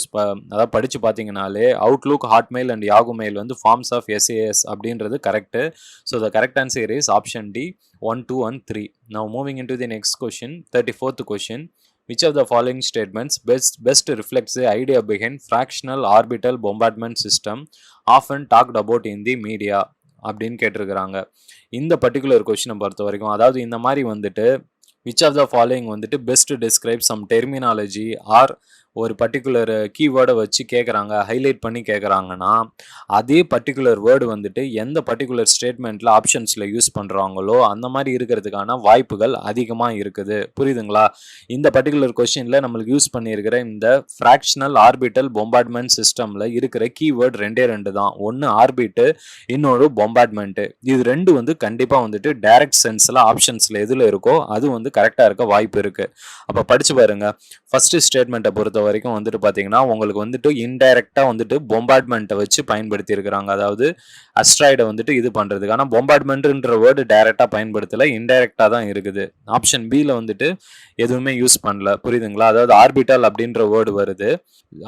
அதாவது படித்து பார்த்தீங்கன்னாலே அவுட்லுக், ஹாட்மெயில் அண்ட் யாகு மெயில் வந்து ஃபார்ம்ஸ் ஆஃப் SAS அப்படின்றது correct. So the correct answer is option D, 1, 2 and 3. Now moving into the next question, 34th question. Which of the following statements best reflects the idea behind fractional orbital bombardment system often talked about in the media அப்படின்னு கேட்டிருக்கிறாங்க. இந்த பர்டிகுலர் கொஸ்டினை பொறுத்த வரைக்கும், அதாவது இந்த மாதிரி வந்துட்டு which of the following வந்துட்டு best describe some terminology or ஒரு பர்டிகுலர் கீவேர்டை வச்சு கேட்குறாங்க, ஹைலைட் பண்ணி கேட்குறாங்கன்னா அதே பர்டிகுலர் வேர்டு வந்துட்டு எந்த பர்டிகுலர் ஸ்டேட்மெண்ட்டில் ஆப்ஷன்ஸில் யூஸ் பண்ணுறாங்களோ அந்த மாதிரி இருக்கிறதுக்கான வாய்ப்புகள் அதிகமாக இருக்குது. புரியுதுங்களா? இந்த பர்டிகுலர் கொஸ்டினில் நம்மளுக்கு யூஸ் பண்ணியிருக்கிற இந்த ஃப்ராக்ஷனல் ஆர்பிட்டல் பொம்பார்ட்மெண்ட் சிஸ்டமில் இருக்கிற கீவேர்டு 2 தான். ஒன்று ஆர்பிட்டு, இன்னொரு பொம்பார்ட்மெண்ட்டு. இது ரெண்டு வந்து கண்டிப்பாக வந்துட்டு டைரக்ட் சென்ஸில் ஆப்ஷன்ஸில் எதில் இருக்கோ அது வந்து கரெக்டாக இருக்க வாய்ப்பு இருக்குது. அப்போ படித்து பாருங்கள். ஃபஸ்ட்டு ஸ்டேட்மெண்ட்டை பொறுத்த வரைக்கும் வந்துட்டு பார்த்தீங்கன்னா உங்களுக்கு வந்துட்டு இன்டைரக்டாக வந்துட்டு பொம்பார்ட்மெண்ட்டை வச்சு பயன்படுத்தி இருக்கிறாங்க. அதாவது அஸ்ட்ராய்டை வந்துட்டு இது பண்ணுறதுக்கு. ஆனால் பொம்பார்ட்மெண்ட்ன்ற வேர்டு டைரெக்டாக பயன்படுத்தலை, இன்டைரக்டாக தான் இருக்குது. ஆப்ஷன் பியில் வந்துட்டு எதுவுமே யூஸ் பண்ணல. புரியுதுங்களா? அதாவது ஆர்பிட்டல் அப்படின்ற வேர்டு வருது.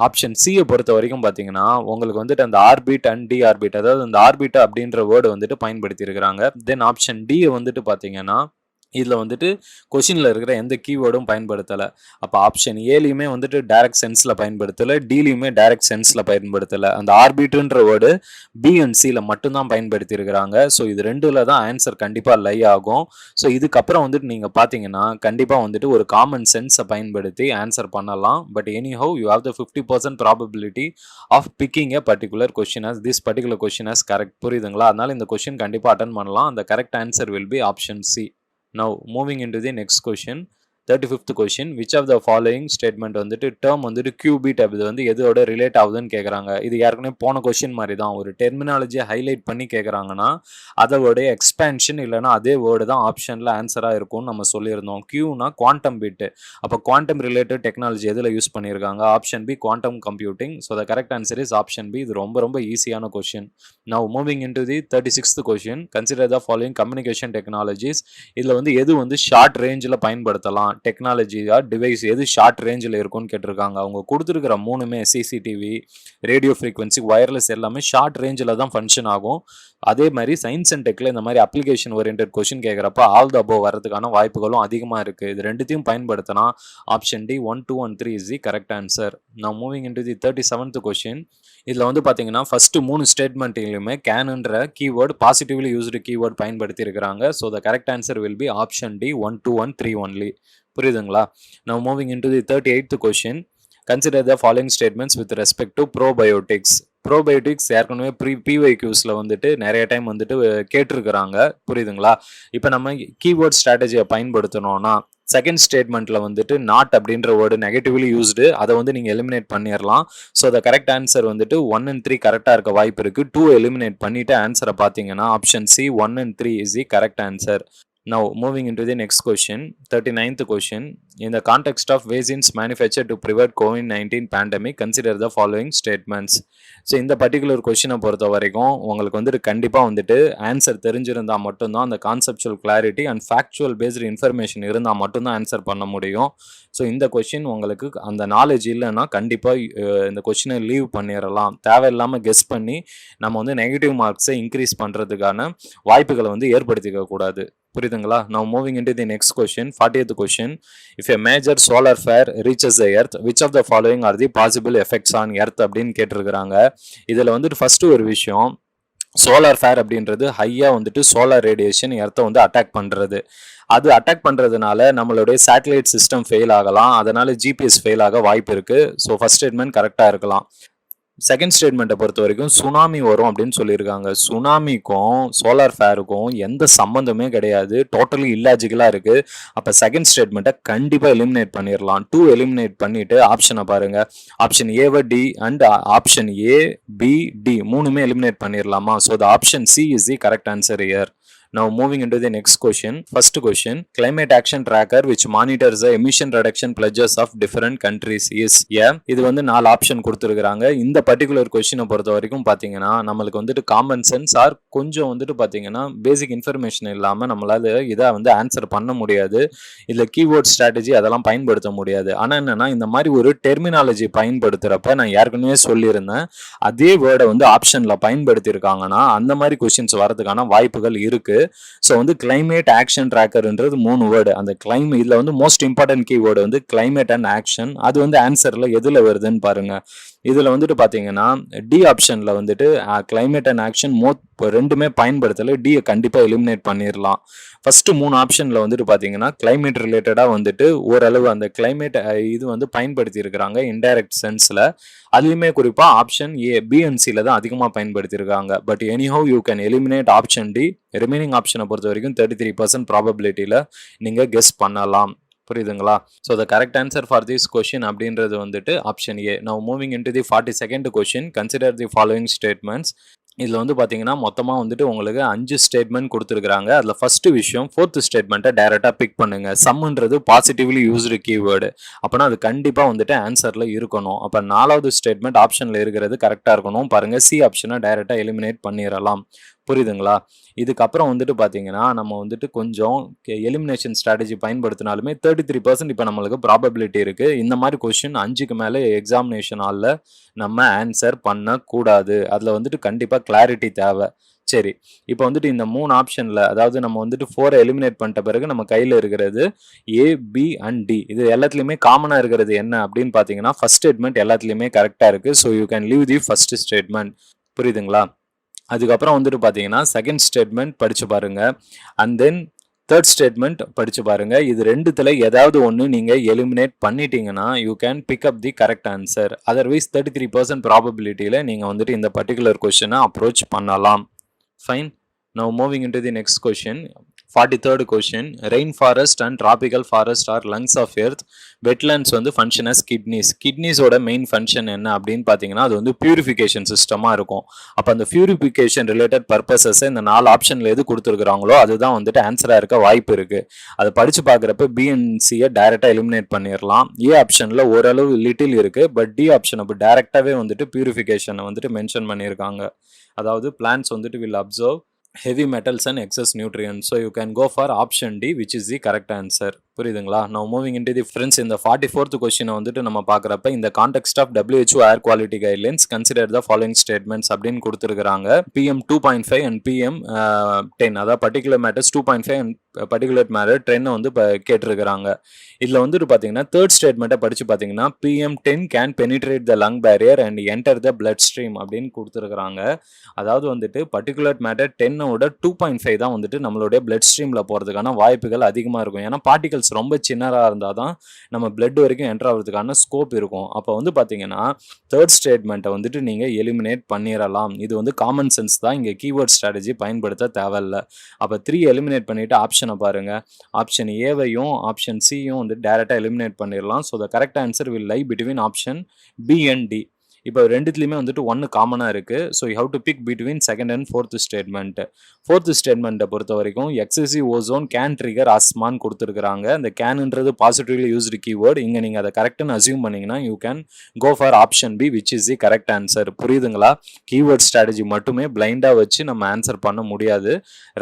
ஆப்ஷன் சியை பொறுத்த வரைக்கும் பார்த்தீங்கன்னா உங்களுக்கு வந்துட்டு அந்த ஆர்பிட் அண்ட் டி ஆர்பிட், அதாவது அந்த ஆர்பிட் அப்படின்ற வேர்டு வந்துட்டு பயன்படுத்தி இருக்கிறாங்க. தென் ஆப்ஷன் டியை வந்துட்டு பார்த்தீங்கன்னா இதில் வந்துட்டு கொஷினில் இருக்கிற எந்த கீவேர்டும் பயன்படுத்தலை. அப்போ ஆப்ஷன் ஏலையுமே வந்துட்டு டைரக்ட் சென்ஸில் பயன்படுத்தலை, டிலையுமே டைரக்ட் சென்ஸில் பயன்படுத்தலை. அந்த ஆர்பிட்ன்ற வேர்டு பி அண்ட் சியில் மட்டும்தான் பயன்படுத்தி இருக்கிறாங்க. ஸோ இது ரெண்டில் தான் ஆன்சர் கண்டிப்பாக லை ஆகும். ஸோ இதுக்கப்புறம் வந்துட்டு நீங்கள் பார்த்தீங்கன்னா கண்டிப்பாக வந்துட்டு ஒரு காமன் சென்ஸை பயன்படுத்தி ஆன்சர் பண்ணலாம். But anyhow you have the 50% probability of picking a particular question as this particular question as correct. புரியுதுங்களா? அதனால இந்த கொஷின் கண்டிப்பாக அட்டன் பண்ணலாம். அந்த correct answer will be option C. Now moving into the next question, 35th question. Which of the following statement வந்துட்டு டேர்ம் வந்துட்டு கியூபிட் அது வந்து எதோட ரிலேட் ஆகுதுன்னு கேட்குறாங்க. இது ஏற்கனவே போன கொஸ்டின் மாதிரி தான். ஒரு டெர்மினாலஜியை ஹைலைட் பண்ணி கேட்குறாங்கன்னா அதோடைய எக்ஸ்பேன்ஷன் இல்லைனா அதே வேர்டு தான் ஆப்ஷனில் ஆன்சராக இருக்கும்னு நம்ம சொல்லியிருந்தோம். கியூனா குவாண்டம் பிட்டு. அப்போ குவாண்டம் ரிலேட்டட் டெக்னாலஜி எதில் யூஸ் பண்ணியிருக்காங்க? Option B, quantum computing. So the correct answer is option B. இது ரொம்ப ரொம்ப ஈஸியான question. Now moving into the 36th question, consider the following communication technologies. இதில் வந்து எது வந்து ஷார்ட் ரேஞ்சில் பயன்படுத்தலாம், டெக்னாலஜி டிவைஸ் எது ஷார்ட் ரேஞ்சில் இருக்கும்னு கேட்டிருக்காங்க. அவங்க கொடுத்துருக்கிற மூணுமே சிசிடிவி, ரேடியோ ஃப்ரீக்வன்சி, வயர்லெஸ் எல்லாமே ஷார்ட் ரேஞ்சில் தான் ஃபங்க்ஷன் ஆகும். அதே மாதிரி சயின்ஸ் அண்ட் டெக்கில் இந்த மாதிரி அப்ளிகேஷன் ஓரியன்ட் கொஸ்டின் கேட்குறப்ப ஆல் த அபோவ் வரதுக்கான வாய்ப்புகளும் அதிகமாக இருக்குது. இது ரெண்டுத்தையும் பயன்படுத்தினா option D 1, 2 and 3 is the correct answer. நான் moving into the 37th question. இதில் வந்து பார்த்தீங்கன்னா ஃபஸ்ட்டு 3 ஸ்டேட்மெண்ட்லையுமே கேனுன்ற கீவேர்டு பாசிட்டிவ்லி யூஸ்டு கீவேர்டு பயன்படுத்தி இருக்கிறாங்க. So the correct answer will be option D 1, 2 and 3 only. புரியுதுங்களா? Now moving into the 38th question, consider the following statements with respect to probiotics. Probiotics ஏற்கனவே பிஒய்க்யூஸில் வந்துட்டு நிறைய டைம் வந்துட்டு கேட்டிருக்கிறாங்க. புரியுதுங்களா? இப்போ நம்ம கீவேர்ட் ஸ்ட்ராட்டஜியை பயன்படுத்தணும்னா செகண்ட் ஸ்டேட்மெண்ட்டில் வந்துட்டு நாட் அப்படின்ற வேர்டு நெகட்டிவ்லி யூஸ்டு, அதை வந்து நீங்கள் எலிமினேட் பண்ணிடலாம். ஸோ த கரெக்ட் ஆன்சர் வந்துட்டு 1 and 3 கரெக்டாக இருக்க வாய்ப்பு இருக்குது. 2 எலிமினேட் பண்ணிவிட்டு ஆன்சரை பார்த்தீங்கன்னா option C 1 and 3 is the correct answer. Now, moving into the next question, 39th question. In the context of vaccines manufactured to prevent COVID-19 pandemic, consider the following statements. So இந்த பர்டிகுலர் கொஷினை பொறுத்த வரைக்கும் உங்களுக்கு வந்துட்டு கண்டிப்பாக வந்துட்டு ஆன்சர் தெரிஞ்சிருந்தால் மட்டும்தான் அந்த conceptual clarity and factual based information இருந்தால் மட்டும்தான் ஆன்சர் பண்ண முடியும். ஸோ இந்த கொஷின் உங்களுக்கு அந்த நாலேஜ் இல்லைன்னா கண்டிப்பாக இந்த கொஷினை லீவ் பண்ணிடலாம். தேவையில்லாமல் கெஸ் பண்ணி நம்ம வந்து நெகட்டிவ் மார்க்ஸை இன்க்ரீஸ் பண்ணுறதுக்கான வாய்ப்புகளை வந்து ஏற்படுத்திக்க கூடாது. புரியுதுங்களா? Now moving into the next question, 40th question. If a major solar flare reaches the earth, which of the following are the possible effects on earth அப்படின்னு கேட்டிருக்கிறாங்க. இதில் வந்துட்டு ஃபர்ஸ்ட் ஒரு விஷயம், சோலார் ஃபேர் அப்படின்றது ஹையாக வந்துட்டு சோலார் ரேடியேஷன் எர்த்தை வந்து அட்டாக் பண்ணுறது. அது அட்டாக் பண்ணுறதுனால நம்மளுடைய சேட்டலைட் சிஸ்டம் ஃபெயில் ஆகலாம், அதனால ஜிபிஎஸ் ஃபெயில் ஆக வாய்ப்பு இருக்குது. ஸோ ஃபர்ஸ்ட் ஸ்டேட்மெண்ட் கரெக்டாக இருக்கலாம். செகண்ட் ஸ்டேட்மெண்ட்டை பொறுத்த வரைக்கும் சுனாமி வரும் அப்படின்னு சொல்லியிருக்காங்க. சுனாமிக்கும் சோலார் ஃபேருக்கும் எந்த சம்மந்தமே கிடையாது, டோட்டலி இல்லாஜிக்கலாக இருக்குது. அப்போ செகண்ட் ஸ்டேட்மெண்ட்டை கண்டிப்பாக எலிமினேட் பண்ணிடலாம். 2 எலிமினேட் பண்ணிவிட்டு ஆப்ஷனை பாருங்கள். ஆப்ஷன் ஏவை D and option A B D மூணுமே எலிமினேட் பண்ணிடலாமா? So the option C is the correct answer here. Now moving into the next question. First question, climate action tracker which monitors the emission reduction pledges of different countries is இது வந்து 4 ஆப்ஷன் கொடுத்துருக்காங்க. இந்த பர்டிகுலர் கொஸ்டினை பொறுத்த வரைக்கும் பார்த்தீங்கன்னா நம்மளுக்கு வந்துட்டு காமன் சென்ஸ் ஆர் கொஞ்சம் வந்துட்டு பார்த்தீங்கன்னா பேசிக் இன்ஃபர்மேஷன் இல்லாமல் நம்மளால இதை வந்து ஆன்சர் பண்ண முடியாது. இதில் கீவேர்ட் ஸ்ட்ராட்டஜி அதெல்லாம் பயன்படுத்த முடியாது. ஆனால் என்னன்னா இந்த மாதிரி ஒரு டெர்மினாலஜி பயன்படுத்துகிறப்ப நான் ஏற்கனவே சொல்லியிருந்தேன், அதே வேர்டை வந்து ஆப்ஷனில் பயன்படுத்தியிருக்காங்கன்னா அந்த மாதிரி கொஸ்டின்ஸ் வரதுக்கான வாய்ப்புகள் இருக்குது. ஸோ வந்து கிளைமேட் ஆக்ஷன் ட்ராக்கர்ன்றது 3 வேர்டு. அந்த இதில் வந்து மோஸ்ட் இம்பார்ட்டன்ட் கீவேர்டு வந்து கிளைமேட் அண்ட் ஆக்ஷன். அது வந்து ஆன்சரில் எதில் வருதுன்னு பாருங்க. இதில் வந்துட்டு பார்த்தீங்கன்னா டி ஆப்ஷனில் வந்துட்டு கிளைமேட் அண்ட் ஆக்ஷன் ரெண்டுமே பயன்படுத்தலை. டியை கண்டிப்பாக எலிமினேட் பண்ணிடலாம். ஃபர்ஸ்ட் 3 ஆப்ஷனில் வந்துட்டு பார்த்தீங்கன்னா கிளைமேட் ரிலேட்டடாக வந்துட்டு ஓரளவு அந்த கிளைமேட் இது வந்து பயன்படுத்தி இருக்கிறாங்க இன்டைரக்ட் சென்ஸில். அதுலேயுமே குறிப்பாக ஆப்ஷன் ஏ பிஎன்சியில் தான் அதிகமாக பயன்படுத்தியிருக்காங்க. But anyhow you can eliminate option D. Remaining ஆப்ஷனை பொறுத்த வரைக்கும் 33% ப்ராபபிலிட்டியில் நீங்கள் கெஸ் பண்ணலாம். புரியுதுங்களா? So the correct answer for this question அப்படின்றது வந்துட்டு option A. Now moving in to the 42nd question, consider the following statements. இதில் வந்து பார்த்தீங்கன்னா மொத்தமாக வந்துட்டு உங்களுக்கு 5 ஸ்டேட்மெண்ட் கொடுத்துருக்காங்க. அதில் ஃபர்ஸ்ட் விஷயம், 4th ஸ்டேட்மெண்ட்டை டைரெக்டாக பிக் பண்ணுங்க. சம்ன்றது பாசிட்டிவ்லி யூஸ்டு கீவேர்டு, அப்போனா அது கண்டிப்பாக வந்துட்டு ஆன்சரில் இருக்கணும். அப்போ 4வது ஸ்டேட்மெண்ட் ஆப்ஷனில் இருக்கிறது கரெக்டாக இருக்கணும். பாருங்கள், சி ஆப்ஷனை டைரெக்டாக எலிமினேட் பண்ணிடலாம். புரியுதுங்களா? இதுக்கப்புறம் வந்துட்டு பார்த்தீங்கன்னா நம்ம வந்துட்டு கொஞ்சம் எலிமினேஷன் ஸ்ட்ராட்டஜி பயன்படுத்தினாலுமே 33% இப்போ நம்மளுக்கு ப்ராபபிலிட்டி இருக்குது. இந்த மாதிரி கொஸ்டின் 5க்கு மேலே எக்ஸாமினேஷன் ஹாலில் நம்ம ஆன்சர் பண்ணக்கூடாது. அதில் வந்துட்டு கண்டிப்பாக கிளாரிட்டி தேவை. சரி, இப்போ வந்துட்டு இந்த 3 ஆப்ஷனில், அதாவது நம்ம வந்துட்டு 4 எலிமினேட் பண்ணிட்ட பிறகு நம்ம கையில் இருக்கிறது ஏ பி அண்ட் டி. இது எல்லாத்துலேயுமே காமனாக இருக்கிறது என்ன அப்படின்னு பார்த்தீங்கன்னா ஃபர்ஸ்ட் ஸ்டேட்மெண்ட் எல்லாத்துலேயுமே கரெக்டாக இருக்குது. So you can leave the first statement. புரியுதுங்களா? அதுக்கப்புறம் வந்துட்டு பார்த்தீங்கன்னா செகண்ட் ஸ்டேட்மெண்ட் படித்து பாருங்க, அண்ட் தென் தேர்ட் ஸ்டேட்மெண்ட் படித்து பாருங்க. இது ரெண்டுத்தில் ஏதாவது ஒன்று நீங்கள் எலிமினேட் பண்ணிட்டீங்கன்னா you can pick up the correct answer. Otherwise 33% ப்ராபபிலிட்டியில் நீங்கள் வந்துட்டு இந்த பர்டிகுலர் கொஸ்டினை அப்ரோச் பண்ணலாம். Fine. Now moving into the next question, 43rd question. Rainforest and tropical forest are lungs of earth. Wetlands வந்து function as kidneys. Kidneys-ஓட மெயின் ஃபங்க்ஷன் என்ன அப்படின்னு பார்த்தீங்கன்னா அது வந்து பியூரிஃபிகேஷன் சிஸ்டமாக இருக்கும். அப்போ அந்த பியூரிஃபிகேஷன் ரிலேட்டட் பர்பஸஸ் இந்த 4 ஆப்ஷனில் எது கொடுத்துருக்குறாங்களோ அதுதான் வந்துட்டு ஆன்சராக இருக்க வாய்ப்பு இருக்குது. அதை படித்து பார்க்குறப்ப பிஎன்சியை டைரெக்டாக எலிமினேட் பண்ணிடலாம். ஏ ஆப்ஷனில் ஓரளவு லிட்டில் இருக்குது, பட் டி ஆப்ஷன் அப்போ டைரெக்டாகவே வந்துட்டு பியூரிஃபிகேஷனை வந்துட்டு மென்ஷன் பண்ணியிருக்காங்க. அதாவது பிளான்ஸ் வந்துட்டு will observe heavy metals and excess nutrients. So you can go for option D, which is the correct answer. புரியுதுங்களா? Now moving into the friends, இந்த 44th கொஸ்டினை வந்துட்டு நம்ம பார்க்குறப்ப இந்த context of WHO air quality guidelines consider the following statements அப்படின்னு கொடுத்துருக்காங்க. PM 2.5 அண்ட் PM 10, அதாவது particular matters 2.5 and particular matter 10 வந்து கேட்டிருக்கிறாங்க. இதில் வந்துட்டு பார்த்தீங்கன்னா தேர்ட் ஸ்டேட்மெண்ட்டை படித்து பார்த்தீங்கன்னா PM 10 can penetrate the lung barrier and enter the blood stream அப்படின்னு கொடுத்துருக்காங்க. அதாவது வந்துட்டு பர்டிகுலர் மேட்டர் 10ஓட 2.5 தான் வந்துட்டு நம்மளுடைய பிளட் ஸ்ட்ரீமில் போகிறதுக்கான வாய்ப்புகள் அதிகமாக இருக்கும். ஏன்னா பார்ட்டிகல்ஸ் ரொம்ப சின்னதாக இருந்தால் தான் நம்ம பிளட் வரைக்கும் என்டர் ஆகிறதுக்கான ஸ்கோப் இருக்கும். அப்போ வந்து பார்த்தீங்கன்னா தேர்ட் ஸ்டேட்மெண்ட்டை வந்துட்டு நீங்கள் எலிமினேட் பண்ணிடலாம். இது வந்து காமன் சென்ஸ் தான், இங்கே கீவேர்ட் ஸ்ட்ராட்டஜி பயன்படுத்த தேவையில்லை. அப்போ 3 எலிமினேட் பண்ணிவிட்டு ஆப்ஷனை பாருங்கள். ஆப்ஷன் ஏவையும் ஆப்ஷன் சியும் வந்து டைரெக்டாக எலிமினேட் பண்ணிடலாம். So the correct answer will lie between option B and D. இப்போ ரெண்டுத்துலையுமே வந்துட்டு ஒன்று காமனாக இருக்குது. So you have to pick between second and fourth statement. Fourth ஸ்டேட்மெண்ட்டை பொறுத்த வரைக்கும் எக்ஸசிவ் ஓசோன் கேன் ட்ரிகர் ஆஸ்மான்னு கொடுத்துருக்காங்க. அந்த கேனுன்றது பாசிட்டிவ்லி யூஸ்டு கீவேர்டு. இங்கே நீங்கள் அதை கரெக்டுன்னு அசியூம் பண்ணிங்கன்னா you can go for option B which is the correct answer. புரியுதுங்களா? கீவேர்ட் ஸ்ட்ராட்டஜி மட்டுமே பிளைண்டாக வச்சு நம்ம ஆன்சர் பண்ண முடியாது.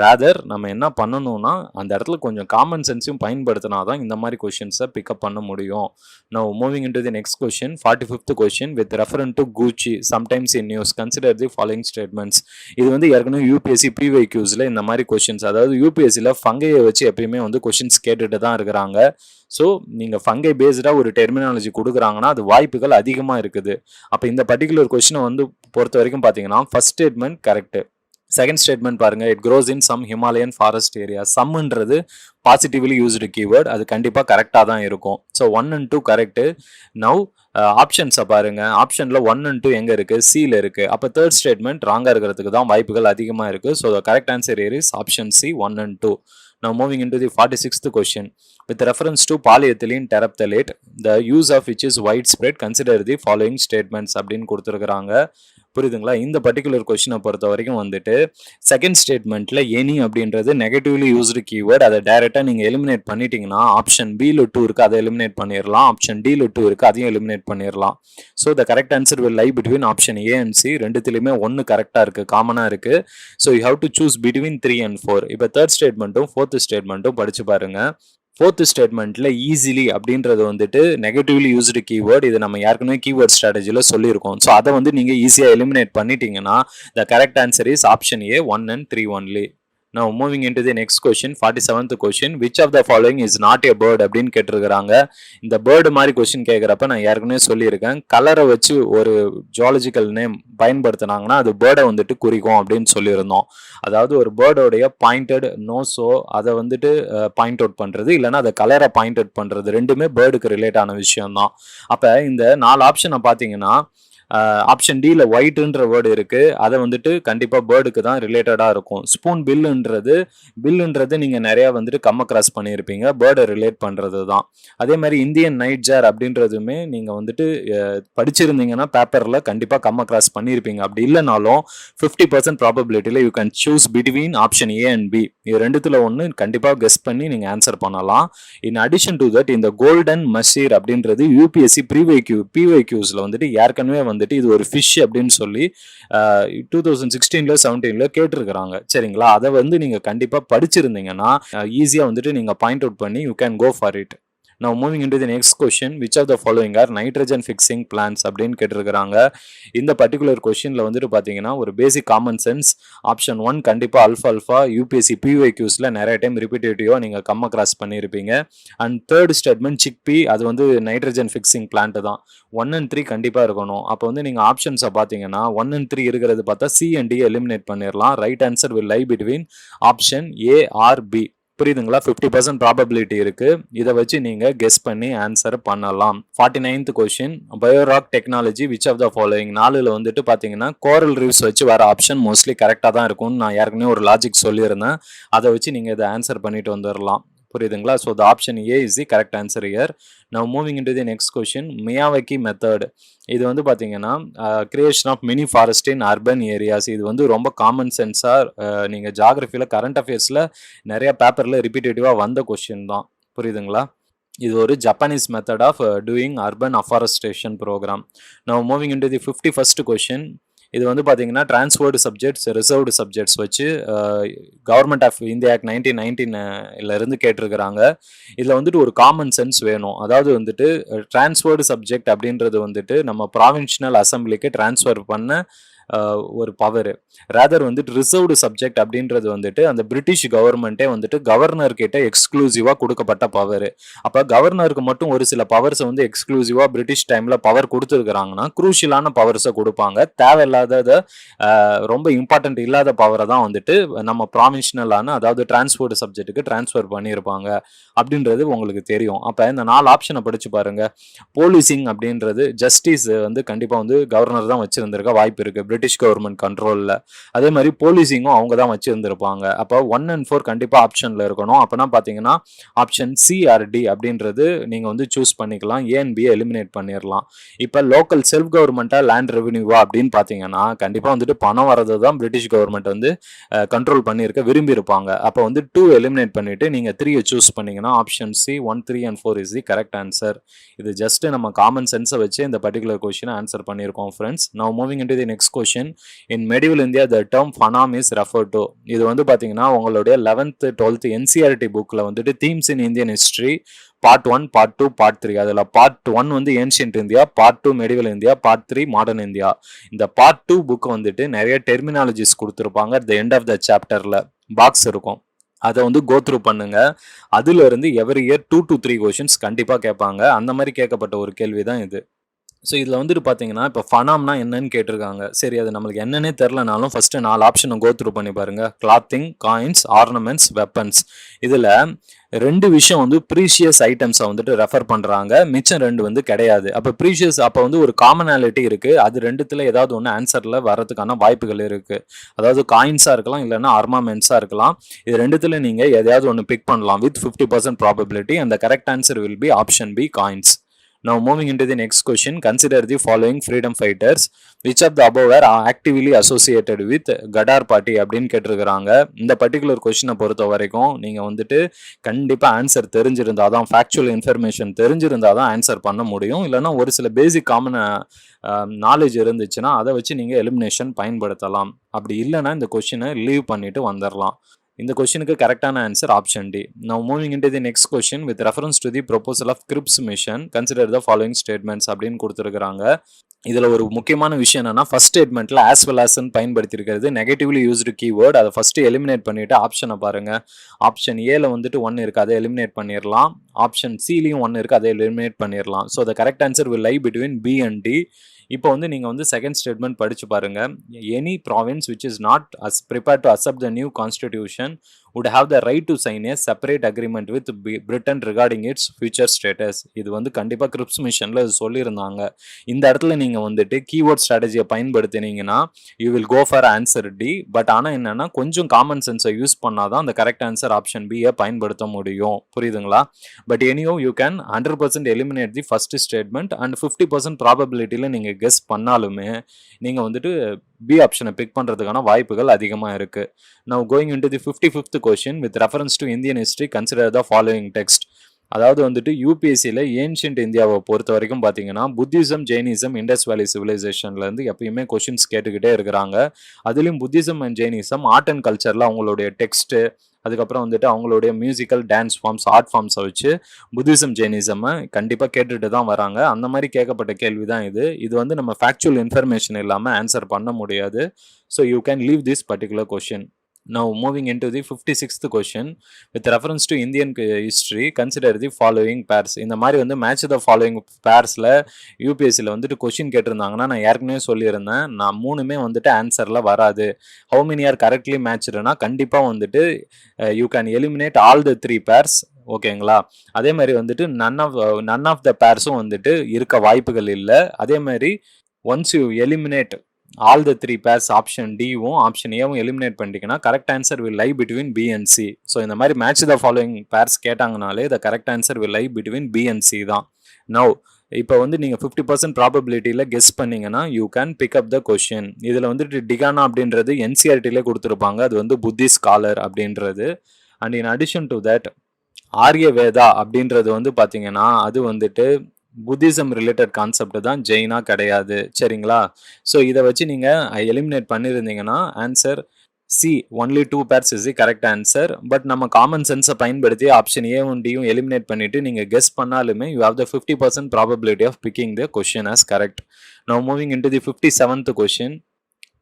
ரேதர் நம்ம என்ன பண்ணணும்னா அந்த இடத்துல கொஞ்சம் காமன் சென்ஸையும் பயன்படுத்தினா தான் இந்த மாதிரி கொஷின்ஸை பிக்கப் பண்ண முடியும். Now moving into the next question, 45th question with reference to Gucci sometimes in news consider the following statements. இது வந்து ஏற்கனவே யூபிஎஸ்சி ப்ரீவைக்யூஸில் இந்த மாதிரி கொஷின்ஸ், அதாவது யூபிஎஸ்சியில் ஃபங்கையை வச்சு எப்பயுமே வந்து கொஷின்ஸ் கேட்டுட்டு தான் இருக்கிறாங்க. ஸோ நீங்கள் ஃபங்கை பேஸ்டாக ஒரு டெர்மினாலஜி கொடுக்குறாங்கன்னா அது வாய்ப்புகள் அதிகமாக இருக்குது. அப்போ இந்த பர்டிகுலர் கொஷினை வந்து பொறுத்த வரைக்கும் பார்த்தீங்கன்னா first statement correct. Second statement பாருங்க, it grows in some Himalayan forest area. சம்ன்றது பாசிட்டிவ்லி யூஸ்டு கீவேர்ட், அது கண்டிப்பாக கரெக்டாக தான் இருக்கும். So 1 and 2 correct. நவ் ஆப்ஷன்ஸை பாருங்க, ஆப்ஷனில் 1 and 2 எங்கே இருக்குது? சியில் இருக்குது. அப்போ தேர்ட் ஸ்டேட்மெண்ட் ராங்காக இருக்கிறதுக்கு தான் வாய்ப்புகள் அதிகமாக இருக்குது. So the correct answer here is option C 1 and 2. Now moving into the 46th question. With reference to polyethylene terephthalate, the use of which is widespread, consider the following statements அப்படின்னு கொடுத்துருக்குறாங்க. புரியுதுங்களா? இந்த பர்டிகுலர் கொஸ்டினை பொறுத்த வரைக்கும் வந்துட்டு செகண்ட் ஸ்டேட்மெண்ட்டில் எனி அப்படின்றது நெகட்டிவ்லி யூஸ்டு கீவேர்ட். அதை டைரெக்டாக நீங்கள் எலிமினேட் பண்ணிட்டீங்கன்னா ஆப்ஷன் பியில் 2 இருக்குது, அதை எலிமினேட் பண்ணிடலாம். ஆப்ஷன் டியில் 2 இருக்குது, அதையும் எலிமினேட் பண்ணிடலாம். So the correct answer will lie between option A and C. ரெண்டுத்துலையுமே ஒன்று கரெக்டாக இருக்குது, காமனாக இருக்குது. So you have to choose between 3 and 4. இப்போ தேர்ட் ஸ்டேட்மெண்ட்டும் ஃபோர்த் ஸ்டேட்மெண்ட்டும் படிச்சு பாருங்க. ஃபோர்த் ஸ்டேட்மெண்ட்டில் ஈஸிலி அப்படின்றது வந்துட்டு நெகட்டிவ்லி யூஸ்டு கீவேர்ட். இது நம்ம ஏற்கனவே கீவேர்ட் ஸ்ட்ராட்டஜியில் சொல்லியிருக்கோம். ஸோ அதை வந்து நீங்கள் ஈஸியாக எலிமினேட் பண்ணிட்டீங்கன்னா the correct answer is option A 1 and 3 only. Now moving into the next question, 47th question, which of the following is not a bird அப்படின்னு கேட்டிருக்கிறாங்க. இந்த பேர்டு மாதிரி கொஸ்டின் கேட்குறப்ப நான் ஏற்கனவே சொல்லியிருக்கேன், கலரை வச்சு ஒரு ஜுவாலஜிக்கல் நேம் பயன்படுத்தினாங்கன்னா அது பேர்டை வந்துட்டு குறிக்கும் அப்படின்னு சொல்லியிருந்தோம். அதாவது ஒரு பேர்டோடைய பாயிண்டட் நோஸோ அதை வந்துட்டு பாயிண்ட் அவுட் பண்ணுறது, இல்லைன்னா அதை கலரை பாயிண்ட் அவுட் பண்ணுறது, ரெண்டுமே பேர்டுக்கு ரிலேட் ஆன விஷயம் தான். அப்போ இந்த 4 ஆப்ஷனை பார்த்தீங்கன்னா ஆப்ஷன் டியில் ஒயிட்ன்ற வேர்டு இருக்குது, அதை வந்துட்டு கண்டிப்பாக பேர்டுக்கு தான் ரிலேட்டடாக இருக்கும். ஸ்பூன் பில்லுன்றது நீங்கள் நிறையா வந்துட்டு கிராஸ் பண்ணியிருப்பீங்க, பேர்டை ரிலேட் பண்ணுறது தான். அதே மாதிரி இந்தியன் நைட் ஜார் அப்படின்றதுமே நீங்கள் வந்துட்டு படிச்சிருந்தீங்கன்னா பேப்பரில் கண்டிப்பாக கிராஸ் பண்ணியிருப்பீங்க. அப்படி இல்லைனாலும் 50% ப்ராபபிலிட்டியில் you can choose between option A and B. இது ரெண்டுத்தில் ஒன்று கண்டிப்பாக கெஸ் பண்ணி நீங்கள் ஆன்சர் பண்ணலாம். இன் அடிஷன் டு தட் இந்த கோல்டன் மஷீர் அப்படின்றது யூபிஎஸ்சி பிவைக்யூஸில் வந்துட்டு ஏற்கனவே வந்துட்டு இது ஒரு ஃபிஷ் அப்படின்னு சொல்லி 2016 17 கேட்டிருக்கிறாங்க. சரிங்களா? அதை வந்து நீங்க கண்டிப்பா படிச்சிருந்தீங்கன்னா ஈஸியா வந்துட்டு நீங்க பாயிண்ட் அவுட் பண்ணி you can go for it. Now moving into the next question, which of the following are nitrogen fixing plants அப்படின்னு கேட்டிருக்கிறாங்க. இந்த பர்டிகுலர் கொஸ்டின்ல வந்துட்டு பார்த்தீங்கன்னா ஒரு பேசிக் காமன் சென்ஸ் ஆப்ஷன் 1 கண்டிப்பாக அல்ஃபா யூபிஎஸ்சி பிவைக்யூஸில் நிறைய டைம் ரிப்பீட்டேட்டிவாக நீங்கள் கிராஸ் பண்ணியிருப்பீங்க. அண்ட் தேர்ட் ஸ்டேட்மெண்ட் சிக்பி, அது வந்து நைட்ரஜன் ஃபிக்ஸிங் பிளான்ட் தான். 1 and 3 கண்டிப்பாக இருக்கணும். அப்போ வந்து நீங்கள் ஆப்ஷன்ஸை பார்த்தீங்கன்னா 1 and 3 இருக்கிறது பார்த்தா சி அண்ட் டி எலிமினேட் பண்ணிடலாம். Right answer will lie between option A or B. புரியுதுங்களா? 50% ப்ராபபிலிட்டி இருக்கு. இதை வச்சு நீங்க கெஸ் பண்ணி ஆன்சர் பண்ணலாம். 49th question, biorock technology which of the following. 4ல் வந்துட்டு பார்த்தீங்கன்னா கோரல் ரீவ்ஸ் வச்சு வர ஆப்ஷன் மோஸ்ட்லி கரெக்டாக தான் இருக்கும்னு நான் ஏற்கனவே ஒரு லாஜிக் சொல்லியிருந்தேன். அதை வச்சு நீங்கள் இதை ஆன்சர் பண்ணிட்டு வந்துடலாம். புரியுதுங்களா? So the option A is the correct answer here. Now moving into the next question, Miyawaki method. இது வந்து பார்த்தீங்கன்னா creation of mini forest in urban areas. இது வந்து ரொம்ப காமன் சென்ஸாக நீங்கள் ஜாகிரஃபியில் கரண்ட் அஃபேர்ஸில் நிறைய பேப்பரில் ரிப்பீட்டேட்டிவாக வந்த கொஸ்டின் தான். புரியுதுங்களா? இது ஒரு Japanese method of doing urban afforestation programme. Now moving into the 51st question, இது வந்து பார்த்தீங்கன்னா டிரான்ஸ்ஃபர்டு சப்ஜெக்ட்ஸ் ரிசர்வ்டு சப்ஜெக்ட்ஸ் வச்சு கவர்மெண்ட் ஆஃப் இந்தியா ஆக்ட் 1919 கேட்டிருக்கிறாங்க. இதில் வந்துட்டு ஒரு காமன் சென்ஸ் வேணும். அதாவது வந்துட்டு டிரான்ஸ்ஃபர்டு சப்ஜெக்ட் அப்படின்றது வந்துட்டு நம்ம ப்ராவின்ஷனல் அசம்பிளிக்கு டிரான்ஸ்ஃபர் பண்ண ஒரு பவர். ரேதர் வந்துட்டு ரிசர்வ்டு சப்ஜெக்ட் அப்படின்றது வந்துட்டு அந்த பிரிட்டிஷ் கவர்மெண்ட்டே வந்துட்டு கவர்னர் கிட்ட எக்ஸ்க்ளூசிவாக கொடுக்கப்பட்ட பவர். அப்போ கவர்னருக்கு மட்டும் ஒரு சில பவர்ஸை வந்து எக்ஸ்க்ளூசிவாக பிரிட்டிஷ் டைமில் பவர் கொடுத்துருக்குறாங்கன்னா குரூஷியலான பவர்ஸை கொடுப்பாங்க. தேவையில்லாத ரொம்ப இம்பார்ட்டன்ட் இல்லாத பவரை தான் வந்துட்டு நம்ம ப்ராவின்ஷனலான அதாவது டிரான்ஸ்போர்ட் சப்ஜெக்ட்டுக்கு டிரான்ஸ்ஃபர் பண்ணியிருப்பாங்க அப்படின்றது உங்களுக்கு தெரியும். அப்போ இந்த 4 ஆப்ஷனை படிச்சு பாருங்க. போலீசிங் அப்படின்றது ஜஸ்டிஸ் வந்து கண்டிப்பாக வந்து கவர்னர் தான் வச்சிருந்திருக்க வாய்ப்பு இருக்கு. பிரிட்டிஷ் கவர்மெண்ட் கண்ட்ரோலில். அதே மாதிரி போலீசிங்கும் அவங்க தான் வச்சுருந்துருப்பாங்க. அப்போ 1 and 4 கண்டிப்பாக ஆப்ஷனில் இருக்கணும். அப்போனா பார்த்தீங்கன்னா ஆப்ஷன் சி ஆர் டி அப்படின்றது நீங்கள் வந்து சூஸ் பண்ணிக்கலாம். ஏ அண்ட் பியை எலிமினேட் பண்ணிடலாம். இப்போ லோக்கல் செல்ஃப் கவர்மெண்ட்டாக லேண்ட் ரெவன்யூவா அப்படின்னு பார்த்தீங்கன்னா கண்டிப்பாக வந்துட்டு பணம் வரது தான் பிரிட்டிஷ் கவர்மெண்ட் வந்து கண்ட்ரோல் பண்ணியிருக்க விரும்பியிருப்பாங்க. அப்போ வந்து 2 எலிமினேட் பண்ணிவிட்டு நீங்கள் 3 சூஸ் பண்ணிங்கன்னா option C 1, 3 and 4 is the correct answer. இது ஜஸ்ட் நம்ம காமன் சென்ஸை வச்சு இந்த பர்டிகுலர் கொஸ்டினை ஆன்சர் பண்ணியிருக்கோம் friends. Now moving into the next question. In medieval India the term fanam is refer to. இது வந்து பார்த்தீங்கன்னா உங்களுடைய 11th 12th என்சிஆர்டி புக்கில் வந்துட்டு themes in Indian history part 1, part 2, part 3. அதில் பார்ட் 1 வந்து ancient India, part 2 medieval India, part 3 modern India. இந்த பார்ட் 2 புக் வந்துட்டு நிறைய டெர்மினாலஜிஸ் கொடுத்துருப்பாங்க. At the end of the சாப்டரில் பாக்ஸ் இருக்கும். அதை வந்து கோ த்ரூ பண்ணுங்க. அதுல இருந்து எவ்ரி இயர் 2 to 3 கொஸ்டின்ஸ் கண்டிப்பாக கேட்பாங்க. அந்த மாதிரி கேட்கப்பட்ட ஒரு கேள்வி தான் இது. ஸோ இதில் வந்துட்டு பார்த்தீங்கன்னா இப்போ ஃபனாம்னா என்னன்னு கேட்டிருக்காங்க. சரி, அது நம்மளுக்கு என்னன்னே தெரிலனாலும் ஃபஸ்ட்டு 4 ஆப்ஷனை கோ த்ரூ பண்ணி பாருங்க. Clothing, coins, ornaments, weapons. இதில் 2 விஷயம் வந்து ப்ரீஷியஸ் ஐட்டம்ஸை வந்துட்டு ரெஃபர் பண்ணுறாங்க, மிச்சம் 2 வந்து கிடையாது. அப்போ ப்ரீஷியஸ் அப்போ வந்து ஒரு காமனாலிட்டி இருக்குது. அது 2த்துல ஏதாவது ஒன்று ஆன்சரில் வரதுக்கான வாய்ப்புகள் இருக்குது. அதாவது காயின்ஸாக இருக்கலாம், இல்லைன்னா ஆர்மாமெண்ட்ஸாக இருக்கலாம். இது 2த்துல நீங்கள் எதையாவது ஒன்று பிக் பண்ணலாம் வித் 50% ப்ராபபிலிட்டி. அந்த correct answer will be option B, coins. Now moving into the next question, consider the following freedom fighters. Which of the above are actively associated with Gadar party அப்படின்னு கேட்டிருக்கிறாங்க. இந்த பர்டிகுலர் கொஸ்டினை பொறுத்த வரைக்கும் நீங்கள் வந்துட்டு கண்டிப்பாக ஆன்சர் தெரிஞ்சிருந்தால் தான், ஃபேக்சுவல் இன்ஃபர்மேஷன் தெரிஞ்சிருந்தால் தான் ஆன்சர் பண்ண முடியும். இல்லைன்னா ஒரு சில பேசிக் காமன் நாலேஜ் இருந்துச்சுன்னா அதை வச்சு நீங்கள் எலிமினேஷன் பயன்படுத்தலாம். அப்படி இல்லைன்னா இந்த கொஸ்டினை லீவ் பண்ணிட்டு வந்துடலாம். இந்த கொஸ்டினுக்கு கரெக்டான answer option D. Now moving into the next question, with reference to the proposal of Cripps mission, consider the following statements அப்படின்னு கொடுத்துருக்காங்க. இதில் ஒரு முக்கியமான விஷயம் என்னன்னா, ஃபர்ஸ்ட் ஸ்டேட்மெண்ட்டில் ஆஸ் வெல் ஆஸ்ன்னு பயன்படுத்தியிருக்கிறது நெகட்டிவ்லி யூஸ்டு கீவேர்டு. அதை ஃபஸ்ட்டு எலிமினேட் பண்ணிவிட்டு ஆப்ஷனை பாருங்கள். ஆப்ஷன் ஏல வந்துட்டு 1 இருக்குது, அதை எலிமினேட் பண்ணிடலாம். ஆப்ஷன் சிலையும் 1 இருக்குது, அதை எலிமினேட் பண்ணிடலாம். So the correct answer will lie between B and D. இப்போ வந்து நீங்கள் வந்து செகண்ட் ஸ்டேட்மெண்ட் படித்து பாருங்கள். Any province which is not prepare to accept the new constitution would have the right to sign a separate agreement with Britain regarding its future status. இது வந்து கண்டிப்பாக கிரிப்ஸ் மிஷனில் இது சொல்லியிருந்தாங்க. இந்த இடத்துல நீங்கள் வந்துட்டு கீவேர்ட் ஸ்ட்ராட்டஜியை பயன்படுத்தினீங்கன்னா you will go for answer D. But ஆனால் என்னென்னா கொஞ்சம் காமன் சென்ஸை யூஸ் பண்ணால் தான் அந்த கரெக்ட் ஆன்சர் ஆப்ஷன் பியை பயன்படுத்த முடியும். புரியுதுங்களா? But anyhow you can 100% eliminate the first statement and 50% ப்ராபபிலிட்டியில் நீங்கள் கெஸ் பண்ணாலுமே நீங்கள் வந்துட்டு பி ஆப்ஷனை பிக் பண்ணுறதுக்கான வாய்ப்புகள் அதிகமாக இருக்குது. Now going into the 55th question, with reference to Indian history, consider the following text. அதாவது வந்துட்டு யூபிஎஸ்சியில் ஏன்ஷியன்ட் இந்தியாவை பொறுத்த வரைக்கும் பார்த்தீங்கன்னா புத்திசம், ஜெயினிசம், இண்டஸ் வேலி சிவிலைசேஷன்லேருந்து எப்பயுமே கொஷின்ஸ் கேட்டுக்கிட்டே இருக்கிறாங்க. அதுலேயும் Buddhism and Jainism art and கல்ச்சரில் அவங்களுடைய டெக்ஸ்ட்டு, அதுக்கப்புறம் வந்துட்டு அவங்களுடைய மியூசிக்கல் டான்ஸ் ஃபார்ம்ஸ், ஆர்ட் ஃபார்ம்ஸை வச்சு புத்திசம், ஜெயினிசமை கண்டிப்பாக கேட்டுட்டு தான் வராங்க. அந்த மாதிரி கேட்கப்பட்ட கேள்வி தான் இது. இது வந்து நம்ம ஃபேக்சுவல் இன்ஃபர்மேஷன் இல்லாமல் ஆன்சர் பண்ண முடியாது. So you can leave this particular question. Now moving into the 56th question, with reference to Indian history, consider the following pairs. இந்த மாதிரி வந்து மேட்ச் த ஃபாலோயிங் பேர்ஸில் யூபிஎஸ்சியில் வந்துட்டு கொஷின் கேட்டிருந்தாங்கன்னா நான் ஏற்கனவே சொல்லியிருந்தேன், நான் 3மே வந்துட்டு ஆன்சரில் வராது. ஹவு மெனி ஆர் கரெக்ட்லி மேட்ச்டுனா கண்டிப்பாக வந்துட்டு you can eliminate all the 3 pairs. ஓகேங்களா? அதே மாதிரி வந்துட்டு நன் ஆஃப் த பேர்ஸும் வந்துட்டு இருக்க வாய்ப்புகள் இல்லை. அதே மாதிரி once you eliminate all the 3 pairs, option டிவும் ஆப்ஷன் ஏவும் எலிமினேட் பண்ணிட்டீங்கன்னா correct answer will lie between B and C. So இந்த மாதிரி மேட்ச் த ஃபாலோயிங் பேர்ஸ் கேட்டாங்கனாலே the correct answer will lie between B and C தான். நவ் இப்போ வந்து நீங்கள் 50% ப்ராபபிலிட்டியில் கெஸ் பண்ணீங்கன்னா you can pick up the question. இதில் வந்துட்டு டிகானா அப்படின்றது என்சிஆர்டிலே கொடுத்துருப்பாங்க, அது வந்து புத்தி ஸ்காலர் அப்படின்றது. And in addition to that ஆரிய வேதா அப்படின்றது வந்து பார்த்தீங்கன்னா அது வந்துட்டு புத்திசம் ரிலேட்டட் கான்செப்ட் தான், ஜெயினா கிடையாது. சரிங்களா? ஸோ இதை வச்சு நீங்கள் எலிமினேட் பண்ணியிருந்தீங்கன்னா answer C only 2 pairs is the correct answer. But நம்ம காமன் சென்ஸை பயன்படுத்தி ஆப்ஷன் ஏவும் டியும் எலிமினேட் பண்ணிவிட்டு நீங்கள் கெஸ் பண்ணாலுமே you have the 50% probability of picking the question as correct. Now moving into the 57th question.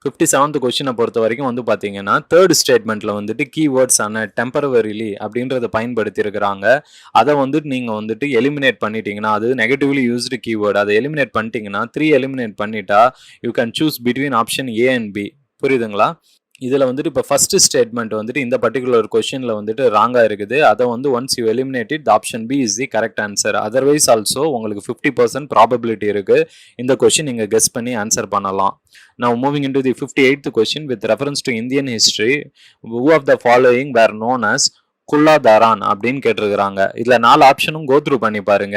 57th கொஸ்டினை பொறுத்த வரைக்கும் வந்து பார்த்தீங்கன்னா தேர்ட் ஸ்டேட்மெண்ட்டில் வந்துட்டு கீவேர்ட்ஸ் ஆன டெம்பரவரிலி அப்படின்றத பயன்படுத்தி இருக்கிறாங்க. அதை வந்துட்டு நீங்கள் வந்துட்டு எலிமினேட் பண்ணிட்டீங்கன்னா அது நெகட்டிவ்லி யூஸ்டு கீவேர்டு. அதை எலிமினேட் பண்ணிட்டீங்கன்னா 3 எலிமினேட் பண்ணிட்டா you can choose between option A and B. புரியுதுங்களா? இதில் வந்துட்டு இப்போ ஃபர்ஸ்ட் ஸ்டேட்மெண்ட் வந்துட்டு இந்த பர்டிகுலர் கொஷினில் வந்துட்டு ராங்காக இருக்குது. அதை வந்து once you eliminate it, option B is the correct answer. Otherwise also உங்களுக்கு 50% ப்ராபபிலிட்டி இருக்குது இந்த கொஷின் நீங்கள் கெஸ் பண்ணி ஆன்சர் பண்ணலாம். Now moving into the 58th question with reference to Indian history, who of the following were known as குல்லாதாரான் அப்படின்னு கேட்டிருக்கிறாங்க. இதுல 4 ஆப்ஷனும் கோ த்ரூ பண்ணி பாருங்க.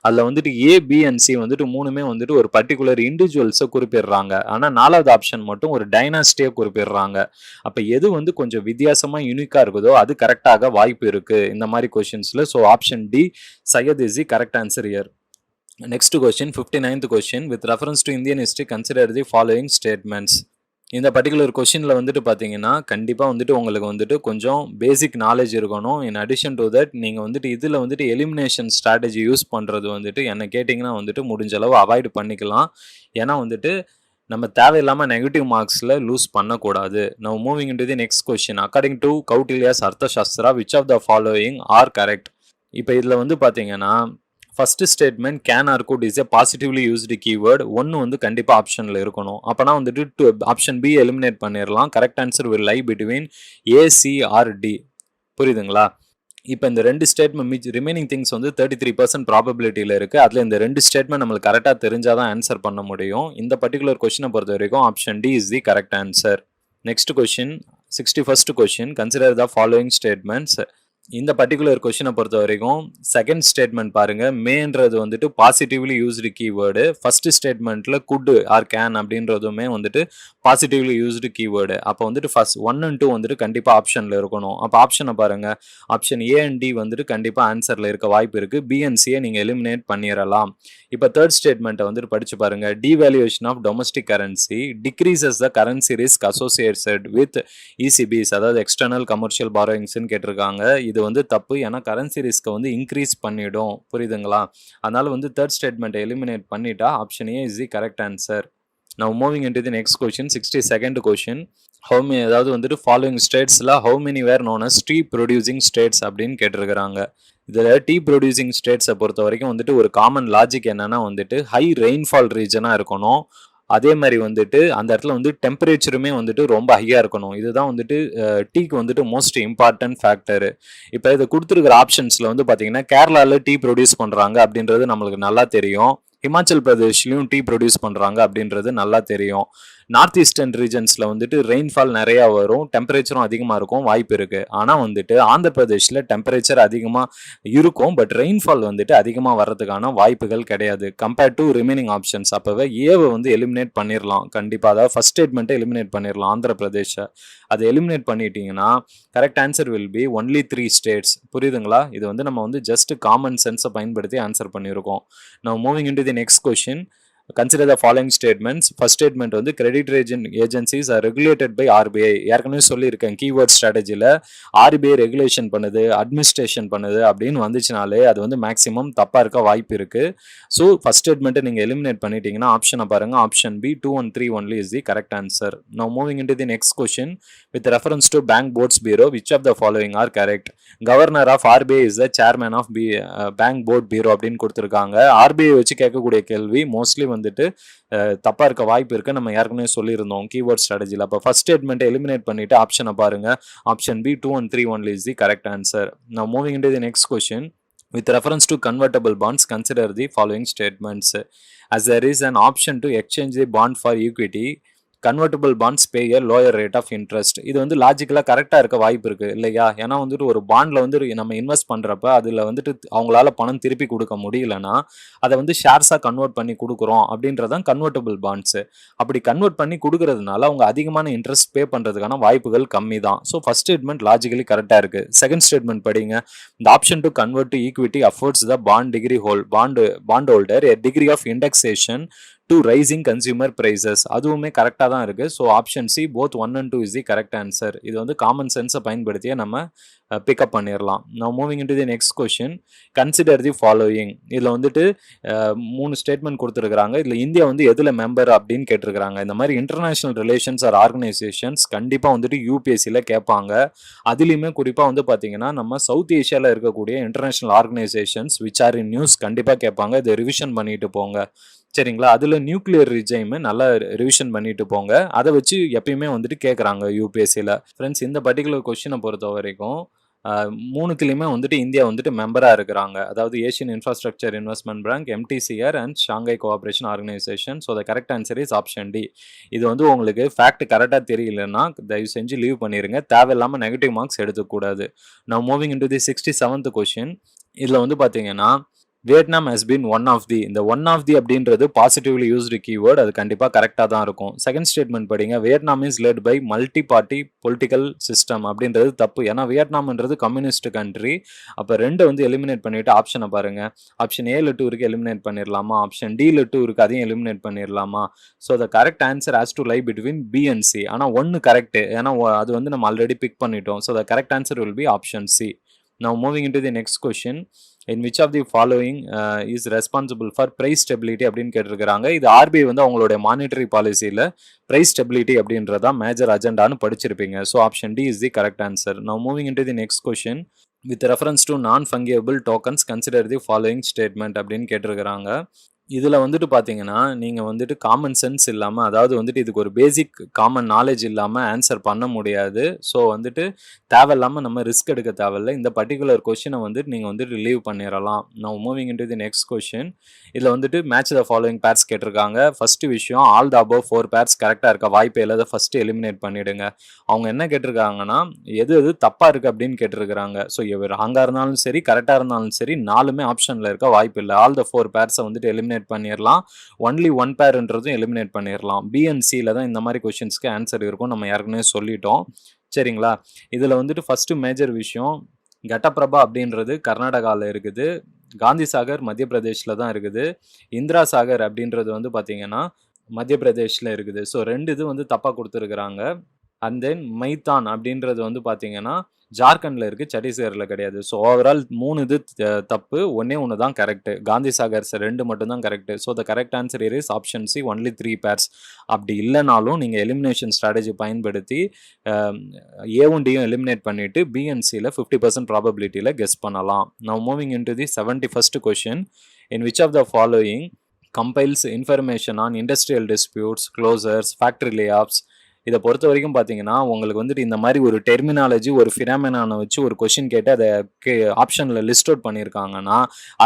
அதுல வந்துட்டு ஏ, பி அண்ட் சி வந்துட்டு மூணுமே வந்துட்டு ஒரு பர்டிகுலர் இண்டிவிஜுவல்ஸை குறிப்பிடுறாங்க. ஆனா 4வது ஆப்ஷன் மட்டும் ஒரு டைனாஸ்டியை குறிப்பிடுறாங்க. அப்ப எது வந்து கொஞ்சம் வித்தியாசமா யூனிக்கா இருக்குதோ அது கரெக்டாக வாய்ப்பு இருக்கு இந்த மாதிரி கொஸ்டின்ஸ்ல. ஸோ ஆப்ஷன் டி சையத் is the correct answer here. Next question, 59th question, with reference to Indian history, consider the following statements. இந்த பர்டிகுலர் கொஷினில் வந்துட்டு பார்த்தீங்கன்னா கண்டிப்பாக வந்துட்டு உங்களுக்கு வந்துட்டு கொஞ்சம் பேசிக் நாலேஜ் இருக்கணும். இன் அடிஷன் டு தட் நீங்கள் வந்துட்டு இதில் வந்துட்டு எலிமினேஷன் ஸ்ட்ராட்டஜி யூஸ் பண்ணுறது வந்துட்டு என்ன கேட்டிங்கன்னா வந்துட்டு முடிஞ்ச அளவு அவாய்டு பண்ணிக்கலாம். ஏன்னா வந்துட்டு நம்ம தேவையில்லாமல் நெகட்டிவ் மார்க்ஸில் லூஸ் பண்ணக்கூடாது. Now moving into the next question. According to Kautilya's Arthashastra, which of the following are correct? இப்போ இதில் வந்து பார்த்தீங்கன்னா first statement can or good is a positively used keyword. ஒன்று வந்து கண்டிப்பாக ஆப்ஷனில் இருக்கணும். அப்போனா வந்துட்டு ஆப்ஷன் பி எலிமினேட் பண்ணிடலாம். Correct answer will lie between A, C or D. புரியுதுங்களா? இப்போ இந்த 2 ஸ்டேட்மெண்ட் ரிமைனிங் திங்ஸ் வந்து 33% ப்ராபபிலிட்டியில் இருக்குது. அதில் இந்த 2 ஸ்டேட்மெண்ட் நம்மளுக்கு கரெக்டாக தெரிஞ்சால் தான் ஆன்சர் பண்ண முடியும். இந்த பர்டிகுலர் கொஸ்டினை பொறுத்த வரைக்கும் option D is the correct answer. Next question, 61st question. Consider the following statements. இந்த பர்டிகுலர் கொஸ்டினை பொறுத்த வரைக்கும் செகண்ட் ஸ்டேட்மெண்ட் பாருங்க, மேன்றது வந்துட்டு பாசிட்டிவ்லி யூஸ்டு கீவேர்டு. ஃபர்ஸ்ட் ஸ்டேட்மெண்ட்ல குட் ஆர் கேன் அப்படின்றதுமே வந்துட்டு பாசிட்டிவ்லி யூஸ்டு கீவேர்டு. அப்போ வந்துட்டு ஃபர்ஸ்ட் 1 and 2 வந்துட்டு கண்டிப்பாக ஆப்ஷனில் இருக்கணும். அப்போ ஆப்ஷனை பாருங்க, ஆப்ஷன் ஏ அண்ட் டி வந்துட்டு கண்டிப்பாக ஆன்சரில் இருக்க வாய்ப்பு இருக்கு. பி அண்ட் சியை நீங்கள் எலிமினேட் பண்ணிடலாம். இப்போ தேர்ட் ஸ்டேட்மெண்ட்டை வந்துட்டு படிச்சு பாருங்க. Devaluation of domestic currency decreases the currency risk associated with ECBs, அதாவது எக்ஸ்டர்னல் கமர்ஷியல் பாரோயிங்ஸ்ன்னு கேட்டிருக்காங்க. இது வந்து தப்பு. ஏன்னா கரன்சி ரிஸ்க்கை வந்து இன்க்ரீஸ் பண்ணிடும். புரியுதுங்களா? அதனால வந்து தேர்ட் ஸ்டேட்மெண்ட்டை எலிமினேட் பண்ணிட்டா option A is the correct answer. Now moving into the next question, 62nd question. அதாவது வந்துட்டு following ஸ்டேட்ஸில் how many were known as tea producing states அப்படின்னு கேட்டிருக்கிறாங்க. இதில் டீ ப்ரொடியூசிங் ஸ்டேட்ஸை பொறுத்த வரைக்கும் வந்துட்டு ஒரு காமன் லாஜிக் என்னன்னா வந்துட்டு ஹை ரெயின்ஃபால் ரீஜனாக இருக்கணும். அதே மாதிரி வந்துட்டு அந்த இடத்துல வந்து டெம்பரேச்சருமே வந்துட்டு ரொம்ப ஹையாக இருக்கணும். இதுதான் வந்துட்டு டீக்கு வந்துட்டு மோஸ்ட் இம்பார்ட்டன்ட் ஃபேக்டரு. இப்போ இதை கொடுத்துருக்கிற ஆப்ஷன்ஸில் வந்து பார்த்தீங்கன்னா கேரளாவில் டீ ப்ரொடியூஸ் பண்ணுறாங்க அப்படின்றது நம்மளுக்கு நல்லா தெரியும். ஹிமாச்சல் பிரதேஷ்லையும் டீ ப்ரொடியூஸ் பண்ணுறாங்க அப்படின்றது நல்லா தெரியும். நார்த் ஈஸ்டர்ன் ரீஜன்ஸில் வந்துட்டு ரெயின்ஃபால் நிறையா வரும், டெம்பரேச்சரும் அதிகமாக இருக்கும், வாய்ப்பு இருக்குது. ஆனால் வந்துட்டு ஆந்திர பிரதேஷில் டெம்பரேச்சர் அதிகமாக இருக்கும், பட் ரெயின்ஃபால் வந்துட்டு அதிகமாக வர்றதுக்கான வாய்ப்புகள் கிடையாது கம்பேர்ட் டு ரிமைனிங் ஆப்ஷன்ஸ். அப்போவே ஏவை வந்து எலிமினேட் பண்ணிடலாம் கண்டிப்பாக. அதாவது ஃபர்ஸ்ட் ஸ்டேட்மெண்ட்டை எலிமினேட் பண்ணிடலாம் ஆந்திர பிரதேஷை. அதை எலிமினேட் பண்ணிட்டீங்கன்னா correct answer will be only 3 states. புரியுதுங்களா? இது வந்து நம்ம வந்து ஜஸ்ட் காமன் சென்ஸை பயன்படுத்தி ஆன்சர் பண்ணியிருக்கோம். Now moving into the next question. Consider the following statements. First statement வந்து credit rating agencies are regulated by RBI. ஏற்கனவே சொல்லியிருக்கேன் கீவேர்ட் ஸ்ட்ராட்டஜியில் RBI ரெகுலேஷன் பண்ணுது, அட்மினிஸ்ட்ரேஷன் பண்ணுது அப்படின்னு வந்துச்சுனாலே அது வந்து மேக்ஸிமம் தப்பாக இருக்க வாய்ப்பு இருக்குது. ஸோ ஃபர்ஸ்ட் ஸ்டேட்மெண்ட்டை நீங்கள் எலிமினேட் பண்ணிட்டீங்கன்னா ஆப்ஷனை பாருங்கள், option B 2 and 3 only is the correct answer. Now moving into the next question. With reference to Bank Boards Bureau, which of the following are correct? Governor of RBI is the chairman of Bank Board Bureau அப்படின்னு கொடுத்துருக்காங்க. RBI வச்சு கேட்கக்கூடிய கேள்வி மோஸ்ட்லி வந்துட்டு தப்பாக இருக்க வாய்ப்பு இருக்குது. நம்ம ஏற்கனவே சொல்லியிருந்தோம் கீவேர்ட் ஸ்ட்ராட்டஜியில். அப்போ ஃபர்ஸ்ட் ஸ்டேட்மெண்ட்டை எலிமினேட் பண்ணிவிட்டு ஆப்ஷனை பாருங்கள், option B 2 and 3 only is the correct answer. Now moving into the next question. With reference to convertible bonds, consider the following statements. As there is an option to exchange the bond for equity, convertible bonds pay a lower rate of interest. இது வந்து லாஜிக்கலாக கரெக்டாக இருக்க வாய்ப்பு இருக்குது இல்லையா? ஏன்னா வந்துட்டு ஒரு பாண்டில் வந்து நம்ம இன்வெஸ்ட் பண்ணுறப்ப அதில் வந்துட்டு அவங்களால பணம் திருப்பி கொடுக்க முடியலன்னா அதை வந்து ஷேர்ஸாக கன்வெர்ட் பண்ணி கொடுக்குறோம் அப்படின்றதான் கன்வெர்டபிள் பாண்ட்ஸு. அப்படி கன்வெர்ட் பண்ணி கொடுக்கறதுனால அவங்க அதிகமான இன்ட்ரெஸ்ட் பே பண்ணுறதுக்கான வாய்ப்புகள் கம்மி தான். ஸோ ஃபர்ஸ்ட் ஸ்டேட்மெண்ட் லாஜிக்கலி கரெக்டாக இருக்குது. செகண்ட் ஸ்டேட்மெண்ட் படிங்க. இந்த option to convert to equity affords the bond holder a degree of indexation to rising consumer prices. அதுவுமே கரெக்டாக தான் இருக்குது. So option C both 1 and 2 is the correct answer. இது வந்து காமன் சென்ஸை பயன்படுத்தியே நம்ம பிக்கப் பண்ணிடலாம். Now moving into the next question, consider the following. இதில் வந்துட்டு 3 ஸ்டேட்மெண்ட் கொடுத்துருக்காங்க. இதில் இந்தியா வந்து எதில் மெம்பர் அப்படின்னு கேட்டிருக்கிறாங்க. இந்த மாதிரி இன்டர்நேஷனல் ரிலேஷன்ஸ் ஆர் ஆர்கனைசேஷன்ஸ் கண்டிப்பாக வந்துட்டு யூபிஎஸ்சியில் கேட்பாங்க. அதுலேயுமே குறிப்பாக வந்து பார்த்தீங்கன்னா நம்ம சவுத் ஏஷியாவில் இருக்கக்கூடிய international organisations which are in news கண்டிப்பாக கேட்பாங்க. இதை ரிவிஷன் பண்ணிட்டு போங்க. சரிங்களா? அதில் நியூக்ளியர் ரிஜைம் நல்லா ரிவிஷன் பண்ணிட்டு போங்க. அதை வச்சு எப்பயுமே வந்துட்டு கேட்குறாங்க யூபிஎஸ்சியில். ஃப்ரெண்ட்ஸ், இந்த பர்டிகுலர் கொஸ்டினை பொறுத்த வரைக்கும் மூணுத்துலேயுமே வந்துட்டு இந்தியா வந்துட்டு மெம்பராக இருக்கிறாங்க. அதாவது Asian infrastructure investment bank, MTCR and Shanghai cooperation organisation. So the correct answer is option D. இது வந்து உங்களுக்கு ஃபேக்ட் கரெக்டாக தெரியலன்னா தயவு செஞ்சு லீவ் பண்ணிடுங்க. தேவையில்லாமல் நெகட்டிவ் மார்க்ஸ் எடுத்துக்கூடாது. நான் மூவிங் இன்டு தி 67th கொஷின். இதில் வந்து பார்த்தீங்கன்னா Vietnam has been one of the. இந்த ஒன் ஆஃப் தி அப்படின்றது பாசிட்டிவ்லி யூஸ்டு கீவேர்டு. அது கண்டிப்பாக கரெக்டாக தான் இருக்கும். செகண்ட் ஸ்டேட்மெண்ட் படிங்க. Vietnam is led by multi party political system அப்படின்றது தப்பு. ஏன்னா வியட்நாம்ன்றது கம்யூனிஸ்ட் கண்ட்ரி. அப்போ ரெண்டு வந்து எலிமினேட் பண்ணிட்டு ஆப்ஷனை பாருங்க. ஆப்ஷன் ஏல 2 இருக்கு, எலிமினேட் பண்ணிடலாமா? ஆப்ஷன் டில 2 இருக்கு, அதையும் எலிமினேட் பண்ணிடலாமா? So the correct answer has to lie between B and C. ஆனால் ஒன்று கரெக்ட், ஏன்னா அது வந்து நம்ம ஆல்ரெடி பிக் பண்ணிட்டோம். So the correct answer will be option C. Now moving into the next question, in which of the following is responsible for price stability அப்படின்னு கேட்டிருக்கிறாங்க. இது ஆர்பிஐ வந்து அவங்களுடைய மானிட்டரி பாலிசியில் price stability அப்படின்றதா மேஜர் அஜெண்டான்னு படிச்சிருப்பீங்க. So option D is the correct answer. Now moving into the next question, with reference to non-fungible tokens consider the following statement அப்படின்னு கேட்டிருக்கிறாங்க. இதில் வந்துட்டு பார்த்தீங்கன்னா நீங்கள் வந்துட்டு காமன் சென்ஸ் இல்லாமல், அதாவது வந்துட்டு இதுக்கு ஒரு பேசிக் காமன் நாலேஜ் இல்லாமல் ஆன்சர் பண்ண முடியாது. ஸோ வந்துட்டு தேவையில்லாமல் நம்ம ரிஸ்க் எடுக்க தேவையில்லை. இந்த பர்டிகுலர் கொஷினை வந்துட்டு நீங்கள் வந்துட்டு லீவ் பண்ணிடலாம். நான் moving into the next question. இதில் வந்துட்டு மேட்ச் த ஃபாலோயிங் பேர்ஸ் கேட்டிருக்காங்க. ஃபர்ஸ்ட் விஷயம், ஆல் த அபவ் 4 பேர்ஸ் கரெக்டாக இருக்க வாய்ப்பு இல்லாத ஃபர்ஸ்ட் எலிமினேட் பண்ணிவிடுங்க. அவங்க என்ன கேட்டிருக்காங்கன்னா எது எது தப்பாக இருக்குது அப்படின்னு கேட்டிருக்கிறாங்க. ஸோ ராங்காக இருந்தாலும் சரி கரெக்டாக இருந்தாலும் சரி 4மே ஆப்ஷனில் இருக்க வாய்ப்பு இல்லை. ஆல் த 4 பேர்ஸை வந்துட்டு எலிமினேட் பண்ணிடலாம். ஒன்லி 1 பேர்ன்றதும் எலிமினேட் பண்ணிடலாம். பி அண்ட் சியில் தான் இந்த மாதிரி கொஷின்ஸ்க்கு ஆன்சர் இருக்கும். நம்ம ஏற்கனவே சொல்லிட்டோம். சரிங்களா? இதில் வந்துட்டு ஃபர்ஸ்ட் மேஜர் விஷயம், கட்டப்பிரபா அப்படின்றது கர்நாடகாவில் இருக்குது. காந்தி சாகர் மத்திய பிரதேஷில் தான் இருக்குது. இந்திரா சாகர் அப்படின்றது வந்து பார்த்தீங்கன்னா மத்திய பிரதேஷில் இருக்குது. ஸோ 2 இது வந்து தப்பாக கொடுத்துருக்குறாங்க. அண்ட் தென் மைத்தான் அப்படின்றது வந்து பார்த்தீங்கன்னா ஜார்க்கண்டில் இருக்குது, சத்தீஸ்கரில் கிடையாது. ஸோ ஓவரால் 3 இது தப்பு, ஒன்று தான் கரெக்டு. காந்தி சாகர்ஸ் 2 மட்டும்தான் correct. So the correct answer is option C, only 3 pairs. அப்படி இல்லைனாலும் நீங்கள் எலிமினேஷன் ஸ்ட்ராட்டஜி பயன்படுத்தி ஏவும் டியும் எலிமினேட் பண்ணிவிட்டு பி அண்ட் சியில் 50% ப்ராபபிலிட்டியில் கெஸ் பண்ணலாம். Now moving into the 71st question, in which of the following compiles information on industrial disputes, closures, factory layoffs. இதை பொறுத்த வரைக்கும் பார்த்தீங்கன்னா உங்களுக்கு வந்துட்டு இந்த மாதிரி ஒரு டெர்மினாலஜி, ஒரு ஃபினாமினானை வச்சு ஒரு கொஷின் கேட்டு அதை ஆப்ஷனில் லிஸ்ட் அவுட் பண்ணியிருக்காங்கன்னா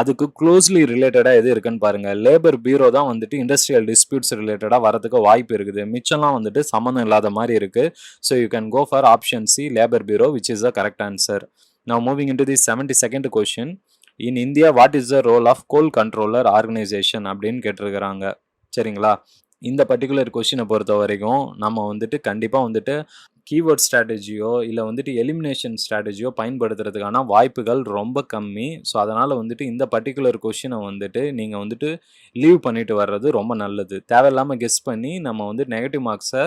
அதுக்கு க்ளோஸ்லி ரிலேட்டடாக எது இருக்குன்னு பாருங்கள். லேபர் பியூரோ தான் வந்துட்டு இண்டஸ்ட்ரியல் டிஸ்பியூட்ஸ் ரிலேட்டடாக வரதுக்கு வாய்ப்பு இருக்குது. மிச்சம்லாம் வந்துட்டு சம்மந்தம் இல்லாத மாதிரி இருக்குது. So you can go for option C, labour bureau, which is the correct answer. Now moving into the 72nd question, in India what is the role of coal controller organisation அப்படின்னு கேட்டிருக்கிறாங்க. சரிங்களா? இந்த பர்டிகுலர் கொஷினை பொறுத்த வரைக்கும் நம்ம வந்துட்டு கண்டிப்பாக வந்துட்டு கீவேர்ட் ஸ்ட்ராட்டஜியோ இல்லை வந்துட்டு எலிமினேஷன் ஸ்ட்ராட்டஜியோ பயன்படுத்துறதுக்கான வாய்ப்புகள் ரொம்ப கம்மி. ஸோ அதனால் வந்துட்டு இந்த பர்டிகுலர் கொஷினை வந்துட்டு நீங்கள் வந்துட்டு லீவ் பண்ணிட்டு வர்றது ரொம்ப நல்லது. தேவையில்லாமல் கெஸ் பண்ணி நம்ம வந்து நெகட்டிவ் மார்க்ஸை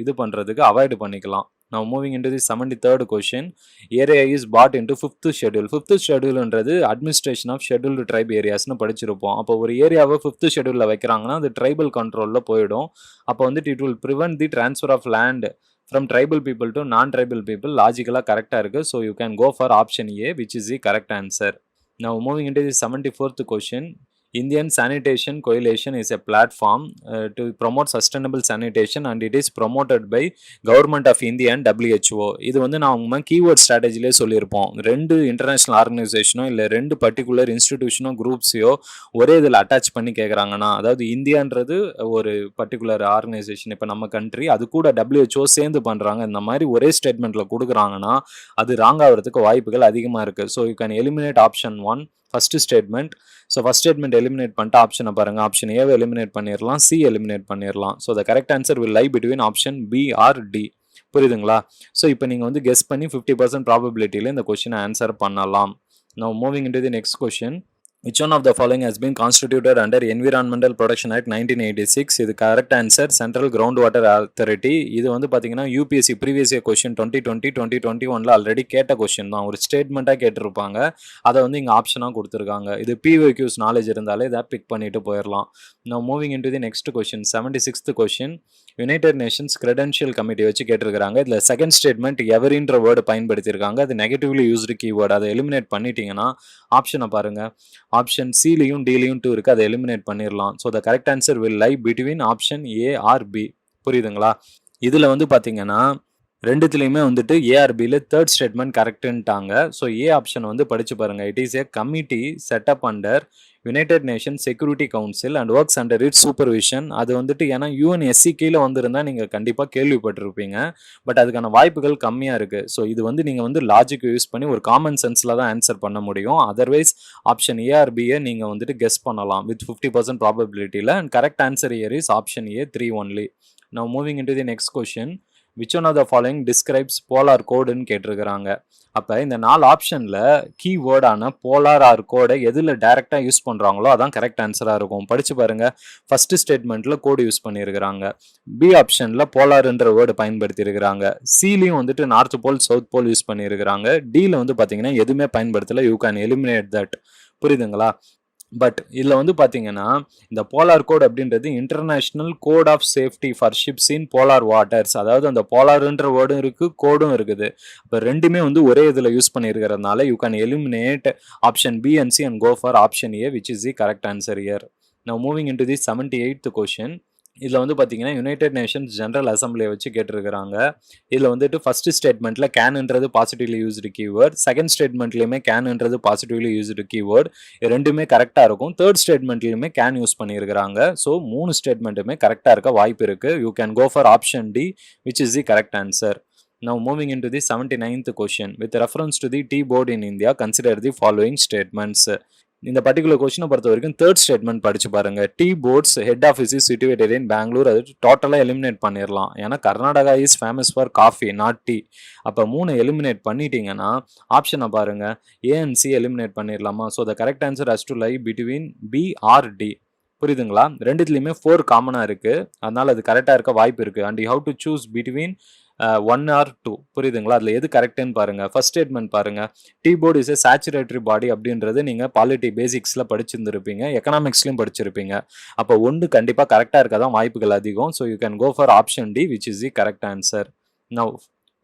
இது பண்ணுறதுக்கு அவாய்டு பண்ணிக்கலாம். Now moving into the 73rd question, area is bought into 5th schedule. 5th scheduleன்றது administration of scheduled tribe areasனு படிச்சிருப்போம். அப்போ ஒரு ஏரியாவை 5th scheduleல வைக்கிறாங்கன்னா அது tribal controlல போயிடும். அப்போ வந்துட்டு it will prevent the transfer of land from tribal people to non-tribal people. லாஜிக்கலாக கரெக்டாக இருக்குது. So you can go for option A, which is the correct answer. Now moving into the 74th question, Indian Sanitation Coalition is a platform to promote sustainable sanitation and it is promoted by Government of India and WHO. இது வந்து நம்ம கீவேர்ட் ஸ்ட்ராட்டஜிலே சொல்லியிருப்போம். 2 இன்டர்நேஷ்னல் ஆர்கனைசேஷனோ இல்லை 2 பர்டிகுலர் இன்ஸ்டிடியூஷனோ குரூப்ஸையோ ஒரே இதில் அட்டாச் பண்ணி கேட்குறாங்கன்னா, அதாவது இந்தியான்றது ஒரு பர்டிகுலர் ஆர்கனைசேஷன், இப்போ நம்ம கண்ட்ரி, அது கூட WHO சேர்ந்து பண்ணுறாங்க, இந்த மாதிரி ஒரே ஸ்டேட்மெண்ட்டில் கொடுக்குறாங்கன்னா அது ராங் ஆகிறதுக்கு வாய்ப்புகள் அதிகமாக இருக்குது. So you can eliminate option 1, first statement. So first statement eliminate பண்ணிட்டு ஆப்ஷனை பாருங்கள். ஆப்ஷன் ஏவை எலிமினேட் பண்ணிடலாம், சி எலிமினேட் பண்ணிடலாம். So the correct answer will lie between option B or D. புரியுதுங்களா? ஸோ இப்போ நீங்கள் வந்து கெஸ் பண்ணி 50% ப்ராபபிலிட்டியில் இந்த கொஷினை ஆன்சர் பண்ணலாம். Now moving into the next question, Which one of the following has been constituted under Environmental Protection Act 1986? இது correct answer central ground water authority. இது வந்து பார்த்தீங்கன்னா UPSC previous year question 2020-2021 already கேட்ட கொஸ்டின் தான். ஒரு ஸ்டேட்மெண்ட்டாக கேட்டிருப்பாங்க. அதை வந்து இங்கே ஆப்ஷனாக கொடுத்துருக்காங்க. இது பிஓக்யூஸ் நாலேஜ் இருந்தாலே இதை பிக் பண்ணிட்டு போயிடலாம். நான் moving into the next question 76th question. United Nations credential committee வச்சு கேட்டிருக்காங்க. இதில் செகண்ட் ஸ்டேட்மெண்ட் எவரின்ற வேர்டு பயன்படுத்தியிருக்காங்க. அது நெகட்டிவ்லி யூஸ்டு கீவேர்டு. அதை எலிமினேட் பண்ணிட்டீங்கன்னா ஆப்ஷனை பாருங்கள். ஆப்ஷன் சிலையும் டிலையும் 2 இருக்குது. அதை எலிமினேட் பண்ணிடலாம். So the correct answer will lie between option A or B. புரியுதுங்களா? இதில் வந்து பார்த்தீங்கன்னா ரெண்டுத்துலேயுமே வந்துட்டு ஏஆர்பியில் தேர்ட் ஸ்டேட்மெண்ட் கரெக்டுன்ட்டாங்க. ஸோ ஏ ஆப்ஷன் வந்து படித்து பாருங்கள். It is a committee set up under United Nation security council and works under it supervision. அது வந்துட்டு ஏன்னா யுஎன்எஸ்சி கீழே வந்திருந்தால் நீங்கள் கண்டிப்பாக கேள்விப்பட்டிருப்பீங்க. பட் அதுக்கான வாய்ப்புகள் கம்மியாக இருக்குது. ஸோ இது வந்து நீங்கள் வந்து லாஜிக் யூஸ் பண்ணி ஒரு காமன் சென்ஸில் தான் ஆன்சர் பண்ண முடியும். அதர்வைஸ் ஆப்ஷன் ஏஆர்பியை நீங்கள் வந்துட்டு கெஸ் பண்ணலாம் வித் 50% ப்ராபபிலிட்டியில். And correct answer here is option A 3 only. Now moving into the next question. Which one of the following describes polar கோடுன்னு கேட்டிருக்கிறாங்க. அப்போ இந்த 4 ஆப்ஷனில் கீவேர்டான போலார் ஆர் கோடை எதில் டைரெக்டாக யூஸ் பண்ணுறாங்களோ அதான் கரெக்ட் ஆன்சராக இருக்கும். படித்து பாருங்கள். ஃபஸ்ட்டு ஸ்டேட்மெண்ட்டில் கோடு யூஸ் பண்ணியிருக்கிறாங்க. பி ஆப்ஷனில் போலார்ன்ற வேர்டு பயன்படுத்தியிருக்கிறாங்க. சிலையும் வந்துட்டு north pole south pole use பண்ணியிருக்கிறாங்க. டியில் வந்து பார்த்தீங்கன்னா எதுவுமே பயன்படுத்தலை. You can eliminate that. புரியுதுங்களா? பட் இதில் வந்து பார்த்தீங்கன்னா இந்த போலார் கோட் அப்படின்றது international code of safety for ships in polar waters. அதாவது அந்த போலார்ன்ற வேர்டும் இருக்குது, கோடும் இருக்குது. இப்போ ரெண்டுமே வந்து ஒரே இதில் யூஸ் பண்ணியிருக்கிறதுனால you can eliminate option B and C and go for option A which is the correct answer here. Now moving in to the 78th question. இதில் வந்து பார்த்தீங்கன்னா யுனைடெட் நேஷன்ஸ் ஜெனரல் அசம்பிளியை வச்சு கேட்டிருக்கிறாங்க. இதில் வந்துட்டு ஃபர்ஸ்ட் ஸ்டேட்மெண்ட்டில் கேன்ன்றது பாசிட்டிவ்லி யூஸ்டு கீவேர்ட். செகண்ட் ஸ்டேட்மெண்ட்லையுமே கேன்ன்றது பாசிட்டிவ்லி யூஸ்டு கீவேர்ட். ரெண்டுமே கரெக்டாக இருக்கும். தேர்ட் ஸ்டேட்மெண்ட்லையுமே கேன் யூஸ் பண்ணியிருக்கிறாங்க. ஸோ 3 ஸ்டேட்மெண்ட்டுமே கரெக்டாக இருக்க வாய்ப்பு இருக்குது. You can go for option D which is the correct answer. Now moving into the 79th question. With reference to the tea board in India, consider the following statements. இந்த பர்டிகுலர் கொஸ்டினை பொறுத்த வரைக்கும் தேர்ட் ஸ்டேட்மெண்ட் படிச்சு பாருங்க. Tea boards head office is situated in Bangalore. அது டோட்டலாக எலிமினேட் பண்ணிடலாம். ஏன்னா Karnataka is famous for coffee not tea. அப்போ 3 எலிமினேட் பண்ணிட்டீங்கன்னா ஆப்ஷனை பாருங்க. ஏஎன்சி எலிமினேட் பண்ணிடலாமா? So the correct answer has to lie between B or D. புரியுதுங்களா? ரெண்டுத்துலையுமே 4 காமனாக இருக்குது. அதனால் அது கரெக்டாக இருக்க வாய்ப்பு இருக்குது. And you have to choose between 1 or 2. புரியுதுங்களா? அதில் எது கரெக்டுன்னு பாருங்கள். ஃபர்ஸ்ட் ஸ்டேட்மெண்ட் பாருங்கள். Tea board is a statutory body அப்படின்றது நீங்கள் பாலிட்டி பேசிக்ஸில் படிச்சிருந்துருப்பீங்க, எக்கனாமிக்ஸ்லையும் படிச்சிருப்பீங்க. அப்போ 1 கண்டிப்பாக கரெக்டாக இருக்க தான் வாய்ப்புகள் அதிகம். So you can go for option D which is the correct answer. Now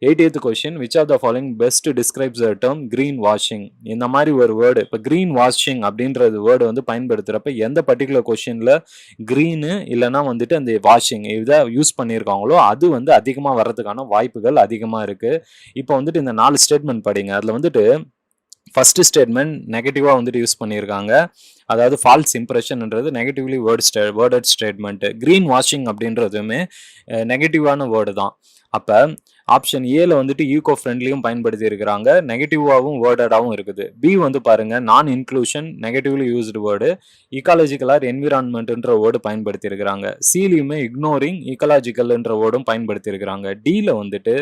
80th question. Which of the following best describes the term green washing? இந்த மாதிரி ஒரு வேர்டு இப்போ கிரீன் வாஷிங் அப்படின்றது வேர்டு வந்து பயன்படுத்துகிறப்ப எந்த பர்டிகுலர் கொஸ்டினில் க்ரீனு இல்லைனா வந்துட்டு அந்த வாஷிங் இதை யூஸ் பண்ணியிருக்காங்களோ அது வந்து அதிகமாக வர்றதுக்கான வாய்ப்புகள் அதிகமாக இருக்குது. இப்போ வந்துட்டு இந்த 4 ஸ்டேட்மெண்ட் படிங்க. அதில் வந்துட்டு ஃபர்ஸ்ட் ஸ்டேட்மெண்ட் நெகட்டிவாக வந்துட்டு யூஸ் பண்ணியிருக்காங்க. அதாவது ஃபால்ஸ் இம்ப்ரெஷன்ன்றது negatively worded statement. Green washing அப்படின்றதுமே நெகட்டிவான வேர்டு தான். அப்போ ஆப்ஷன் ஏல வந்துட்டு ஈகோ ஃப்ரெண்ட்லியும் பயன்படுத்தி இருக்கிறாங்க, நெகட்டிவாகவும் வேர்டடாகவும் இருக்குது. பி வந்து பாருங்க நான் inclusion negatively used word, ecological or என்விரான்மெண்ட்ன்ற வேர்டு பயன்படுத்தி இருக்கிறாங்க. சிலையுமே இக்னோரிங் ஈக்காலஜிக்கல்ன்ற வேர்டும் பயன்படுத்தி இருக்கிறாங்க. டியில் வந்துட்டு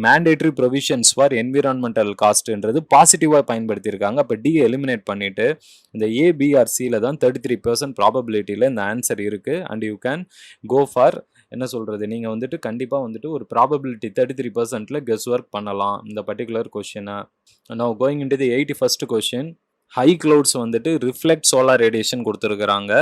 மேண்டேட்ரி ப்ரொவிஷன்ஸ் ஃபார் என்விரான்மெண்டல் காஸ்ட்ன்றது பாசிட்டிவாக பயன்படுத்தியிருக்காங்க. அப்போ டி எலிமினேட் பண்ணிட்டு இந்த ஏபிஆர்சியில் தான் 33% ப்ராபபிலிட்டியில் இந்த ஆன்சர் இருக்குது. And you can go for என்ன சொல்கிறது, நீங்கள் வந்துட்டு கண்டிப்பாக வந்துட்டு ஒரு ப்ராபபிலிட்டி 33%ல் கெஸ் ஒர்க் பண்ணலாம் இந்த பர்டிகுலர் கொஷினை. நான் going into the 81st question. High clouds வந்துட்டு ரிஃப்ளெக்ட் சோலார் ரேடியேஷன் கொடுத்துருக்குறாங்க.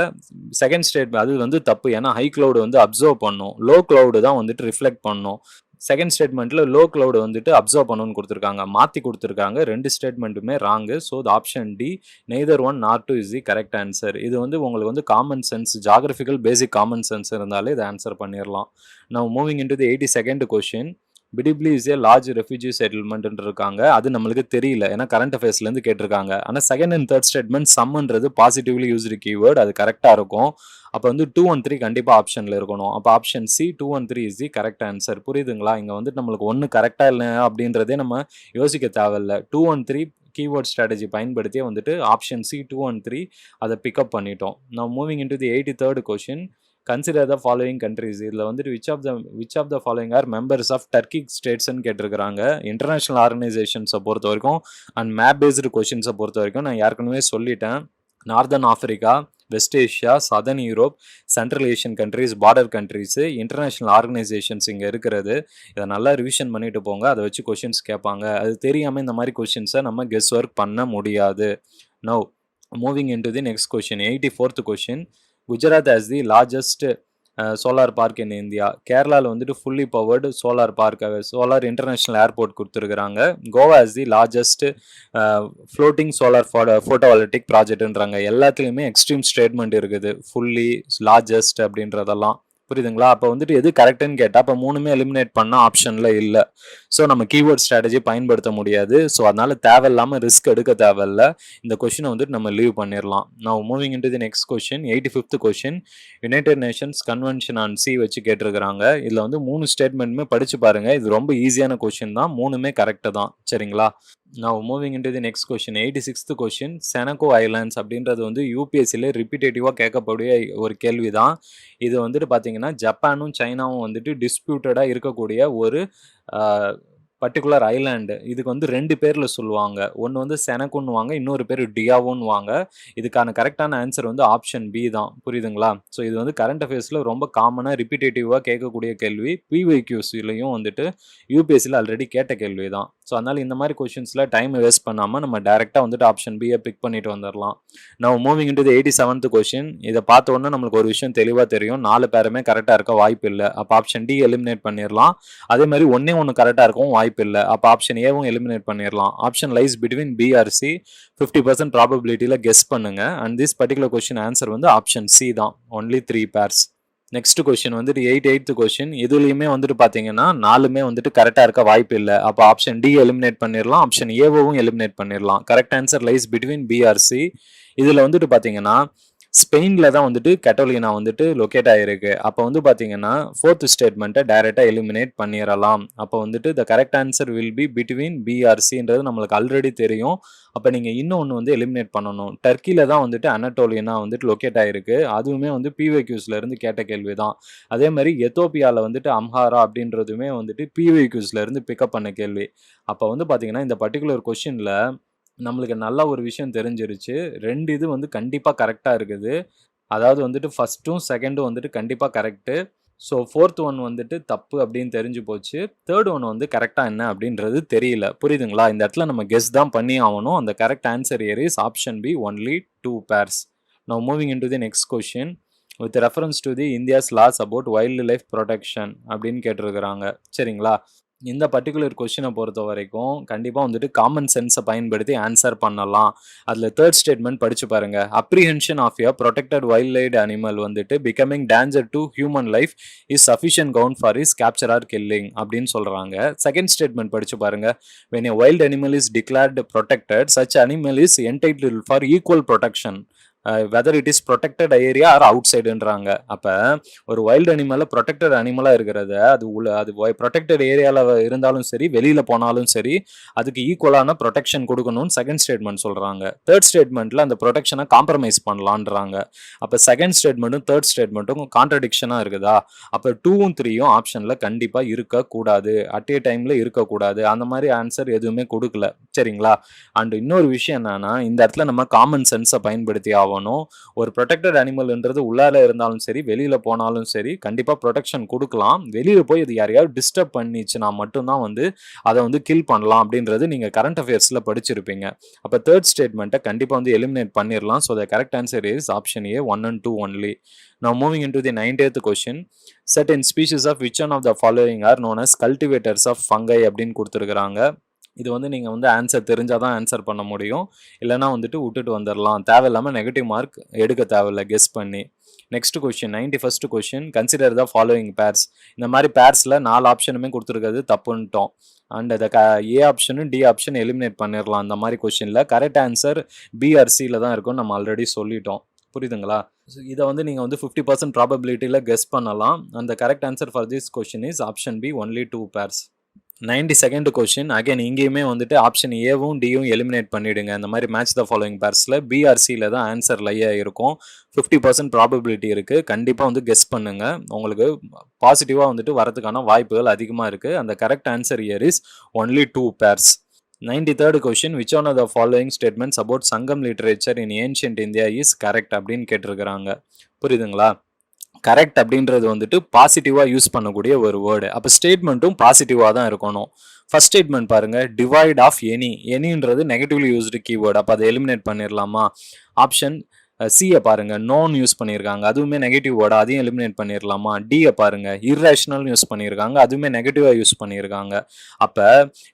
செகண்ட் ஸ்டேட் அது வந்து தப்பு. ஏன்னா ஹை க்ளவுடு வந்து அப்சர்வ் பண்ணும், லோ க்ளவுடு தான் வந்துட்டு ரிஃப்ளெக்ட் பண்ணும். செகண்ட் ஸ்டேட்மெண்ட்டில் லோ க்ளவுடு வந்துட்டு அப்சர்வ் பண்ணணும்னு கொடுத்துருக்காங்க, மாற்றி கொடுத்துருக்காங்க. 2 ஸ்டேட்மெண்ட்டுமே wrong. So the option D neither 1 nor 2 is the correct answer. இது வந்து உங்களுக்கு வந்து common sense, geographical basic common sense இருந்தாலே இதை ஆன்சர் பண்ணிடலாம். நான் moving into the 82nd question. Bidibidi is a large refugee செட்டில்மெண்ட்னு இருக்காங்க. அது நம்மளுக்கு தெரியல, ஏன்னா கரண்ட் அஃபேர்ஸ்லேருந்து கேட்டிருக்காங்க. ஆனால் செகண்ட் அண்ட் தேர்ட் ஸ்டேட்மெண்ட் சம்ன்றது பாசிட்டிவ்லி யூஸ்டு கீவேர்டு, அது கரெக்டாக இருக்கும். அப்போ வந்து 2 and 3 கண்டிப்பாக ஆப்ஷனில் இருக்கணும். அப்போ option C 2 and 3 is the correct answer. புரியுதுங்களா? இங்கே வந்துட்டு நம்மளுக்கு ஒன்று கரெக்டாக இல்லை அப்படின்றதே நம்ம யோசிக்க தேவையில்லை. 2 and 3 கீவேர்ட் ஸ்ட்ராட்டஜி பயன்படுத்தியே வந்துட்டு ஆப்ஷன் சி 2 and 3 அதை பிக்கப் பண்ணிட்டோம். நான் moving into the 83rd question. Consider the following countries. இதில் வந்துட்டு which of the following are members of Turkic ஸ்டேட்ஸ்ன்னு கேட்டிருக்கிறாங்க. இன்டர்நேஷனல் ஆர்கனைசேஷன்ஸை பொறுத்த வரைக்கும் அண்ட் மேப் பேஸ்டு கொஷின்ஸை பொறுத்த வரைக்கும் நான் ஏற்கனவே சொல்லிட்டேன். Northern Africa, west Asia, southern Europe, central Asian countries, border countries, international organisations இங்கே இருக்கிறது. இதை நல்லா ரிவிஷன் பண்ணிட்டு போங்க. அதை வச்சு கொஷின்ஸ் கேட்பாங்க. அது தெரியாமல் இந்த மாதிரி கொஷின்ஸை நம்ம கெஸ் ஒர்க் பண்ண முடியாது. Now moving in to the next question, 84th question. Gujarat has the largest solar park in India. கேரளாவில் வந்துட்டு fully powered solar park, solar international airport கொடுத்துருக்குறாங்க. Goa is the largest floating solar photovoltaic ப்ராஜெக்ட்ன்றாங்க. எல்லாத்துலேயுமே எக்ஸ்ட்ரீம் ஸ்டேட்மெண்ட் இருக்குது, ஃபுல்லி, லார்ஜஸ்ட் அப்படின்றதெல்லாம். புரியுதுங்களா? அப்போ வந்துட்டு எது கரெக்டுன்னு கேட்டால் அப்போ மூணுமே எலிமினேட் பண்ணால் ஆப்ஷனில் இல்லை. ஸோ நம்ம கீவேர்ட் ஸ்ட்ராட்டஜி பயன்படுத்த முடியாது. ஸோ அதனால தேவையில்லாமல் ரிஸ்க் எடுக்க தேவையில்ல. இந்த கொஷினை வந்துட்டு நம்ம லீவ் பண்ணிடலாம். நான் moving in to the next question, 85th question. United Nations convention on C வச்சு கேட்டிருக்கிறாங்க. இதில் வந்து 3 ஸ்டேட்மெண்ட்டுமே படிச்சு பாருங்க. இது ரொம்ப ஈஸியான கொஷின் தான், மூணுமே கரெக்டு தான். சரிங்களா? நான் moving in to the next question, 86th question. செனகோ ஐலாண்ட்ஸ் அப்படின்றது வந்து யூபிஎஸ்சியில் ரிப்பீட்டேட்டிவாக கேட்கக்கூடிய ஒரு கேள்வி தான். இது வந்துட்டு பார்த்தீங்கன்னா ஜப்பானும் சைனாவும் வந்துட்டு டிஸ்பியூட்டடாக இருக்கக்கூடிய ஒரு பர்டிகுலர் ஐலாண்டு. இதுக்கு வந்து 2 பேரில் சொல்லுவாங்க. ஒன்று வந்து செனக்குன்னுவாங்க, இன்னொரு பேர் டியாவோன்னுவாங்க. இதுக்கான கரெக்டான ஆன்சர் வந்து ஆப்ஷன் பி தான். புரியுதுங்களா? ஸோ இது வந்து கரண்ட் அஃபேர்ஸில் ரொம்ப காமனாக ரிப்பீட்டேட்டிவாக கேட்கக்கூடிய கேள்வி. பிஒய்க்யூஸ்லையும் வந்துட்டு யூபிஎஸ்சியில் ஆல்ரெடி கேட்ட கேள்வி தான். ஸோ அதனால் இந்த மாதிரி கொஷின்ஸில் டைம் வேஸ்ட் பண்ணாமல் நம்ம டேரெக்டாக வந்துட்டு ஆப்ஷன் பியை பிக் பண்ணிட்டு வந்துடலாம். நான் moving in to the 87th question. இதை பார்த்த உடனே நம்மளுக்கு ஒரு விஷயம் தெளிவாக தெரியும், 4 பேருமே கரெக்டாக இருக்க வாய்ப்பு இல்லை. அப்போ ஆப்ஷன் டி எலிமினேட் பண்ணிடலாம். அதே மாதிரி ஒன்று கரெக்டாக இருக்கும் வாய்ப்பு இல்லை. அப்போ ஆப்ஷன் ஏவும் எலிமினேட் பண்ணிடலாம். Option lies between B or C. 50% ப்ராபபிலிட்டியில் கெஸ் பண்ணுங்க. And this particular question answer வந்து ஆப்ஷன் சி தான், ஒன்லி 3 பேர்ஸ். நெக்ஸ்ட் கொஸ்டின் வந்துட்டு 88th கொஸ்டின். இதுலையுமே வந்துட்டு பார்த்தீங்கன்னா 4மே வந்துட்டு கரெக்டாக இருக்க வாய்ப்பு இல்லை. அப்போ ஆப்ஷன் டி எலிமினேட் பண்ணிடலாம், ஆப்ஷன் ஏவும் எலிமினேட் பண்ணிடலாம். Correct answer lies between PRC. இதில் வந்துட்டு பார்த்தீங்கன்னா ஸ்பெயினில் தான் வந்துட்டு கட்டோலினா வந்துட்டு லொக்கேட் ஆகிருக்கு. அப்போ வந்து பார்த்தீங்கன்னா 4th ஸ்டேட்மெண்ட்டை டைரெக்டாக எலிமினேட் பண்ணிடலாம். அப்போ வந்துட்டு the correct answer will be between பிஆர்சின்றது நம்மளுக்கு ஆல்ரெடி தெரியும். அப்போ நீங்கள் இன்னொன்று வந்து எலிமினேட் பண்ணணும். டர்க்கியில் தான் வந்துட்டு அனட்டோலியனா வந்துட்டு லொக்கேட் ஆகிருக்கு. அதுவுமே வந்து பிஒய்க்யூஸ்லேருந்து கேட்ட கேள்வி தான். அதே மாதிரி எத்தோப்பியாவில் வந்துட்டு அம்ஹாரா அப்படின்றதுமே வந்துட்டு பிஒய்க்யூஸ்லேருந்து பிக்கப் பண்ண கேள்வி. அப்போ வந்து பார்த்தீங்கன்னா இந்த பர்டிகுலர் கொஷினில் நம்மளுக்கு நல்ல ஒரு விஷயம் தெரிஞ்சிருச்சு. 2 இது வந்து கண்டிப்பாக கரெக்டாக இருக்குது. அதாவது வந்துட்டு ஃபஸ்ட்டும் செகண்டும் வந்துட்டு கண்டிப்பாக கரெக்டு. ஸோ 4th ஒன் வந்துட்டு தப்பு அப்படின்னு தெரிஞ்சு போச்சு. 3rd ஒன் வந்து கரெக்டாக என்ன அப்படின்றது தெரியல. புரியுதுங்களா? இந்த இடத்துல நம்ம கெஸ் தான் பண்ணி ஆகணும். அந்த correct answer here is option B, only 2 pairs. Now moving in to the next question. With reference to the India's laws about wild life protection அப்படின்னு கேட்டிருக்கிறாங்க. சரிங்களா? இந்த பர்டிகுலர் கொஷினை பொறுத்த வரைக்கும் கண்டிப்பாக வந்துட்டு காமன் சென்ஸை பயன்படுத்தி ஆன்சர் பண்ணலாம். அதில் 3rd ஸ்டேட்மெண்ட் படிச்சு பாருங்க. Apprehension of a protected wild life animal வந்துட்டு becoming danger to human life is sufficient count for is capture or killing அப்படின்னு சொல்கிறாங்க. 2nd ஸ்டேட்மெண்ட் படிச்சு பாருங்க. when a wild animal is declared protected, such animal is entitled for equal protection whether it is protected area or out சைடுன்றாங்க. அப்போ ஒரு வைல்டு அனிமலில் ப்ரொடெக்டட் அனிமலாக இருக்கிறத அது ப்ரொடெக்டட் ஏரியாவில் இருந்தாலும் சரி, வெளியில் போனாலும் சரி, அதுக்கு ஈக்குவலான ப்ரொடெக்ஷன் கொடுக்கணும்னு 2nd ஸ்டேட்மெண்ட் சொல்கிறாங்க. 3rd ஸ்டேட்மெண்ட்டில் அந்த ப்ரொடெக்ஷனை காம்ப்ரமைஸ் பண்ணலான்றாங்க. அப்போ 2nd ஸ்டேட்மெண்ட்டும் 3rd ஸ்டேட்மெண்ட்டும் கான்ட்ரடிக்ஷனாக இருக்குதா? அப்போ 2ம் 3யும் ஆப்ஷனில் கண்டிப்பாக இருக்கக்கூடாது, அட் ஏ டைமில் இருக்கக்கூடாது. அந்த மாதிரி ஆன்சர் எதுவுமே கொடுக்கல. சரிங்களா? அண்ட் இன்னொரு விஷயம் என்னன்னா, இந்த இடத்துல நம்ம காமன் சென்ஸை பயன்படுத்தி ஆகணும். ஒரு ப்ரொடெக்டட் அனிமல்ன்றது உள்ளால இருந்தாலும் சரி, வெளியில போனாலும் சரி, கண்டிப்பா ப்ரொடெக்ஷன் கொடுக்கலாம். வெளியில போய் இது யாரையாவது டிஸ்டர்ப் பண்ணிச்சுன்னா மட்டும்தான் வந்து அதை வந்து கில் பண்ணலாம் அப்படின்றது நீங்க கரண்ட் அஃபேர்ஸ்ல படிச்சிருப்பீங்க. அப்ப 3rd ஸ்டேட்மெண்ட்டை கண்டிப்பா வந்து எலிமினேட் பண்ணிடலாம். So the correct answer is option A, 1 and 2 only. Now moving into the 90th question. Certain species of which one of the following are known as cultivators of fungi அப்படின்னு கொடுத்துருக்குறாங்க. இது வந்து நீங்கள் வந்து ஆன்சர் தெரிஞ்சால் தான் ஆன்சர் பண்ண முடியும். இல்லைனா வந்துட்டு விட்டுட்டு வந்துடலாம். தேவையில்லாமல் நெகட்டிவ் மார்க் எடுக்க தேவையில்லை கெஸ் பண்ணி. Next question, 91st question. Consider the following purse. இந்த மாதிரி பேர்ஸில் 4 ஆப்ஷனுமே கொடுத்துருக்கிறது தப்புன்ட்டோம். அண்ட் அதை ஏ ஆப்ஷனும் டி ஆப்ஷன் எலிமினேட் பண்ணிடலாம். அந்த மாதிரி கொஸ்டினில் கரெக்ட் ஆன்சர் பிஆர்சியில் தான் இருக்கும்னு நம்ம ஆல்ரெடி சொல்லிட்டோம். புரியுதுங்களா? இதை வந்து நீங்கள் வந்து 50% ப்ராபபிலிட்டியில் கெஸ் பண்ணலாம். அந்த correct answer for this question is option B, only 2 pairs. 92nd question. Again இங்கேயுமே வந்துட்டு ஆப்ஷன் ஏவும் டியும் எலிமினேட் பண்ணிவிடுங்க. இந்த மாதிரி மேட்ச் த ஃபாலோயிங் பேர்ஸில் பிஆர்சியில் தான் ஆன்சர் லையாக இருக்கும். 50% ப்ராபபிலிட்டி இருக்குது. கண்டிப்பாக வந்து கெஸ் பண்ணுங்கள். உங்களுக்கு பாசிட்டிவாக வந்துட்டு வரதுக்கான வாய்ப்புகள் அதிகமாக இருக்குது. அந்த correct answer here is only 2 pairs. 93rd question, which one of the following statements about Sangam literature in ancient India is correct அப்படின்னு கேட்டிருக்கிறாங்க. புரியுதுங்களா? கரெக்ட் அப்படின்றது வந்துட்டு பாசிட்டிவாக யூஸ் பண்ணக்கூடிய ஒரு வேர்டு. அப்போ ஸ்டேட்மெண்ட்டும் பாசிட்டிவாக தான் இருக்கணும். ஃபர்ஸ்ட் ஸ்டேட்மெண்ட் பாருங்க, டிவைட் ஆஃப் எனின்றது நெகட்டிவ்லி யூஸ்டு கீவேர்டு. அப்போ அதை எலிமினேட் பண்ணிடலாமா? ஆப்ஷன் சியை பாருங்க, நோன் யூஸ் பண்ணியிருக்காங்க, அதுவுமே நெகட்டிவ் வேர்டா, அதையும் எலிமினேட் பண்ணிடலாமா? டியை பாருங்க, இர்ரேஷனல் யூஸ் பண்ணியிருக்காங்க, அதுவுமே நெகட்டிவாக யூஸ் பண்ணியிருக்காங்க. அப்போ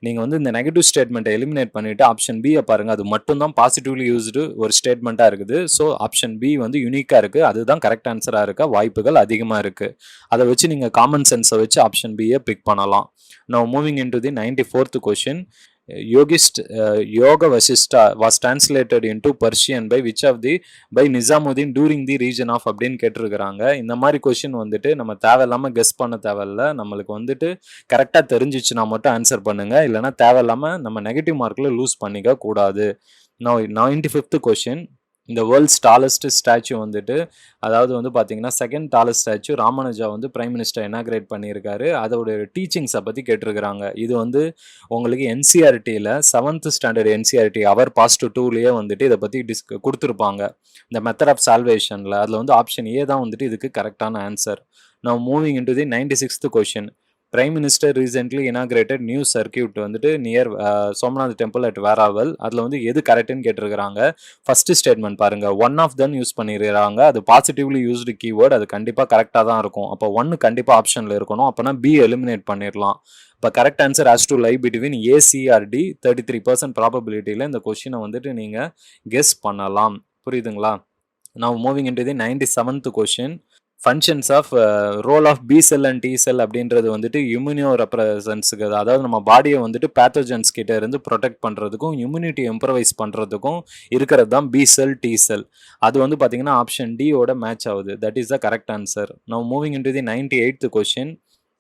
நீங்கள் வந்து இந்த நெகட்டிவ் ஸ்டேட்மெண்ட்டை எலிமினேட் பண்ணிவிட்டு ஆப்ஷன் பியை பாருங்க, அது மட்டும் தான் பாசிட்டிவ்லி யூஸ்டு ஒரு ஸ்டேட்மெண்ட்டாக இருக்குது. ஸோ ஆப்ஷன் பி வந்து யூனிக்காக இருக்குது, அதுதான் கரெக்ட் ஆன்சராக இருக்க வாய்ப்புகள் அதிகமாக இருக்குது. அதை வச்சு நீங்கள் காமன் சென்ஸை வச்சு ஆப்ஷன் பியை பிக் பண்ணலாம். Now moving into the 94th question. Yoga Vasishta was translated into Persian by Nizamuddin during the region of அப்படின்னு கேட்டிருக்கிறாங்க. இந்த மாதிரி கொஸ்டின் வந்துட்டு நம்ம தேவையில்லாமல் கெஸ் பண்ண தேவையில்ல. நம்மளுக்கு வந்துட்டு கரெக்டாக தெரிஞ்சிச்சுன்னா மட்டும் ஆன்சர் பண்ணுங்க, இல்லைனா தேவையில்லாமல் நம்ம நெகட்டிவ் மார்க்கில் லூஸ் பண்ணிக்க கூடாது. Now 95th question. இந்த வேர்ல்ட்ஸ் டாலஸ்ட் ஸ்டாச்சு வந்துட்டு, அதாவது வந்து பார்த்தீங்கன்னா செகண்ட் டாலஸ்ட் ஸ்டாச்சு ராமானுஜா வந்து பிரைம் மினிஸ்டர் இனாகிரேட் பண்ணியிருக்காரு. அதோட டீச்சிங்ஸை பற்றி கேட்டிருக்கிறாங்க. இது வந்து உங்களுக்கு என்சிஆர்டியில் 7th ஸ்டாண்டர்ட் என்சிஆர்டி அவர் பாஸ்ட் 2லேயே வந்துட்டு இதை பற்றி கொடுத்துருப்பாங்க. இந்த மெத்தட் ஆஃப் சால்வேஷனில் அதில் வந்து ஆப்ஷன் ஏ தான் வந்துட்டு இதுக்கு கரெக்டான answer. Now moving into the 96th question. Prime minister recently inaugurated new circuit வந்துட்டு near Somnath temple at Veraval. அதில் வந்து எது கரெக்டுன்னு கேட்டிருக்கிறாங்க. ஃபர்ஸ்ட் ஸ்டேட்மெண்ட் பாருங்க, ஒன் ஆஃப் தன் யூஸ் பண்ணிடுறாங்க, அது பாசிட்டிவ்லி யூஸ்டு கீவேர்டு, அது கண்டிப்பாக கரெக்டாக தான் இருக்கும். அப்போ ஒன்று கண்டிப்பாக ஆப்ஷனில் இருக்கணும், அப்போனா பி எலிமினேட் பண்ணிடலாம். இப்போ correct answer has to lie between A C or D. 33% ப்ராபபிலிட்டியில் இந்த கொஸ்டினை வந்துட்டு நீங்கள் கெஸ் பண்ணலாம். புரியுதுங்களா? Now moving into the 97th question. Functions of role of B cell and T cell அப்படின்றது வந்துட்டு இம்யூனியோ ரெப்ரசன்ஸுக்கு, அதாவது நம்ம பாடியை வந்துட்டு பேத்தோஜன்ஸ் கிட்ட இருந்து ப்ரொடெக்ட் பண்ணுறதுக்கும் இம்யூனிட்டி இம்ப்ரவைஸ் பண்ணுறதுக்கும் இருக்கிறது தான் பி செல் டி செல். அது வந்து பார்த்தீங்கன்னா ஆப்ஷன் டியோட மேட்ச் ஆகுது. That is the correct answer. Now moving in to the 98th question.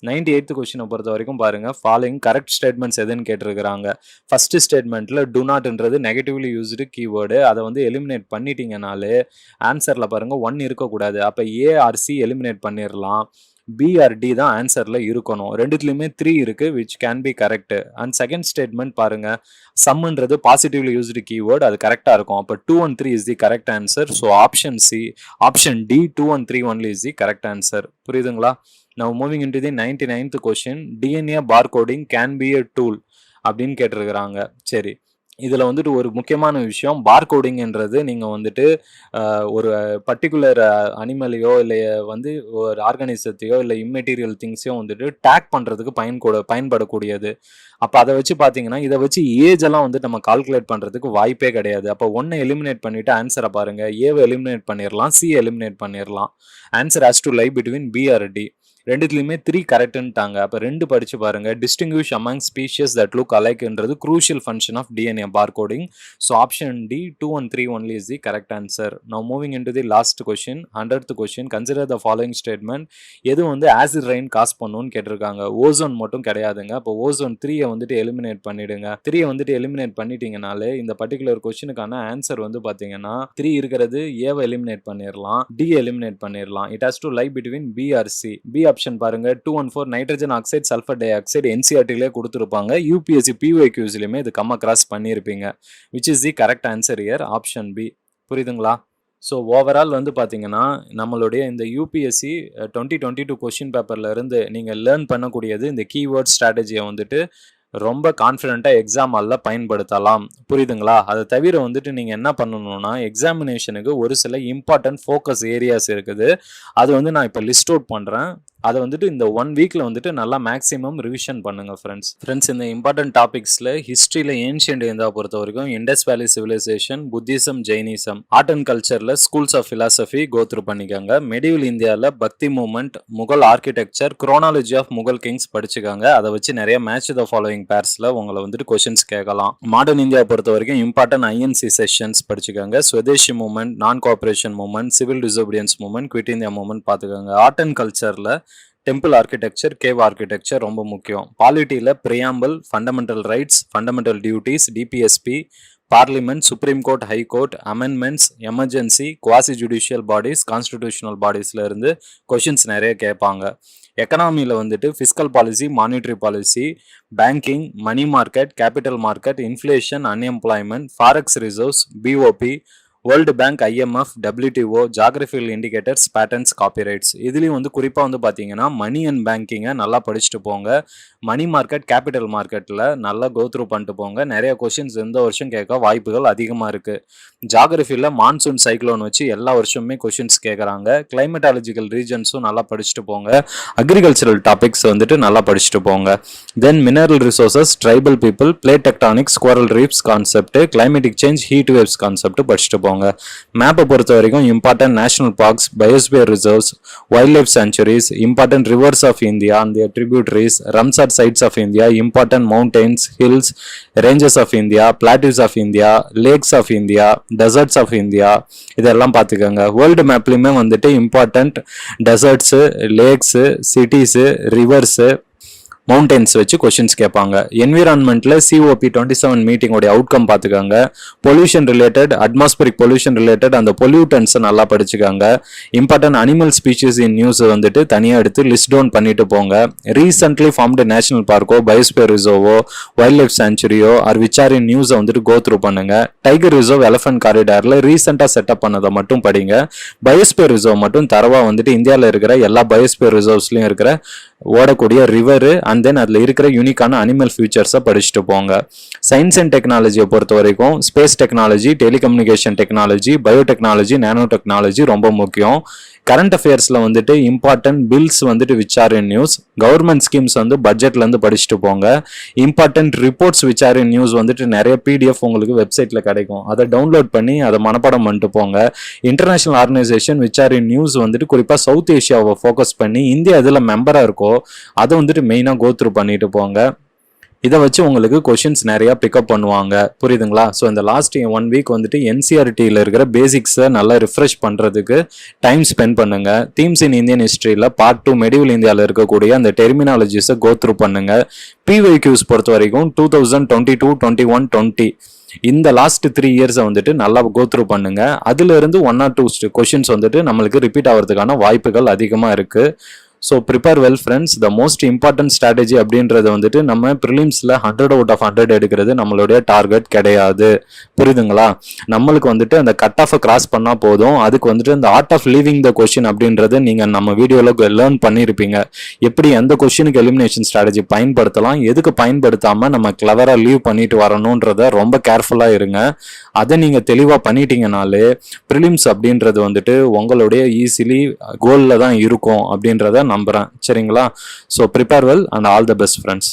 98th கொஸ்டினை பொறுத்த வரைக்கும் பாருங்க, ஃபாலோயிங் கரெக்ட் ஸ்டேட்மெண்ட்ஸ் எதுன்னு கேட்டிருக்கிறாங்க. ஃபர்ஸ்ட் ஸ்டேட்மெண்ட்ல டு நாட்ன்றது நெகட்டிவ்லி யூஸ்டு கீவேர்டு, அதை வந்து எலிமினேட் பண்ணிட்டீங்கனாலே ஆன்சர்ல பாருங்க 1 இருக்கக்கூடாது. அப்போ ஏஆர்சி எலிமினேட் பண்ணிடலாம். பிஆர்டி தான் ஆன்சர்ல இருக்கணும். ரெண்டுத்துலையுமே 3 இருக்கு, which can be correct. And second statement பாருங்க, சம்ன்றது பாசிட்டிவ்லி யூஸ்டு கீவேர்டு, அது கரெக்டாக இருக்கும். அப்போ 2 and 3 is the correct answer. So option D 2 and 3 only is the correct answer. புரியுதுங்களா? Now moving into the 99th question. DNA barcoding can be a tool அப்படின்னு கேட்டிருக்கிறாங்க. சரி, இதில் வந்துட்டு ஒரு முக்கியமான விஷயம், பார்கோடிங்ன்றது நீங்கள் வந்துட்டு ஒரு பர்டிகுலர் அனிமலையோ இல்லை வந்து ஒரு ஆர்கானிசத்தையோ இல்லை இம்மெட்டீரியல் திங்ஸையோ வந்துட்டு டேக் பண்ணுறதுக்கு பயன்படக்கூடியது. அப்போ அதை வச்சு பார்த்தீங்கன்னா இதை வச்சு ஏஜ் எல்லாம் வந்து நம்ம கால்குலேட் பண்ணுறதுக்கு வாய்ப்பே கிடையாது. அப்போ ஒன்றை எலிமினேட் பண்ணிவிட்டு ஆன்சரை பாருங்கள், ஏவை எலிமினேட் பண்ணிடலாம், சி எலிமினேட் பண்ணிடலாம். Answer has to lie between B or D. ரெண்டுத்துலையுமே 3 கரெக்டுன்ட்டாங்க. அப்போ 2 படிச்சு பாருங்க. Distinguish among species that look அலைக்ன்றது crucial function of DNA barcoding. So option D 2 and 3 only is the correct answer. Now moving in to the last question, 100th question. Consider the following statement. எது வந்து ஆசிட் ரெயின் காஸ் பண்ணுன்னு கேட்டிருக்காங்க. ஓசோன் மட்டும் கிடையாதுங்க. அப்போ ஓசோன் 3 வந்துட்டு எலிமினேட் பண்ணிடுங்க. 3 வந்துட்டு எலிமினேட் பண்ணிட்டீங்கனாலே இந்த பர்டிகுலர் கொஸ்டினுக்கான ஆன்சர் வந்து பார்த்தீங்கன்னா 3 இருக்கிறது ஏவை எலிமினேட் பண்ணிடலாம், டி எலிமினேட் பண்ணிடலாம். It has to lie between B or C. B option பாருங்க, 2 and 4 nitrogen oxide sulphur dioxide என்சிஆர்டிலே கொடுத்துருப்பாங்க. யூபிஎஸ்சி பிஒய்க்யூஸ்லையுமே இது கிராஸ் பண்ணியிருப்பீங்க. Which is the correct answer here option B. புரியுதுங்களா? ஸோ ஓவரால் வந்து பார்த்தீங்கன்னா நம்மளுடைய இந்த யூபிஎஸ்சி 2022 கொஸ்டின் பேப்பரில் இருந்து நீங்கள் லேர்ன் பண்ணக்கூடியது இந்த கீவேர்ட் ஸ்ட்ராட்டஜியை வந்துட்டு ரொம்ப கான்ஃபிடென்ட்டாக எக்ஸாம் ஹாலில் பயன்படுத்தலாம். புரியுதுங்களா? அதை தவிர வந்துட்டு நீங்கள் என்ன பண்ணணும்னா எக்ஸாமினேஷனுக்கு ஒரு சில இம்பார்ட்டன்ட் ஃபோக்கஸ் ஏரியாஸ் இருக்குது. அது வந்து நான் இப்போ லிஸ்ட் அவுட் பண்ணுறேன். அதை வந்துட்டு இந்த 1 வீக்கில் வந்துட்டு நல்லா மேக்ஸிமம் ரிவிஷன் பண்ணுங்கள் ஃப்ரெண்ட்ஸ். இந்த இம்பார்ட்டன்ட் டாபிக்ஸில் ஹிஸ்ட்ரியில் ஏன்ஷியன்ட் இந்தியா பொறுத்த வரைக்கும் Indus valley civilisation, Buddhism, Jainism, art and கல்ச்சரில் ஸ்கூல்ஸ் ஆஃப் ஃபிலாசபி கோத்ரூ பண்ணிக்கோங்க. மெடிவல் இந்தியாவில் Bhakti movement, Mughal architecture, chronology of Mughal kings படிச்சுக்காங்க. அதை வச்சு நிறைய மேட்ச் த ஃபாலோயிங் பேர்ஸில் உங்களை வந்துட்டு கொஸ்டின்ஸ் கேட்கலாம். மாடர்ன் இந்தியா பொறுத்த வரைக்கும் இம்பார்ட்டன்ட் ஐஎன்சி செஷன்ஸ் படிச்சுக்காங்க. Swadeshi movement, non cooperation movement, civil disobedience movement, quit India movement பார்த்துக்கோங்க. ஆர்ட் அண்ட் கல்ச்சரில் டெம்பிள் ஆர்கிடெக்சர், கேவ் ஆர்கிடெக்சர் ரொம்ப முக்கியம். பாலிட்டியில் preamble, fundamental rights, fundamental duties, DPSP, parliament, supreme court, high court, amendments, emergency, quasi judicial bodies, constitutional பாடிஸ்ல இருந்து கொஷின்ஸ் நிறைய கேட்பாங்க. எக்கனாமியில் வந்துட்டு fiscal policy, monetary policy, banking, money market, capital market, inflation, unemployment, forex reserves, BOP, world bank, IMF, WTO, geographical indicators, patterns, copyrights. இதுலேயும் வந்து குறிப்பாக வந்து பார்த்தீங்கன்னா மணி அண்ட் பேங்கிங்கை நல்லா படிச்சுட்டு போங்க. மணி மார்க்கெட், கேபிட்டல் மார்க்கெட்டில் நல்லா கோத்ரூ பண்ணிட்டு போங்க. நிறைய கொஷின்ஸ் இந்த வருஷம் கேட்க வாய்ப்புகள் அதிகமாக இருக்குது. ஜாகிரபியில் மான்சூன் சைக்ளோன் வச்சு எல்லா வருஷமுமே கொஷின்ஸ் கேட்குறாங்க. கிளைமேட்டாலஜிக்கல் ரீஜன்ஸும் நல்லா படிச்சுட்டு போங்க. அக்ரிகல்ச்சரல் டாபிக்ஸ் வந்துட்டு நல்லா படிச்சுட்டு போங்க. Then mineral resources, tribal people, plate tectonics, coral reefs concept, climatic change, heat waves concept படிச்சுட்டு போங்க. மேப்பை பொறுத்த வரைக்கும் important national parks, biosphere reserves, wild life sanctuaries, important rivers of India and their tributaries, Ramsar sites of India, important mountains, hills, ranges of India, plateaus of India, lakes of India, deserts of India, இதெல்லாம் பார்த்துக்கோங்க. வேர்ல்டு மேப்லையுமே வந்துட்டு important deserts, lakes, cities, rivers, mountains வச்சு கொஷின்ஸ் கேட்பாங்க. என்விரான்மெண்ட்ல சிஓபி 27 மீட்டிங்கோட அவுட்கம் பார்த்துக்காங்க. Pollution related, atmospheric pollution related அந்த பொல்யூட்டன்ஸை நல்லா படிச்சுக்காங்க. Important animal species in news வந்துட்டு தனியாக எடுத்து லிஸ்ட் டவுன் பண்ணிட்டு போங்க. ரீசென்ட்லி ஃபார்ம்டு நேஷனல் பார்க்கோ, பயோஸ்பியர் ரிசர்வோ, வைல்ட் லைஃப் சாங்சுரியோ ஆர் விச்சார் இன் நியூஸை வந்துட்டு கோ த்ரூ பண்ணுங்க. டைகர் ரிசர்வ், எலஃபன்ட் காரிடாரில் ரீசெண்டாக செட்டப் பண்ணதை மட்டும் படிங்க. பயோஸ்பியர் ரிசர்வ் மட்டும் தரவா வந்துட்டு இந்தியாவில் இருக்கிற எல்லா பயோஸ்பியர் ரிசர்வ்ஸ்லையும் இருக்கிற ஓடக்கூடிய ரிவரு அண்ட் தென் அதில் இருக்கிற யூனிக்கான அனிமல் ஃபியூச்சர்ஸை படிச்சுட்டு போங்க. சயின்ஸ் அண்ட் டெக்னாலஜியை பொறுத்த வரைக்கும் space technology, telecommunication technology, biotechnology, nano technology ரொம்ப முக்கியம். கரண்ட் அஃபேர்ஸில் வந்துட்டு இம்பார்ட்டன்ட் பில்ஸ் வந்துட்டு which are in news, government schemes வந்து பட்ஜெட்லேருந்து படிச்சுட்டு போங்க. Important reports which are in news வந்துட்டு நிறைய பிடிஎஃப் உங்களுக்கு வெப்சைட்டில் கிடைக்கும். அதை டவுன்லோட் பண்ணி அதை மனப்பாடம் பண்ணிட்டு போங்க. International organisation which are in news வந்துட்டு குறிப்பாக சவுத் ஏஷியாவை ஃபோக்கஸ் பண்ணி இந்தியா இதில் மெம்பராக இருக்கோ அதை வந்துட்டு மெயினாக கோத்ரூ பண்ணிட்டு போங்க. இதை வச்சு உங்களுக்கு கொஷின்ஸ் நிறையா பிக்கப் பண்ணுவாங்க. புரியுதுங்களா? ஸோ இந்த லாஸ்ட் 1 வீக் வந்துட்டு என்சிஆர்டியில் இருக்கிற பேசிக்ஸை நல்லா ரிஃப்ரெஷ் பண்ணுறதுக்கு டைம் ஸ்பெண்ட் பண்ணுங்க. தீம்ஸ் இன் இந்தியன் ஹிஸ்ட்ரியில் பார்ட் 2 மெடிவல் இந்தியாவில் இருக்கக்கூடிய அந்த டெர்மினாலஜிஸை கோத்ரூ பண்ணுங்க. பிஒய்க்யூஸ் பொறுத்த வரைக்கும் 2022, 21, 20 இந்த லாஸ்ட் 3 இயர்ஸை வந்துட்டு நல்லா கோத்ரூ பண்ணுங்க. அதுல இருந்து 1 or 2 கொஷின்ஸ் வந்துட்டு நம்மளுக்கு ரிப்பீட் ஆகிறதுக்கான வாய்ப்புகள் அதிகமாக இருக்கு. So prepare well friends. த மோஸ்ட் இம்பார்ட்டன்ட் ஸ்ட்ராட்டஜி அப்படின்றது வந்துட்டு நம்ம ப்ரிலிம்ஸில் 100 out of 100 எடுக்கிறது நம்மளுடைய டார்கெட் கிடையாது. புரியுதுங்களா? நம்மளுக்கு வந்துட்டு அந்த கட் ஆஃபை கிராஸ் பண்ணால் போதும். அதுக்கு வந்துட்டு அந்த art of leaving the question அப்படின்றது நீங்கள் நம்ம வீடியோவில் லேர்ன் பண்ணியிருப்பீங்க. எப்படி எந்த கொஷினுக்கு எலிமினேஷன் ஸ்ட்ராட்டஜி பயன்படுத்தலாம், எதுக்கு பயன்படுத்தாமல் நம்ம கிளவராக லீவ் பண்ணிட்டு வரணுன்றத ரொம்ப கேர்ஃபுல்லாக இருங்க. அதை நீங்கள் தெளிவாக பண்ணிட்டீங்கனாலே ப்ரிலிம்ஸ் அப்படின்றது வந்துட்டு உங்களுடைய ஈஸிலி கோலில் தான் இருக்கும் அப்படின்றத நம்புறேன். சரிங்களா? So prepare well and all the best friends.